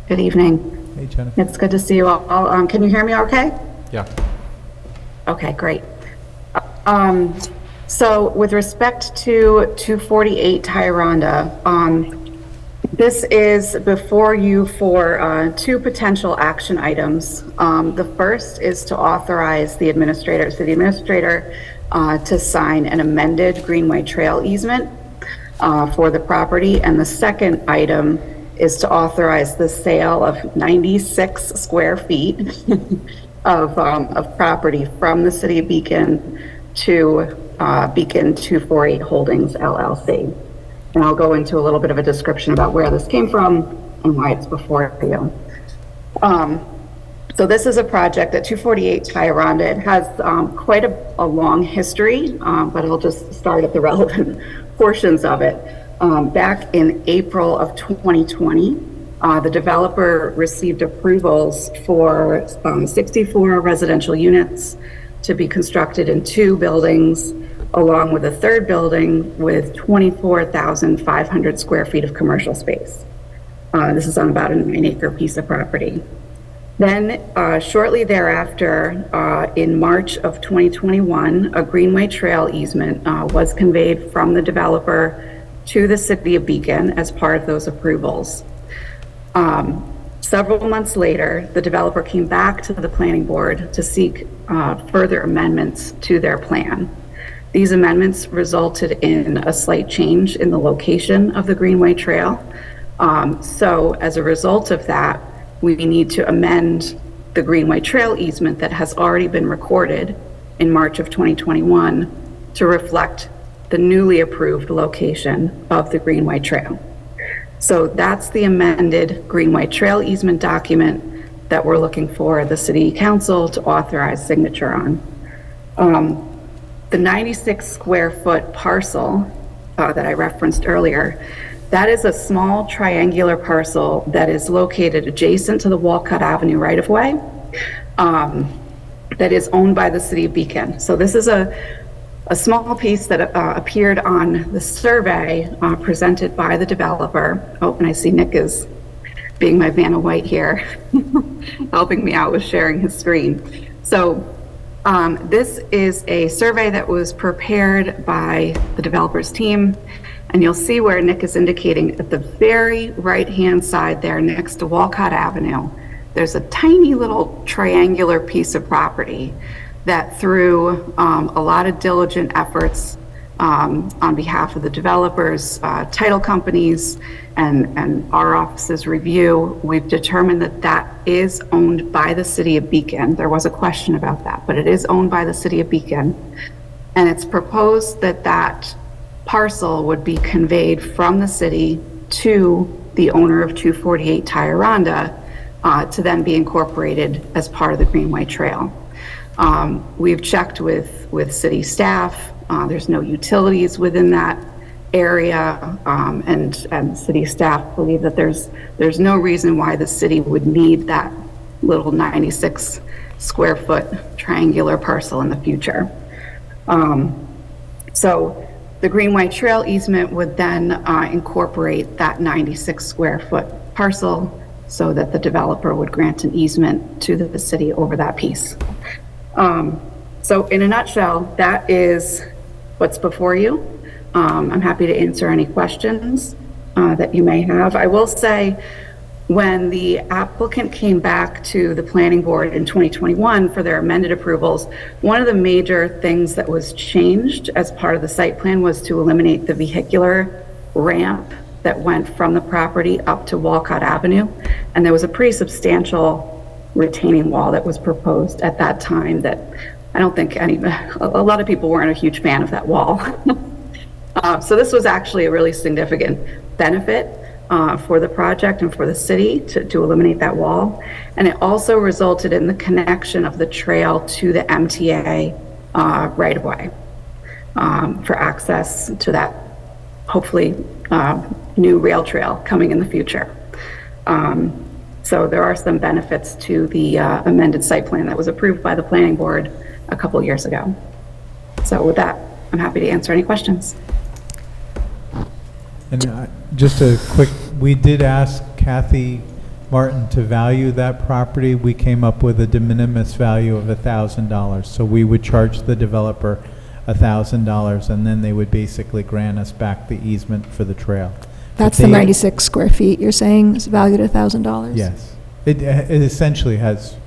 Good evening. Hey, Jennifer. It's good to see you all. Can you hear me okay? Yeah. Okay, great. So with respect to 248 Tyranda, this is before you for two potential action items. The first is to authorize the city administrator, to sign an amended Greenway Trail easement for the property. And the second item is to authorize the sale of 96 square feet of property from the city of Beacon to Beacon 248 Holdings LLC. And I'll go into a little bit of a description about where this came from and why it's before you. So this is a project at 248 Tyranda. It has quite a long history, but I'll just start at the relevant portions of it. Back in April of 2020, the developer received approvals for 64 residential units to be constructed in 2 buildings, along with a third building with 24,500 square feet of commercial space. This is on about a 9-acre piece of property. Then shortly thereafter, in March of 2021, a Greenway Trail easement was conveyed from the developer to the city of Beacon as part of those approvals. Several months later, the developer came back to the planning board to seek further amendments to their plan. These amendments resulted in a slight change in the location of the Greenway Trail. So as a result of that, we need to amend the Greenway Trail easement that has already been recorded in March of 2021 to reflect the newly approved location of the Greenway Trail. So that's the amended Greenway Trail easement document that we're looking for the city council to authorize signature on. The 96 square foot parcel that I referenced earlier, that is a small triangular parcel that is located adjacent to the Walcott Avenue right-of-way that is owned by the city of Beacon. So this is a small piece that appeared on the survey presented by the developer. Oh, and I see Nick is being my Vanna White here, helping me out with sharing his screen. So this is a survey that was prepared by the developer's team, and you'll see where Nick is indicating at the very right-hand side there next to Walcott Avenue, there's a tiny little triangular piece of property that through a lot of diligent efforts on behalf of the developers, title companies, and our office's review, we've determined that that is owned by the city of Beacon. There was a question about that, but it is owned by the city of Beacon. And it's proposed that that parcel would be conveyed from the city to the owner of 248 Tyranda to then be incorporated as part of the Greenway Trail. We've checked with city staff. There's no utilities within that area, and city staff believe that there's no reason why the city would need that little 96 square foot triangular parcel in the future. So the Greenway Trail easement would then incorporate that 96 square foot parcel so that the developer would grant an easement to the city over that piece. So in a nutshell, that is what's before you. I'm happy to answer any questions that you may have. I will say, when the applicant came back to the planning board in 2021 for their amended approvals, one of the major things that was changed as part of the site plan was to eliminate the vehicular ramp that went from the property up to Walcott Avenue. And there was a pretty substantial retaining wall that was proposed at that time that I don't think a lot of people weren't a huge fan of that wall. So this was actually a really significant benefit for the project and for the city to eliminate that wall. And it also resulted in the connection of the trail to the MTA right-of-way for access to that, hopefully, new rail trail coming in the future. So there are some benefits to the amended site plan that was approved by the planning board a couple years ago. So with that, I'm happy to answer any questions. And just a quick, we did ask Kathy Martin to value that property. We came up with a de minimis value of $1,000. So we would charge the developer $1,000, and then they would basically grant us back the easement for the trail. That's the 96 square feet you're saying is valued at $1,000? Yes. It essentially has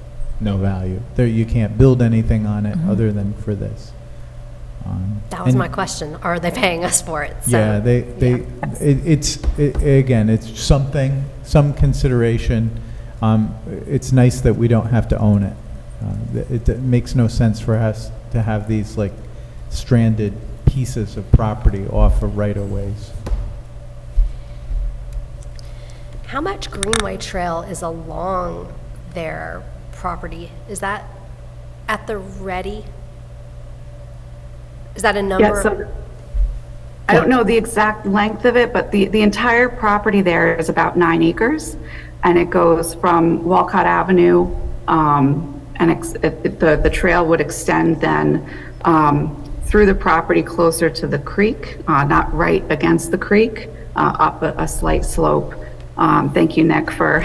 no value. There, you can't build anything on it other than for this. That was my question. Are they paying us for it? So, Yeah, again, it's something, some consideration. It's nice that we don't have to own it. It makes no sense for us to have these like stranded pieces of property off of right-of-ways. How much Greenway Trail is along their property? Is that at the ready? Is that a number? Yeah, so I don't know the exact length of it, but the entire property there is about 9 acres, and it goes from Walcott Avenue, and the trail would extend then through the property closer to the creek, not right against the creek, up a slight slope. Thank you, Nick, for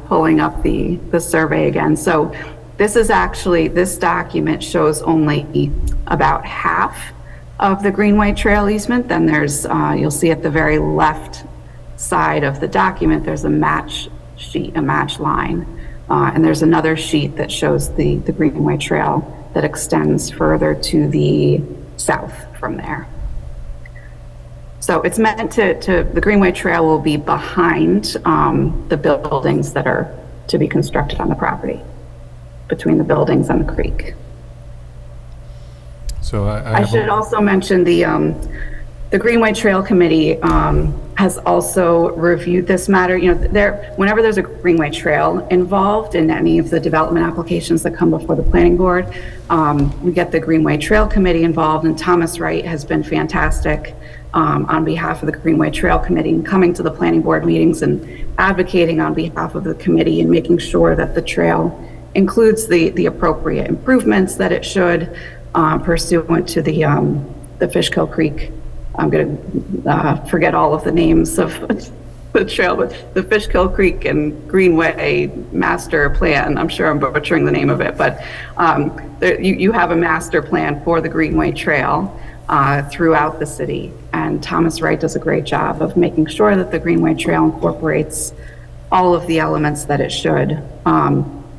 pulling up the survey again. So this is actually, this document shows only about half of the Greenway Trail easement. Then there's, you'll see at the very left side of the document, there's a match sheet, a match line. And there's another sheet that shows the Greenway Trail that extends further to the south from there. So it's meant the Greenway Trail will be behind the buildings that are to be constructed on the property, between the buildings and the creek. So I should also mention the Greenway Trail Committee has also reviewed this matter. You know, whenever there's a Greenway Trail involved in any of the development applications that come before the planning board, we get the Greenway Trail Committee involved, and Thomas Wright has been fantastic on behalf of the Greenway Trail Committee and coming to the planning board meetings and advocating on behalf of the committee and making sure that the trail includes the appropriate improvements that it should, pursuant to the Fishkill Creek. I'm going to forget all of the names of the trail, but the Fishkill Creek and Greenway Master Plan. I'm sure I'm butchering the name of it, but you have a master plan for the Greenway Trail throughout the city. And Thomas Wright does a great job of making sure that the Greenway Trail incorporates all of the elements that it should.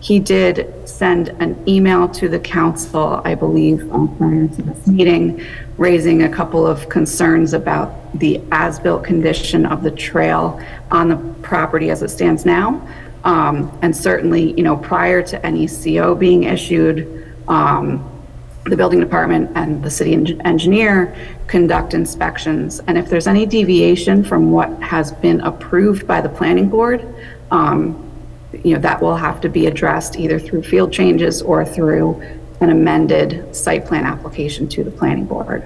He did send an email to the council, I believe, prior to this meeting, raising a couple of concerns about the as-built condition of the trail on the property as it stands now. And certainly, you know, prior to any CO being issued, the building department and the city engineer conduct inspections. And if there's any deviation from what has been approved by the planning board, you know, that will have to be addressed either through field changes or through an amended site plan application to the planning board.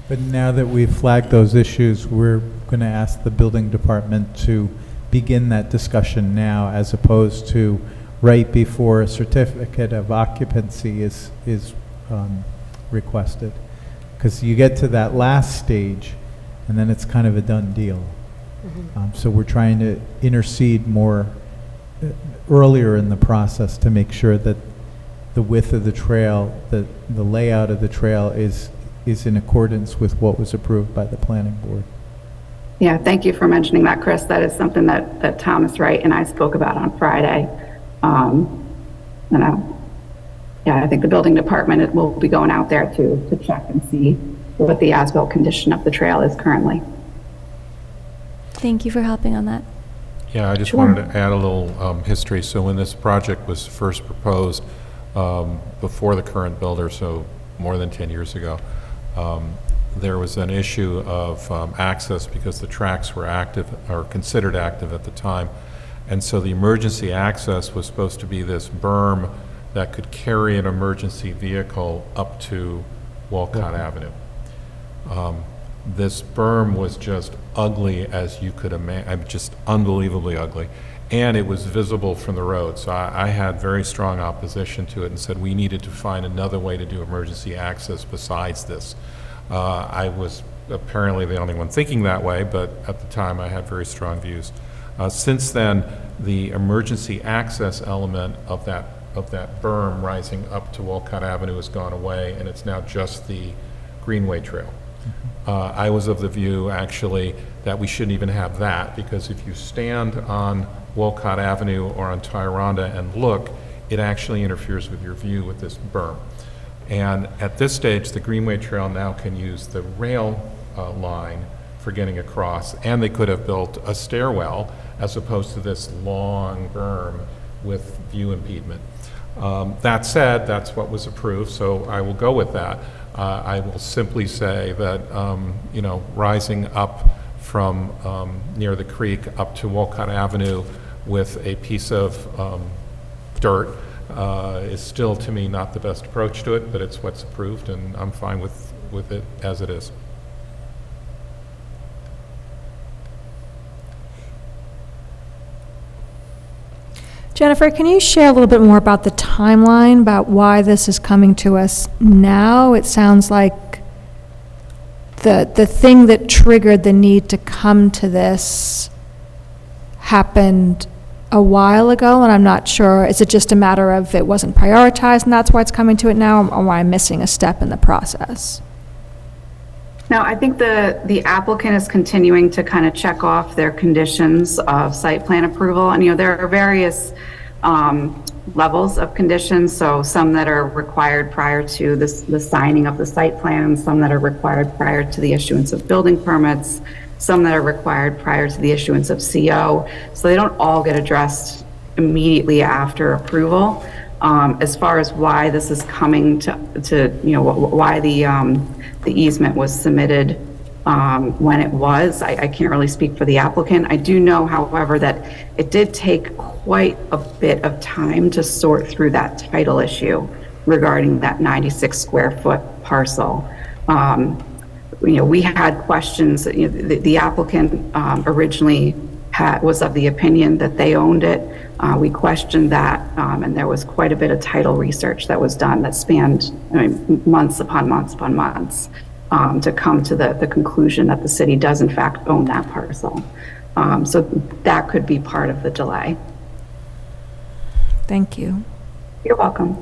But now that we've flagged those issues, we're going to ask the building department to begin that discussion now, as opposed to right before a certificate of occupancy is requested. Because you get to that last stage, and then it's kind of a done deal. So we're trying to intercede more earlier in the process to make sure that the width of the trail, the layout of the trail is in accordance with what was approved by the planning board. Yeah, thank you for mentioning that, Chris. That is something that Thomas Wright and I spoke about on Friday. I think the building department will be going out there to check and see what the as-built condition of the trail is currently. Thank you for helping on that. Yeah, I just wanted to add a little history. So when this project was first proposed, before the current builder, so more than 10 years ago, there was an issue of access because the tracks were active, or considered active at the time. And so the emergency access was supposed to be this berm that could carry an emergency vehicle up to Walcott Avenue. This berm was just ugly as you could imagine, just unbelievably ugly. And it was visible from the road. So I had very strong opposition to it and said we needed to find another way to do emergency access besides this. I was apparently the only one thinking that way, but at the time I had very strong views. Since then, the emergency access element of that berm rising up to Walcott Avenue has gone away, and it's now just the Greenway Trail. I was of the view, actually, that we shouldn't even have that, because if you stand on Walcott Avenue or on Tyranda and look, it actually interferes with your view with this berm. And at this stage, the Greenway Trail now can use the rail line for getting across, and they could have built a stairwell as opposed to this long berm with view impediment. That said, that's what was approved, so I will go with that. I will simply say that, rising up from near the creek up to Walcott Avenue with a piece of dirt is still, to me, not the best approach to it, but it's what's approved, and I'm fine with it as it is. Jennifer, can you share a little bit more about the timeline, about why this is coming to us now? It sounds like the thing that triggered the need to come to this happened a while ago, and I'm not sure, is it just a matter of it wasn't prioritized and that's why it's coming to it now, or am I missing a step in the process? No, I think the applicant is continuing to kind of check off their conditions of site plan approval. And, there are various levels of conditions. So some that are required prior to the signing of the site plan, some that are required prior to the issuance of building permits, some that are required prior to the issuance of CO. So they don't all get addressed immediately after approval. As far as why this is coming to why the easement was submitted when it was, I can't really speak for the applicant. I do know, however, that it did take quite a bit of time to sort through that title issue regarding that 96 square foot parcel. We had questions. The applicant originally was of the opinion that they owned it. We questioned that, and there was quite a bit of title research that was done that spanned months upon months upon months to come to the conclusion that the city does in fact own that parcel. So that could be part of the delay. Thank you. You're welcome.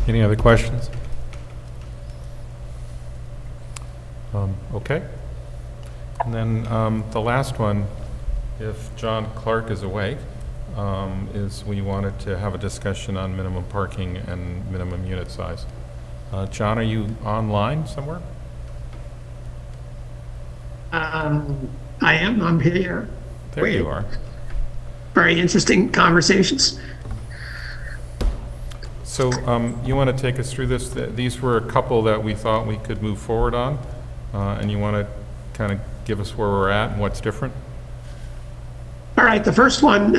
Any other questions? Okay. And then the last one, if John Clark is awake, is we wanted to have a discussion on minimum parking and minimum unit size. John, are you online somewhere? I am. I'm here. There you are. Very interesting conversations. So you want to take us through this? These were a couple that we thought we could move forward on, and you want to kind of give us where we're at and what's different? All right. The first one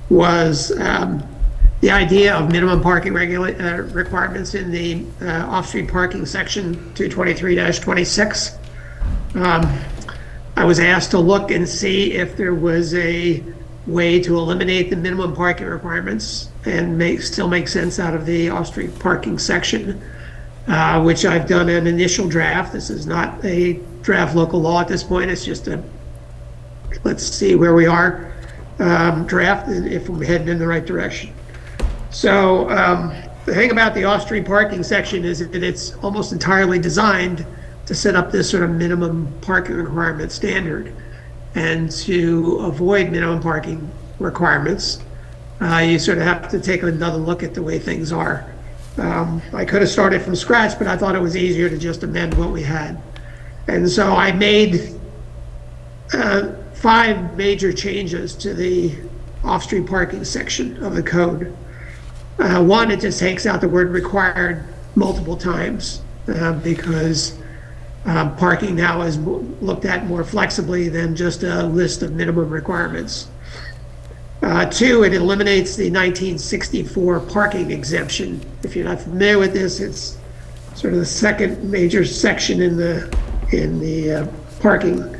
was the idea of minimum parking requirements in the off-street parking section 223-26. I was asked to look and see if there was a way to eliminate the minimum parking requirements and still make sense out of the off-street parking section. which I've done an initial draft. This is not a draft local law at this point. It's just a, let's see where we are, draft, and if we're heading in the right direction. So the thing about the off-street parking section is that it's almost entirely designed to set up this sort of minimum parking requirement standard. And to avoid minimum parking requirements, you sort of have to take another look at the way things are. I could have started from scratch, but I thought it was easier to just amend what we had. And so I made 5 major changes to the off-street parking section of the code. One, it just takes out the word required multiple times because parking now is looked at more flexibly than just a list of minimum requirements. 2, it eliminates the 1964 parking exemption. If you're not familiar with this, it's sort of the second major section in the parking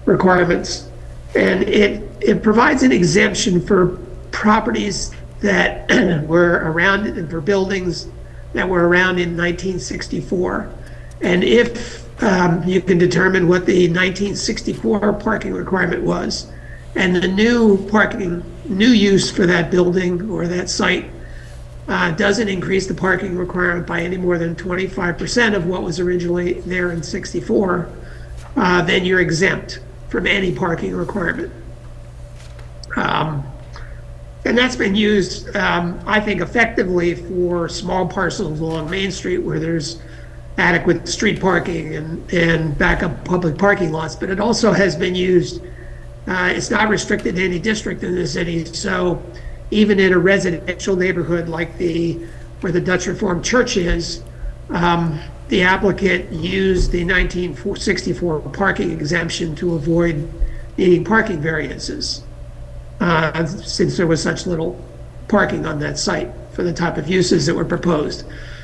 requirements. And it provides an exemption for properties that were around, and for buildings that were around in 1964. And if you can determine what the 1964 parking requirement was, and the new use for that building or that site doesn't increase the parking requirement by any more than 25% of what was originally there in 64, then you're exempt from any parking requirement. And that's been used, I think, effectively for small parcels along Main Street where there's adequate street parking and backup public parking lots, but it also has been used, it's not restricted to any district in the city, so even in a residential neighborhood like where the Dutch Reformed Church is, the applicant used the 1964 parking exemption to avoid needing parking variances, since there was such little parking on that site for the type of uses that were proposed.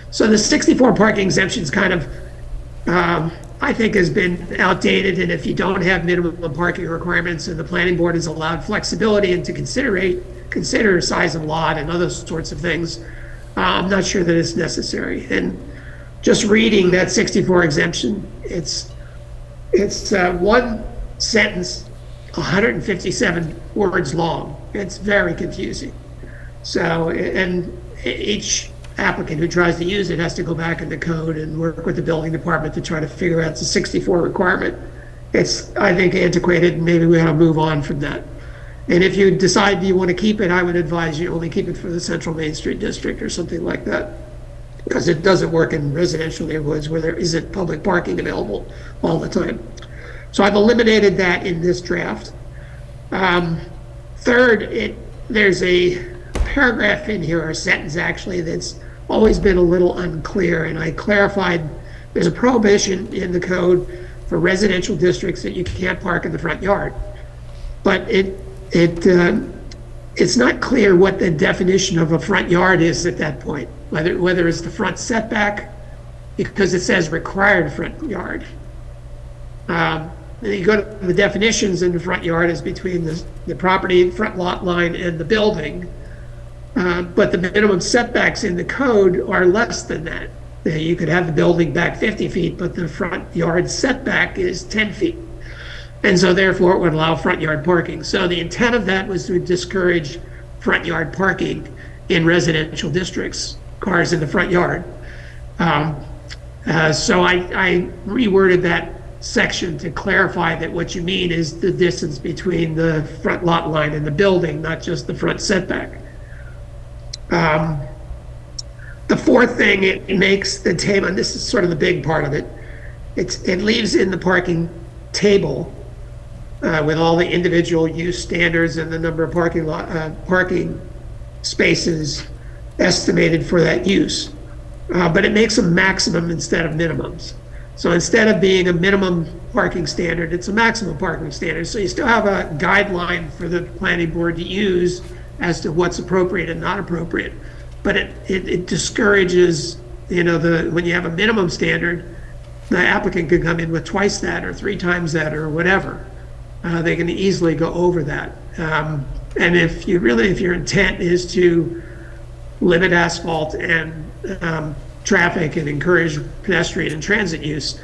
So the 64 parking exemption is kind of, I think, has been outdated, and if you don't have minimum parking requirements and the planning board has allowed flexibility and to consider size of lot and other sorts of things, I'm not sure that it's necessary. And just reading that 64 exemption, it's one sentence, 157 words long. It's very confusing. So, and each applicant who tries to use it has to go back in the code and work with the building department to try to figure out the 64 requirement. It's, I think, antiquated, and maybe we ought to move on from that. And if you decide you want to keep it, I would advise you only keep it for the Central Main Street District or something like that, because it doesn't work in residential neighborhoods where there isn't public parking available all the time. So I've eliminated that in this draft. Third, there's a paragraph in here, or a sentence actually, that's always been a little unclear, and I clarified there's a prohibition in the code for residential districts that you can't park in the front yard. But it's not clear what the definition of a front yard is at that point, whether it's the front setback, because it says required front yard. And you go to the definitions, in the front yard is between the property front lot line and the building. But the minimum setbacks in the code are less than that. You could have the building back 50 feet, but the front yard setback is 10 feet. And so therefore it would allow front yard parking. So the intent of that was to discourage front yard parking in residential districts, cars in the front yard. So I reworded that section to clarify that what you mean is the distance between the front lot line and the building, not just the front setback. The fourth thing, it makes the table, and this is sort of the big part of it, it leaves in the parking table with all the individual use standards and the number of parking spaces estimated for that use. But it makes a maximum instead of minimums. So instead of being a minimum parking standard, it's a maximum parking standard. So you still have a guideline for the planning board to use as to what's appropriate and not appropriate. But it discourages, when you have a minimum standard, the applicant could come in with twice that or 3 times that or whatever. They can easily go over that. And if your intent is to limit asphalt and traffic and encourage pedestrian and transit use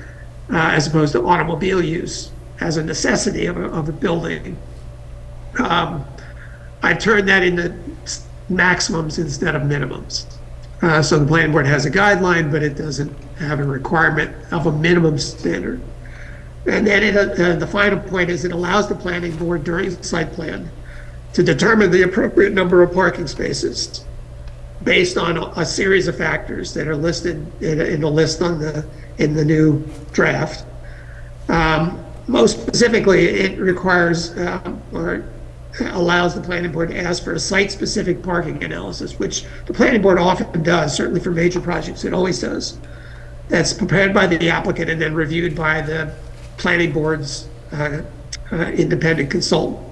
as opposed to automobile use as a necessity of a building. I turned that into maximums instead of minimums. So the planning board has a guideline, but it doesn't have a requirement of a minimum standard. And then the final point is it allows the planning board during the site plan to determine the appropriate number of parking spaces based on a series of factors that are listed in the list in the new draft. Most specifically, it requires or allows the planning board to ask for a site-specific parking analysis, which the planning board often does, certainly for major projects, it always does. That's prepared by the applicant and then reviewed by the planning board's independent consultant.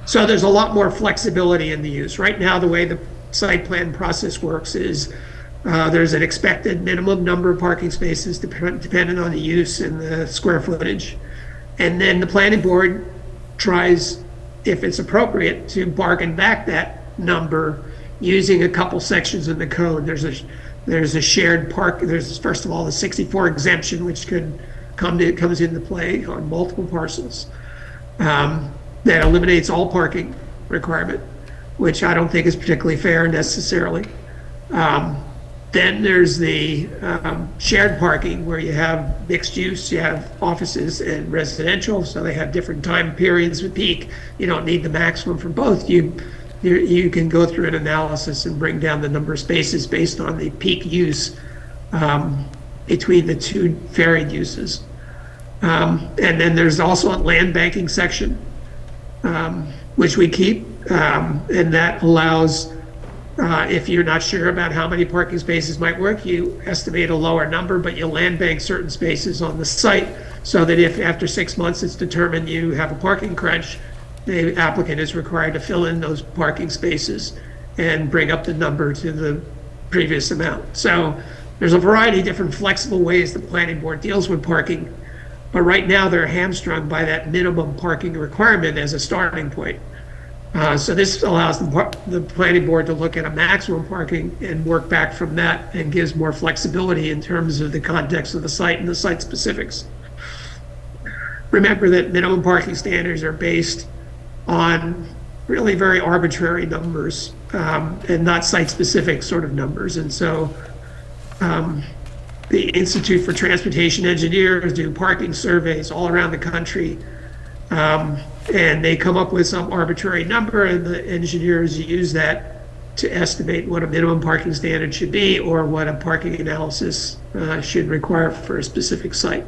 So there's a lot more flexibility in the use. Right now, the way the site plan process works is there's an expected minimum number of parking spaces depending on the use and the square footage. And then the planning board tries, if it's appropriate, to bargain back that number using a couple sections in the code. There's a shared park. There's, first of all, the 64 exemption, which comes into play on multiple parcels. That eliminates all parking requirement, which I don't think is particularly fair necessarily. Then there's the shared parking where you have mixed use, you have offices and residential, so they have different time periods with peak. You don't need the maximum for both. You can go through an analysis and bring down the number of spaces based on the peak use between the two varied uses. And then there's also a land banking section, which we keep, and that allows, if you're not sure about how many parking spaces might work, you estimate a lower number, but you land bank certain spaces on the site so that if after 6 months it's determined you have a parking crunch, the applicant is required to fill in those parking spaces and bring up the number to the previous amount. So there's a variety of different flexible ways the planning board deals with parking, but right now they're hamstrung by that minimum parking requirement as a starting point. So this allows the planning board to look at a maximum parking and work back from that, and gives more flexibility in terms of the context of the site and the site specifics. Remember that minimum parking standards are based on really very arbitrary numbers and not site-specific sort of numbers. And so the Institute for Transportation Engineers do parking surveys all around the country. And they come up with some arbitrary number, and the engineers use that to estimate what a minimum parking standard should be or what a parking analysis should require for a specific site.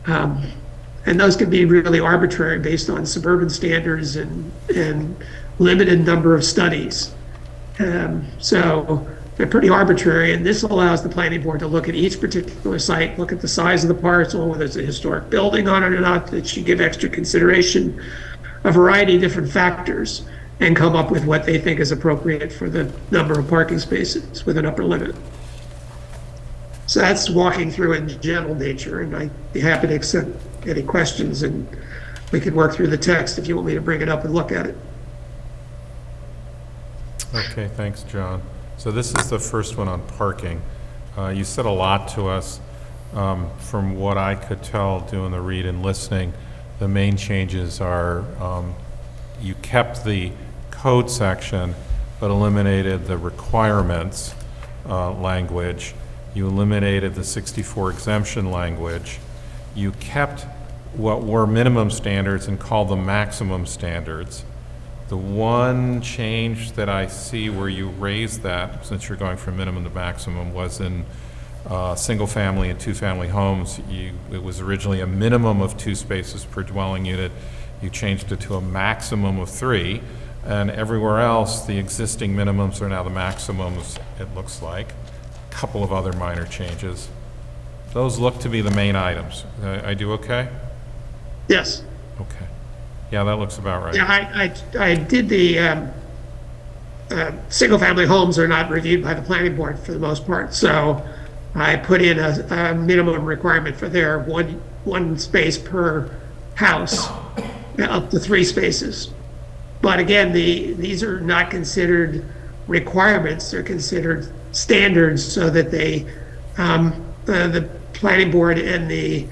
And those can be really arbitrary based on suburban standards and limited number of studies. So they're pretty arbitrary, and this allows the planning board to look at each particular site, look at the size of the parcel, whether it's a historic building on it or not, that should give extra consideration, a variety of different factors, and come up with what they think is appropriate for the number of parking spaces with an upper limit. So that's walking through in general nature, and I'd be happy to accept any questions, and we can work through the text if you want me to bring it up and look at it. Okay, thanks, John. So this is the first one on parking. You said a lot to us. From what I could tell doing the read and listening, the main changes are you kept the code section but eliminated the requirements language. You eliminated the 64 exemption language. You kept what were minimum standards and called them maximum standards. The one change that I see where you raised that, since you're going from minimum to maximum, was in single-family and two-family homes. It was originally a minimum of 2 spaces per dwelling unit. You changed it to a maximum of 3. And everywhere else, the existing minimums are now the maximums, it looks like. A couple of other minor changes. Those look to be the main items. I do okay? Yes. Okay. Yeah, that looks about right. Yeah, I did the single-family homes are not reviewed by the planning board for the most part, so I put in a minimum requirement for their one space per house, up to 3 spaces. But again, these are not considered requirements; they're considered standards so that the planning board and the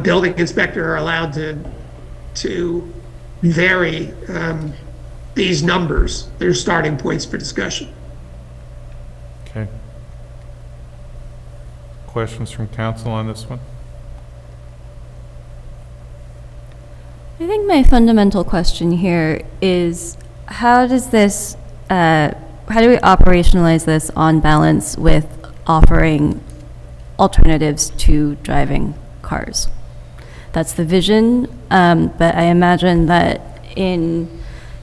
building inspector are allowed to vary these numbers. They're starting points for discussion. Okay. Questions from council on this one? I think my fundamental question here is how do we operationalize this on balance with offering alternatives to driving cars? That's the vision, but I imagine that in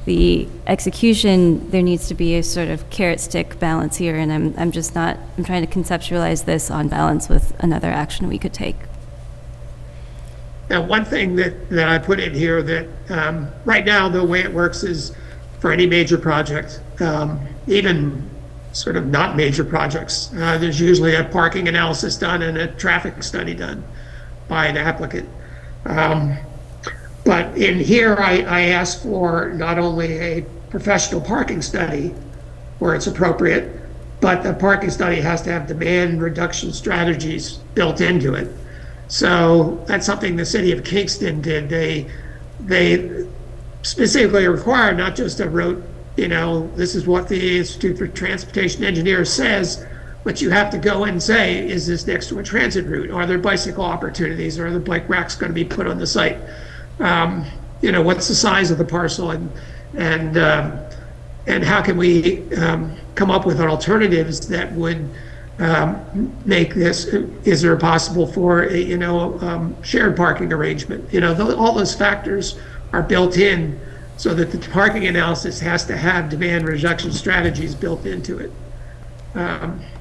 the execution, there needs to be a sort of carrot-stick balance here, and I'm trying to conceptualize this on balance with another action we could take. Now, one thing that I put in here that right now, the way it works is for any major project, even sort of not major projects, there's usually a parking analysis done and a traffic study done by an applicant. But in here, I asked for not only a professional parking study where it's appropriate, but the parking study has to have demand reduction strategies built into it. So that's something the city of Kingston did. They specifically require not just a rote, this is what the Institute for Transportation Engineers says, but you have to go and say, is this next to a transit route? Are there bicycle opportunities? Are the bike racks going to be put on the site? What's the size of the parcel, and how can we come up with alternatives that would make this? Is there possible for a shared parking arrangement? All those factors are built in, so that the parking analysis has to have demand reduction strategies built into it.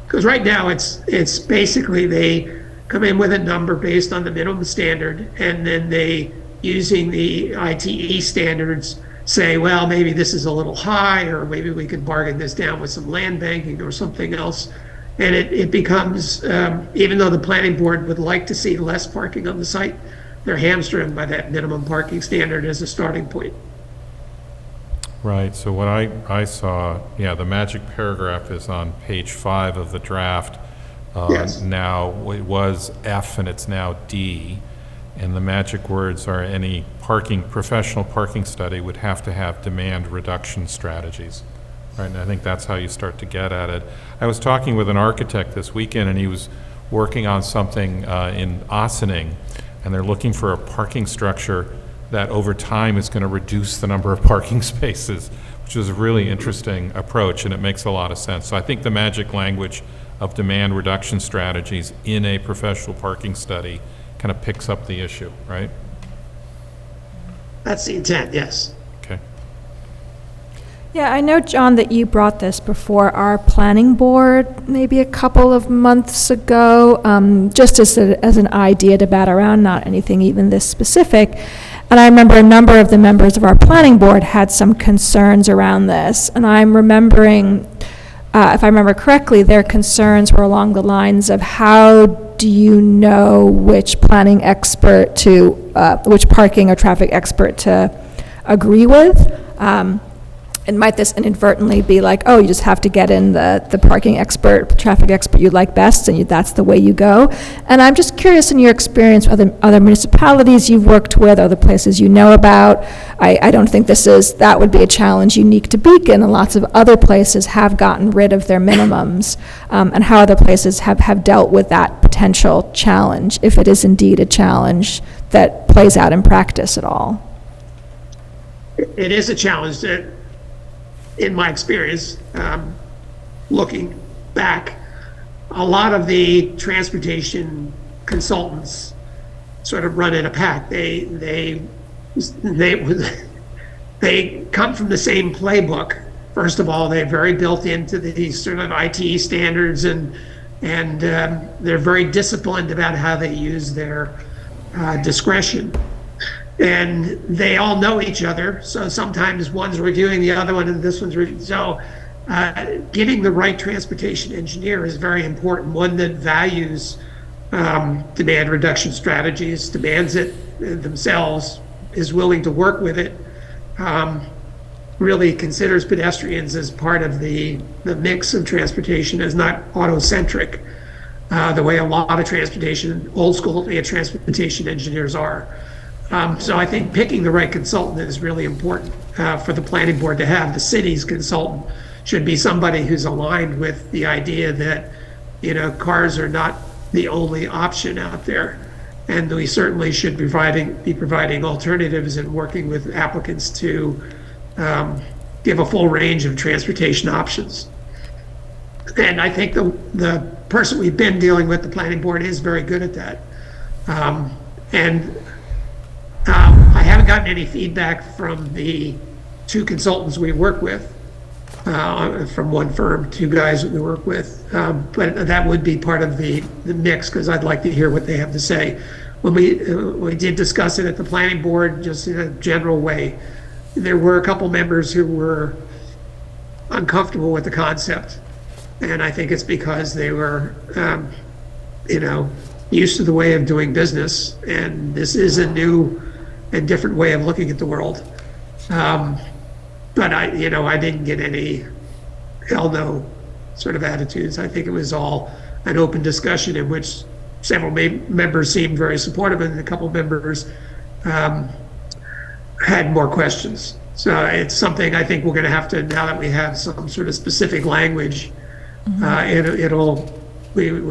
Because right now it's basically they come in with a number based on the minimum standard, and then they, using the ITE standards, say, well, maybe this is a little high, or maybe we could bargain this down with some land banking or something else. And it becomes, even though the planning board would like to see less parking on the site, they're hamstrung by that minimum parking standard as a starting point. Right, so what I saw, the magic paragraph is on page 5 of the draft. Yes. Now, it was F and it's now D. And the magic words are any professional parking study would have to have demand reduction strategies. Right, and I think that's how you start to get at it. I was talking with an architect this weekend, and he was working on something in Ossining, and they're looking for a parking structure that over time is going to reduce the number of parking spaces, which is a really interesting approach, and it makes a lot of sense. So I think the magic language of demand reduction strategies in a professional parking study kind of picks up the issue, right? That's the intent, yes. Okay. Yeah, I know, John, that you brought this before our planning board maybe a couple of months ago, just as an idea to bat around, not anything even this specific. And I remember a number of the members of our planning board had some concerns around this. And I'm remembering, if I remember correctly, their concerns were along the lines of how do you know which planning expert to, which parking or traffic expert to agree with? And might this inadvertently be like, oh, you just have to get in the parking expert, traffic expert you like best, and that's the way you go? And I'm just curious, in your experience with other municipalities you've worked with, other places you know about, I don't think that would be a challenge unique to Beacon, and lots of other places have gotten rid of their minimums, and how other places have dealt with that potential challenge, if it is indeed a challenge that plays out in practice at all. It is a challenge that, in my experience, looking back, a lot of the transportation consultants sort of run in a pack. They come from the same playbook. First of all, they're very built into these sort of ITE standards, and they're very disciplined about how they use their discretion. And they all know each other, so sometimes one's reviewing the other one and this one's reviewing. So getting the right transportation engineer is very important, one that values demand reduction strategies, demands it themselves, is willing to work with it, really considers pedestrians as part of the mix of transportation, as not auto-centric, the way a lot of transportation, old school transportation engineers are. So I think picking the right consultant is really important for the planning board to have. The city's consultant should be somebody who's aligned with the idea that, you know, cars are not the only option out there. And we certainly should be providing alternatives and working with applicants to give a full range of transportation options. And I think the person we've been dealing with, the planning board, is very good at that. I haven't gotten any feedback from the two consultants we work with, from one firm, two guys that we work with, but that would be part of the mix, because I'd like to hear what they have to say. When we did discuss it at the planning board, just in a general way, there were a couple members who were uncomfortable with the concept, and I think it's because they were, you know, used to the way of doing business, and this is a new and different way of looking at the world. But I didn't get any hell no sort of attitudes. I think it was all an open discussion in which several members seemed very supportive, and a couple members had more questions. So it's something I think we're going to have to, now that we have some sort of specific language, we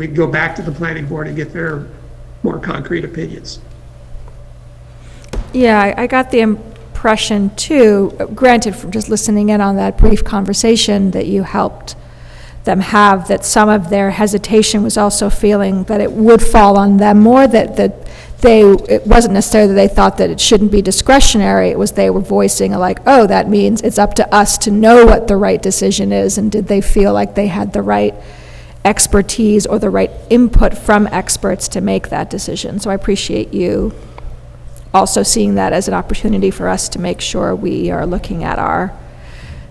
go back to the planning board and get their more concrete opinions. Yeah, I got the impression too, granted from just listening in on that brief conversation that you helped them have, that some of their hesitation was also feeling that it would fall on them more, that it wasn't necessarily that they thought that it shouldn't be discretionary, it was they were voicing like, oh, that means it's up to us to know what the right decision is, and did they feel like they had the right expertise or the right input from experts to make that decision. So I appreciate you also seeing that as an opportunity for us to make sure we are looking at our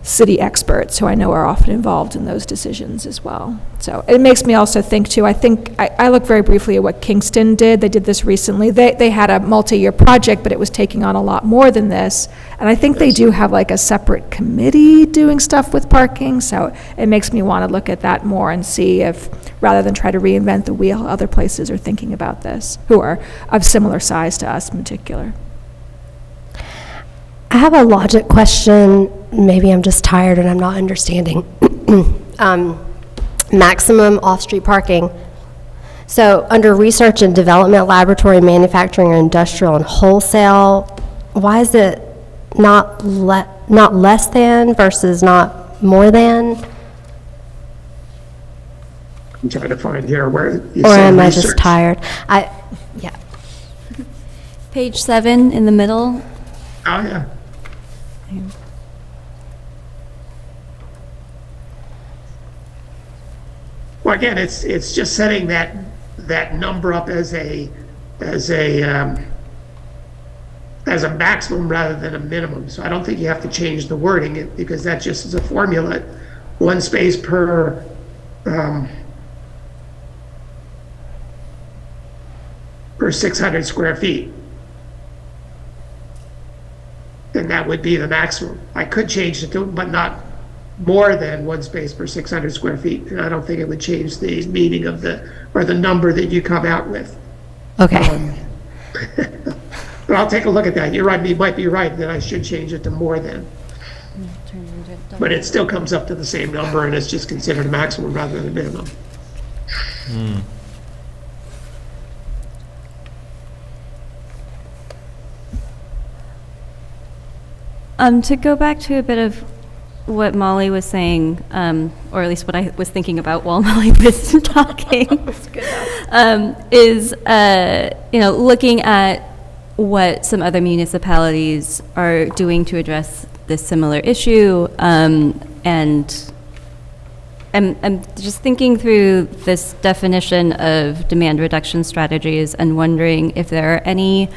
city experts, who I know are often involved in those decisions as well. So it makes me also think too, I looked very briefly at what Kingston did. They did this recently. They had a multi-year project, but it was taking on a lot more than this. And I think they do have like a separate committee doing stuff with parking. So it makes me want to look at that more and see if, rather than try to reinvent the wheel, other places are thinking about this, who are of similar size to us in particular. I have a logic question. Maybe I'm just tired and I'm not understanding. Maximum off-street parking. So under research and development, laboratory, manufacturing, or industrial, and wholesale, why is it not less than versus not more than? I'm trying to find here where you Or say am I research. just tired? Yeah. Page 7 in the middle. Oh, yeah. Well, again, it's just setting that number up as a maximum rather than a minimum. So I don't think you have to change the wording, because that just is a formula. One space per per 600 square feet. Then that would be the maximum. I could change it to, but not more than one space per 600 square feet. And I don't think it would change the meaning of the number that you come out with. Okay. But I'll take a look at that. You're right, you might be right that I should change it to more than. But it still comes up to the same number, and it's just considered a maximum rather than a minimum. To go back to a bit of what Molly was saying, or at least what I was thinking about while Molly was talking, is looking at what some other municipalities are doing to address this similar issue, and I'm just thinking through this definition of demand reduction strategies and wondering if there are any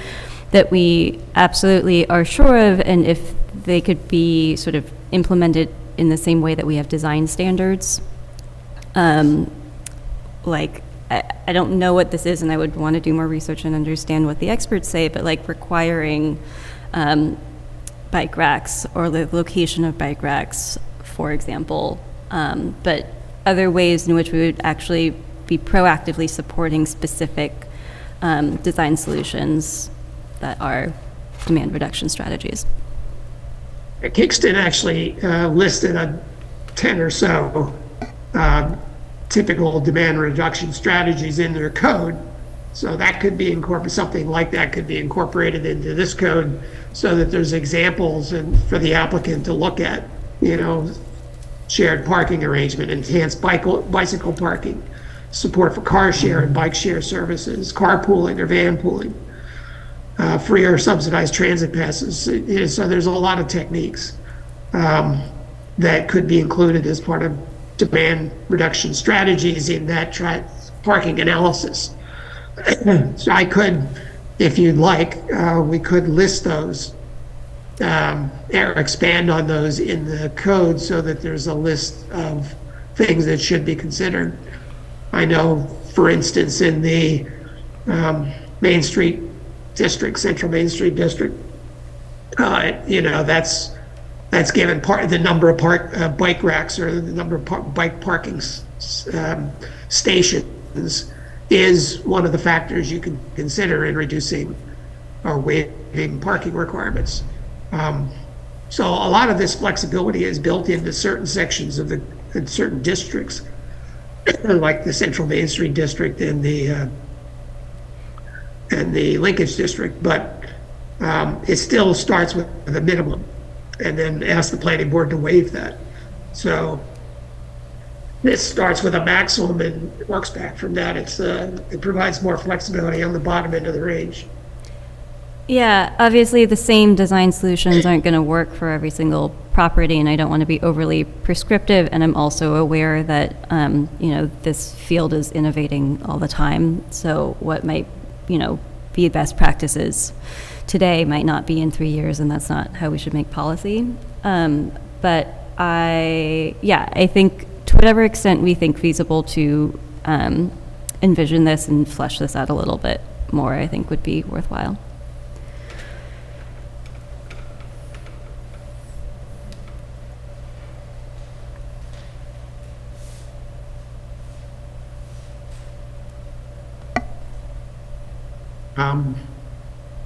that we absolutely are sure of, and if they could be sort of implemented in the same way that we have design standards. Like, I don't know what this is, and I would want to do more research and understand what the experts say, but like requiring bike racks or the location of bike racks, for example, but other ways in which we would actually be proactively supporting specific design solutions that are demand reduction strategies. Kingston actually listed 10 or so typical demand reduction strategies in their code. So that could be incorporated, something like that could be incorporated into this code so that there's examples and for the applicant to look at, shared parking arrangement, enhanced bicycle parking, support for car share and bike share services, carpooling or van pooling, free or subsidized transit passes. So there's a lot of techniques that could be included as part of demand reduction strategies in that parking analysis. So I could, if you'd like, we could list those or expand on those in the code so that there's a list of things that should be considered. I know, for instance, in the Main Street District, Central Main Street District, that's given the number of bike racks or the number of bike parking stations is one of the factors you can consider in reducing or waiving parking requirements. So a lot of this flexibility is built into certain sections of certain districts, like the Central Main Street District and the Linkage District, but it still starts with a minimum and then ask the planning board to waive that. So this starts with a maximum and works back from that. It provides more flexibility on the bottom end of the range. Yeah, obviously the same design solutions aren't going to work for every single property, and I don't want to be overly prescriptive, and I'm also aware that, this field is innovating all the time, so what might, be best practices today might not be in 3 years, and that's not how we should make policy. But I think to whatever extent we think feasible to envision this and flesh this out a little bit more, I think would be worthwhile.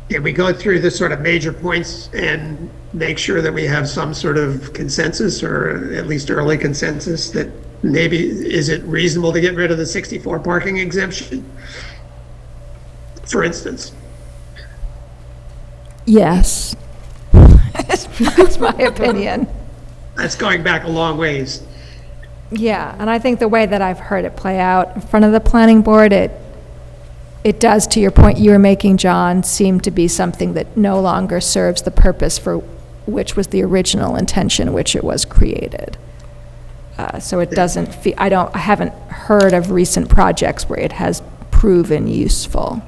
Can we go through the sort of major points and make sure that we have some sort of consensus, or at least early consensus, that maybe is it reasonable to get rid of the 64 parking exemption, for instance? Yes. That's my opinion. That's going back a long ways. Yeah, and I think the way that I've heard it play out in front of the planning board, it does, to your point you were making, John, seem to be something that no longer serves the purpose for which was the original intention which it was created. So it doesn't feel, I haven't heard of recent projects where it has proven useful.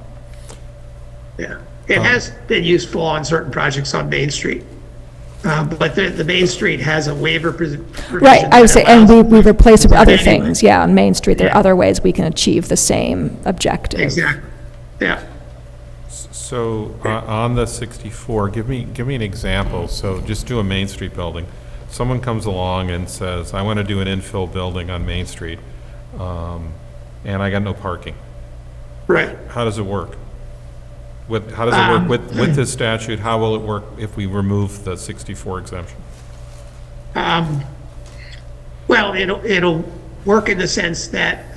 Yeah, it has been useful on certain projects on Main Street. But the Main Street has a waiver provision. Right, I would say, and we've replaced it with other Anyway. things. Yeah, on Main Street, there Yeah. are other ways we can achieve the same objective. Exactly, yeah. So on the 64, give me an example. So just do a Main Street building. Someone comes along and says, I want to do an infill building on Main Street, and I got no parking. Right. How does it work? How does it work with this statute? How will it work if we remove the 64 exemption? Well, it'll work in the sense that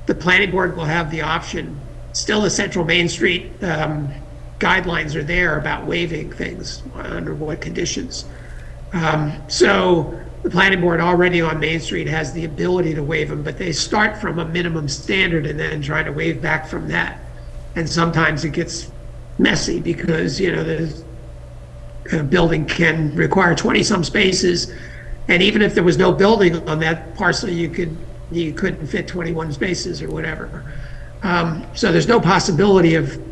the planning board will have the option. Still, the Central Main Street guidelines are there about waiving things, under what conditions. So the planning board already on Main Street has the ability to waive them, but they start from a minimum standard and then try to waive back from that. And sometimes it gets messy because, the building can require 20-some spaces. And even if there was no building on that parcel, you couldn't fit 21 spaces or whatever. So there's no possibility of,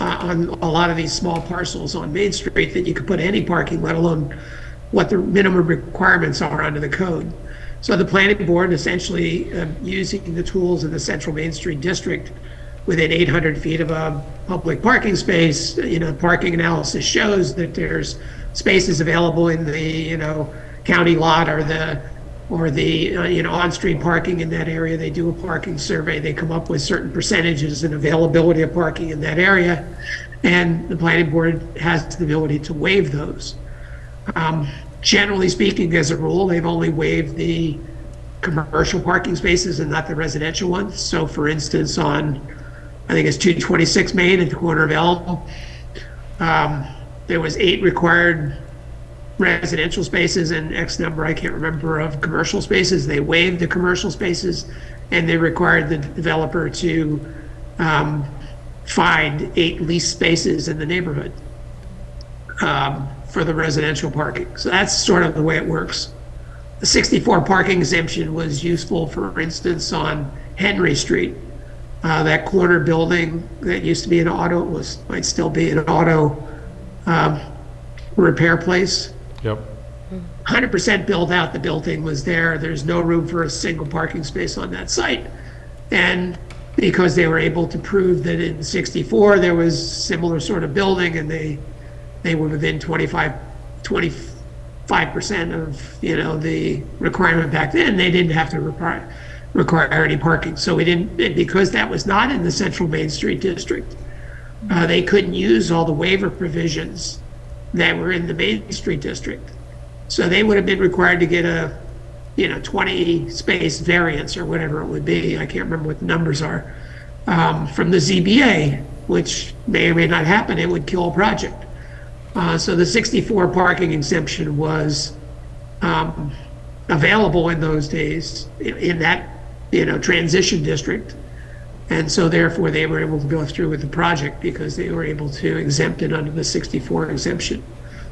on a lot of these small parcels on Main Street, that you could put any parking, let alone what the minimum requirements are under the code. So the planning board essentially using the tools of the Central Main Street District within 800 feet of a public parking space, parking analysis shows that there's spaces available in the, county lot or the, on-street parking in that area. They do a parking survey. They come up with certain percentages and availability of parking in that area. And the planning board has the ability to waive those. Generally speaking, as a rule, they've only waived the commercial parking spaces and not the residential ones. So for instance, on, I think it's 226 Main at the corner of Elm, there was 8 required residential spaces and X number, I can't remember, of commercial spaces. They waived the commercial spaces and they required the developer to find 8 leased spaces in the neighborhood for the residential parking. So that's sort of the way it works. The 64 parking exemption was useful, for instance, on Henry Street. That corner building that used to be an auto, might still be an auto repair place. Yep. 100% built out, the building was there. There's no room for a single parking space on that site. And because they were able to prove that in 64 there was similar sort of building and they were within 25% of, the requirement back then, they didn't have to require any parking. So we didn't, because that was not in the Central Main Street District, they couldn't use all the waiver provisions that were in the Main Street District. So they would have been required to get a, 20 space variance or whatever it would be. I can't remember what the numbers are, from the ZBA, which may or may not happen. It would kill a project. So the 64 parking exemption was available in those days in that, transition district. And so therefore they were able to go through with the project because they were able to exempt it under the 64 exemption.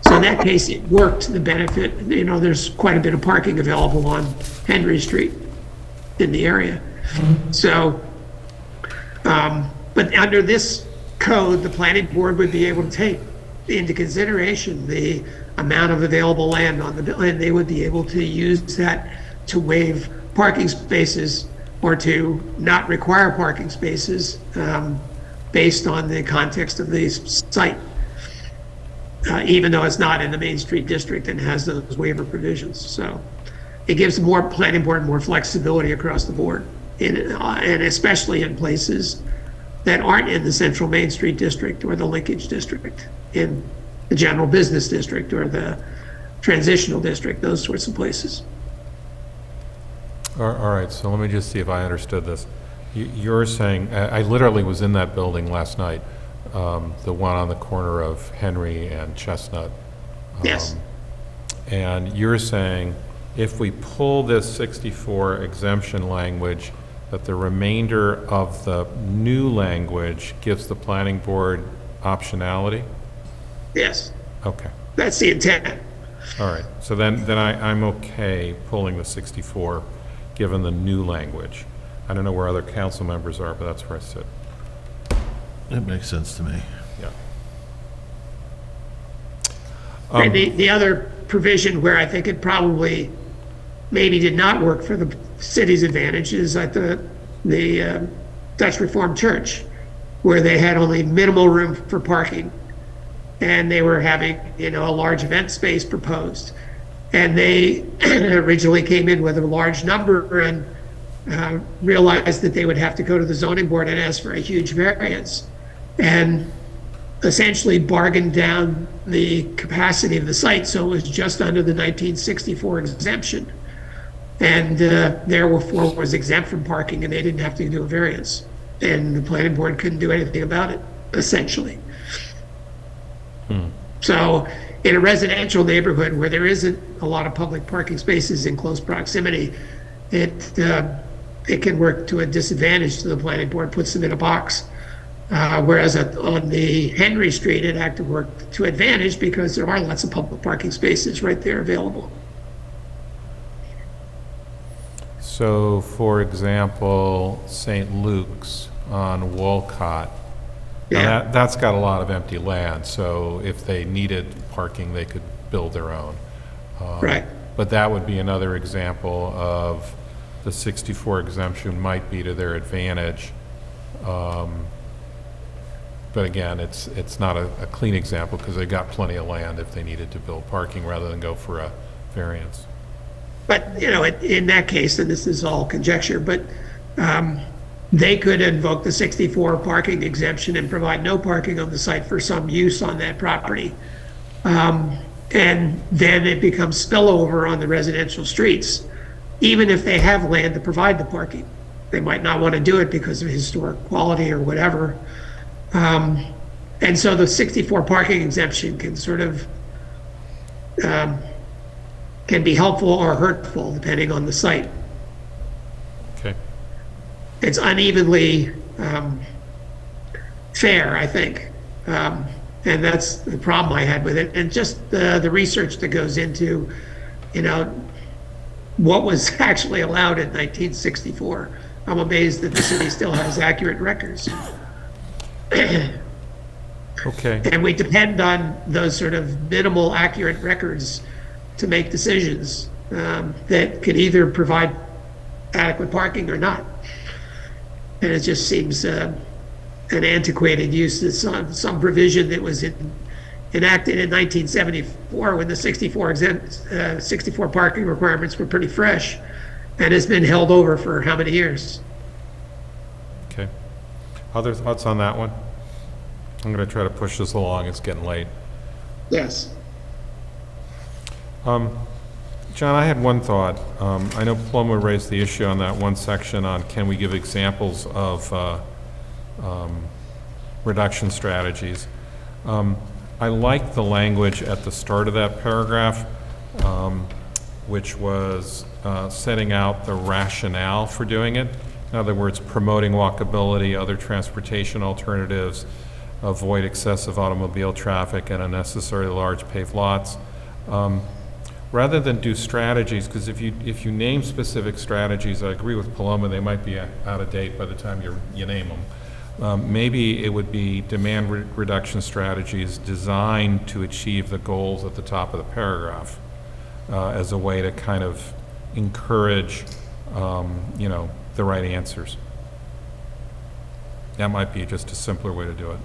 So in that case, it worked to the benefit. There's quite a bit of parking available on Henry Street in the area. So, but under this code, the planning board would be able to take into consideration the amount of available land on the bill, and they would be able to use that to waive parking spaces or to not require parking spaces based on the context of the site, even though it's not in the Main Street District and has those waiver provisions. So it gives more planning board more flexibility across the board, and especially in places that aren't in the Central Main Street District or the Linkage District, in the General Business District or the Transitional District, those sorts of places. All right, so let me just see if I understood this. You're saying, I literally was in that building last night, the one on the corner of Henry and Chestnut. Yes. And you're saying if we pull this 64 exemption language, that the remainder of the new language gives the planning board optionality? Yes. Okay. That's the intent. All right. So then I'm okay pulling the 64, given the new language. I don't know where other council members are, but that's where I sit. It makes sense to me. Yeah. The other provision where I think it probably maybe did not work for the city's advantage is at the Dutch Reformed Church, where they had only minimal room for parking, and they were having, a large event space proposed. And they originally came in with a large number and realized that they would have to go to the zoning board and ask for a huge variance, and essentially bargained down the capacity of the site so it was just under the 1964 exemption. And therefore was exempt from parking, and they didn't have to do a variance. And the planning board couldn't do anything about it, essentially. So in a residential neighborhood where there isn't a lot of public parking spaces in close proximity, it can work to a disadvantage to the planning board, puts them in a box. Whereas on the Henry Street, it had to work to advantage because there are lots of public parking spaces right there available. So, for example, St. Luke's on Walcott, now that's got a lot of empty land, so if they needed parking, they could build their own. Right. But that would be another example of the 64 exemption might be to their advantage But again, it's not a clean example because they got plenty of land if they needed to build parking rather than go for a variance. But, you know, in that case, and this is all conjecture, but they could invoke the 64 parking exemption and provide no parking on the site for some use on that property. And then it becomes spillover on the residential streets, even if they have land to provide the parking. They might not want to do it because of historic quality or whatever. And so the 64 parking exemption can sort of, can be helpful or hurtful depending on the site. Okay. It's unevenly fair, I think. And that's the problem I had with it. And just the research that goes into, you know, what was actually allowed in 1964. I'm amazed that the city still has accurate records. Okay. And we depend on those sort of minimal accurate records to make decisions that could either provide adequate parking or not. And it just seems an antiquated use of some provision that was enacted in 1974 when the 64 parking requirements were pretty fresh and has been held over for how many years? Okay. Other thoughts on that one? I'm going to try to push this along. It's getting late. Yes. John, I had one thought. I know Paloma raised the issue on that one section on can we give examples of reduction strategies. I like the language at the start of that paragraph, which was setting out the rationale for doing it. In other words, promoting walkability, other transportation alternatives, avoid excessive automobile traffic and unnecessarily large paved lots. Rather than do strategies, because if you name specific strategies, I agree with Paloma, they might be out of date by the time you name them. Maybe it would be demand reduction strategies designed to achieve the goals at the top of the paragraph as a way to kind of encourage, you know, the right answers. That might be just a simpler way to do it.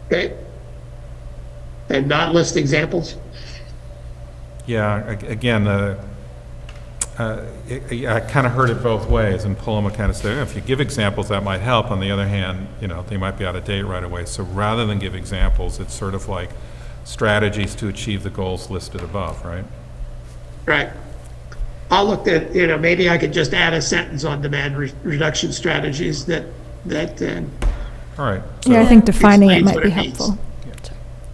Okay. And not list examples? Yeah, again, I kind of heard it both ways, and Paloma kind of said, if you give examples, that might help. On the other hand, you know, they might be out of date right away. So rather than give examples, it's sort of like strategies to achieve the goals listed above, right? Right. I'll look at, you know, maybe I could just add a sentence on demand reduction strategies that All right. Yeah, I think defining it explains might what be it means. helpful.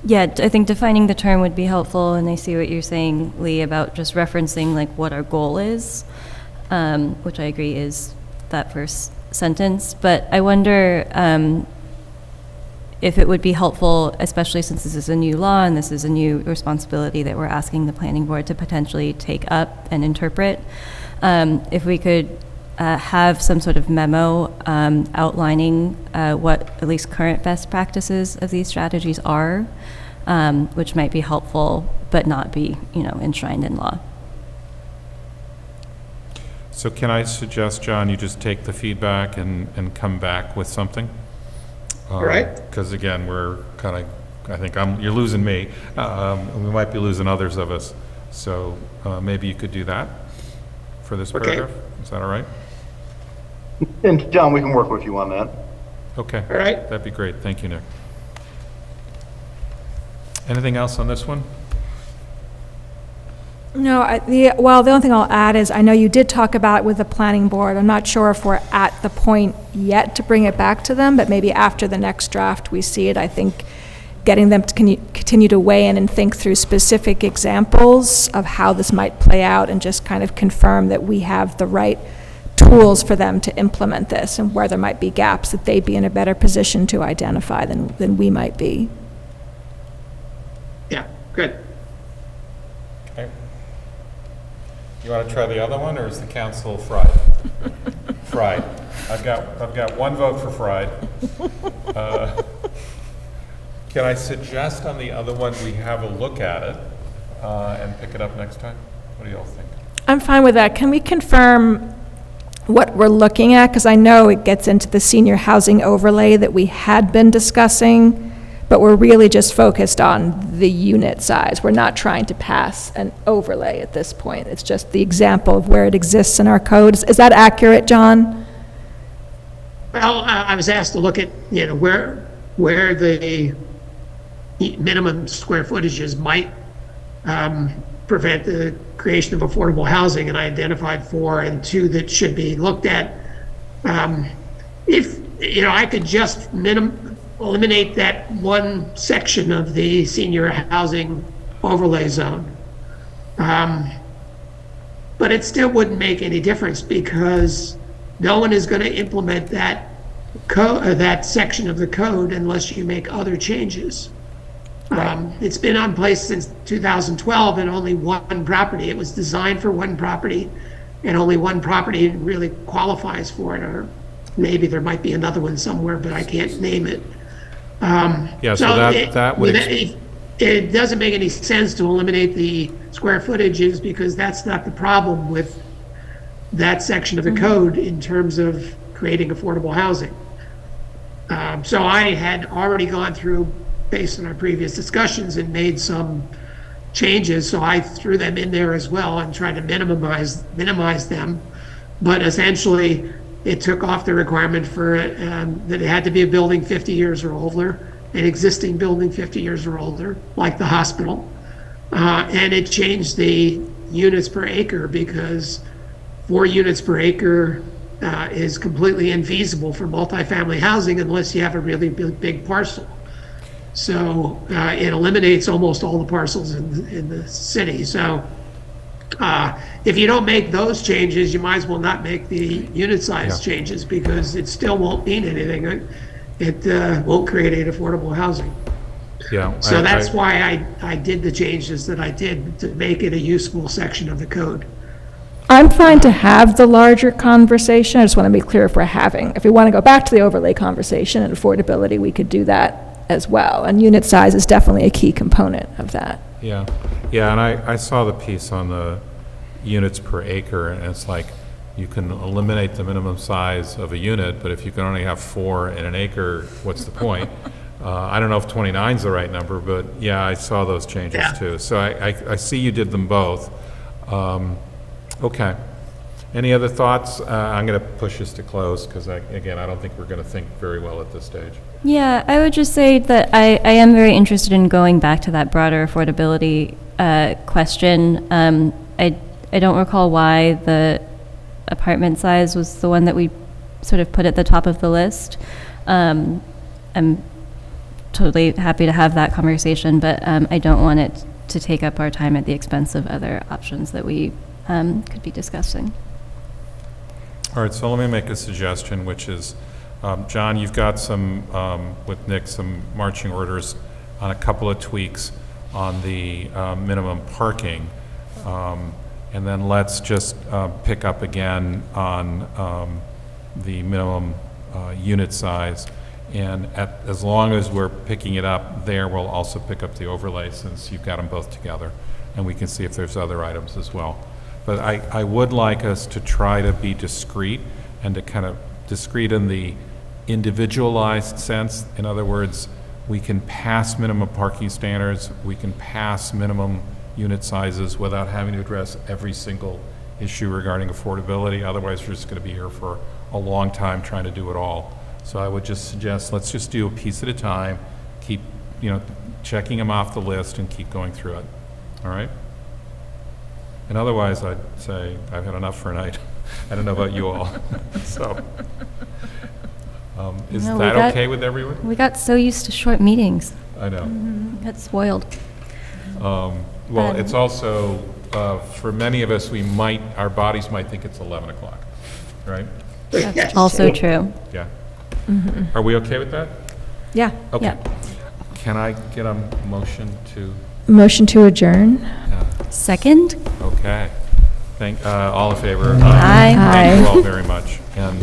Yeah, I think defining the term would be helpful, and I see what you're saying, Lee, about just referencing like what our goal is, which I agree is that first sentence. But I wonder if it would be helpful, especially since this is a new law and this is a new responsibility that we're asking the planning board to potentially take up and interpret, if we could have some sort of memo outlining what at least current best practices of these strategies are, which might be helpful but not be, you know, enshrined in law. So can I suggest, John, you just take the feedback and come back with something? All right. Because again, we're kind of, I think you're losing me. We might be losing others of us. So maybe you could do that for this paragraph. Is that all right? And John, we can work with you on that. Okay. All right. That'd be great. Thank you, Nick. Anything else on this one? No, the only thing I'll add is I know you did talk about it with the planning board. I'm not sure if we're at the point yet to bring it back to them, but maybe after the next draft we see it. I think getting them to continue to weigh in and think through specific examples of how this might play out and just kind of confirm that we have the right tools for them to implement this, and where there might be gaps that they'd be in a better position to identify than we might be. Yeah, good. Okay. You want to try the other one, or is the council fried? Fried. I've got one vote for fried. Can I suggest on the other one we have a look at it and pick it up next time? What do you all think? I'm fine with that. Can we confirm what we're looking at? Because I know it gets into the senior housing overlay that we had been discussing, but we're really just focused on the unit size. We're not trying to pass an overlay at this point. It's just the example of where it exists in our codes. Is that accurate, John? Well, I was asked to look at, where the minimum square footages might prevent the creation of affordable housing, and I identified 4 and 2 that should be looked at. If, I could just eliminate that one section of the senior housing overlay zone. But it still wouldn't make any difference because no one is going to implement that that section of the code unless you make other changes. It's been on place since 2012 and only one property. It was designed for one property and only one property really qualifies for it, or maybe there might be another one somewhere, but I can't name it. Yeah, so that would... It doesn't make any sense to eliminate the square footages because that's not the problem with that section of the code in terms of creating affordable housing. So I had already gone through, based on our previous discussions, and made some changes. So I threw them in there as well and tried to minimize them. But essentially, it took off the requirement for that it had to be a building 50 years or older, an existing building 50 years or older, like the hospital. And it changed the units per acre because 4 units per acre is completely infeasible for multifamily housing unless you have a really big parcel. So it eliminates almost all the parcels in the city. So if you don't make those changes, you might as well not make the unit size changes because it still won't mean anything. It won't create any affordable housing. Yeah. So that's why I did the changes that I did to make it a useful section of the code. I'm fine to have the larger conversation. I just want to be clear if we want to go back to the overlay conversation and affordability, we could do that as well. And unit size is definitely a key component of that. Yeah, and I saw the piece on the units per acre, and it's like, you can eliminate the minimum size of a unit, but if you can only have 4 in an acre, what's the point? I don't know if 29 is the right number, but yeah, I saw those changes too. So I see you did them both. Okay. Any other thoughts? I'm going to push this to close because, again, I don't think we're going to think very well at this stage. Yeah, I would just say that I am very interested in going back to that broader affordability question. I don't recall why the apartment size was the one that we sort of put at the top of the list. I'm totally happy to have that conversation, but I don't want it to take up our time at the expense of other options that we could be discussing. All right, so let me make a suggestion, which is, John, you've got some, with Nick, some marching orders on a couple of tweaks on the minimum parking. And then let's just pick up again on the minimum unit size. And as long as we're picking it up there, we'll also pick up the overlay since you've got them both together. And we can see if there's other items as well. But I would like us to try to be discreet and to kind of discreet in the individualized sense. In other words, we can pass minimum parking standards, we can pass minimum unit sizes without having to address every single issue regarding affordability. Otherwise, we're just going to be here for a long time trying to do it all. So I would just suggest let's just do a piece at a time, keep checking them off the list and keep going through it. All right? And otherwise, I'd say I've had enough for a night. I don't know about you all. So, is that okay with everyone? We got so used to short meetings. I know. Got spoiled. Well, it's also, for many of us, our bodies might think it's 11 o'clock, right? That's also true. Yeah. Are we okay with that? Yeah. Okay. Yeah. Can I get a motion to? Motion to adjourn. Second? Okay. All in favor? Aye. Thank you all very much. And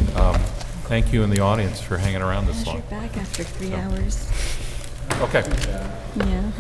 thank you in the audience for hanging around this long. Back after 3 hours. Okay. Yeah.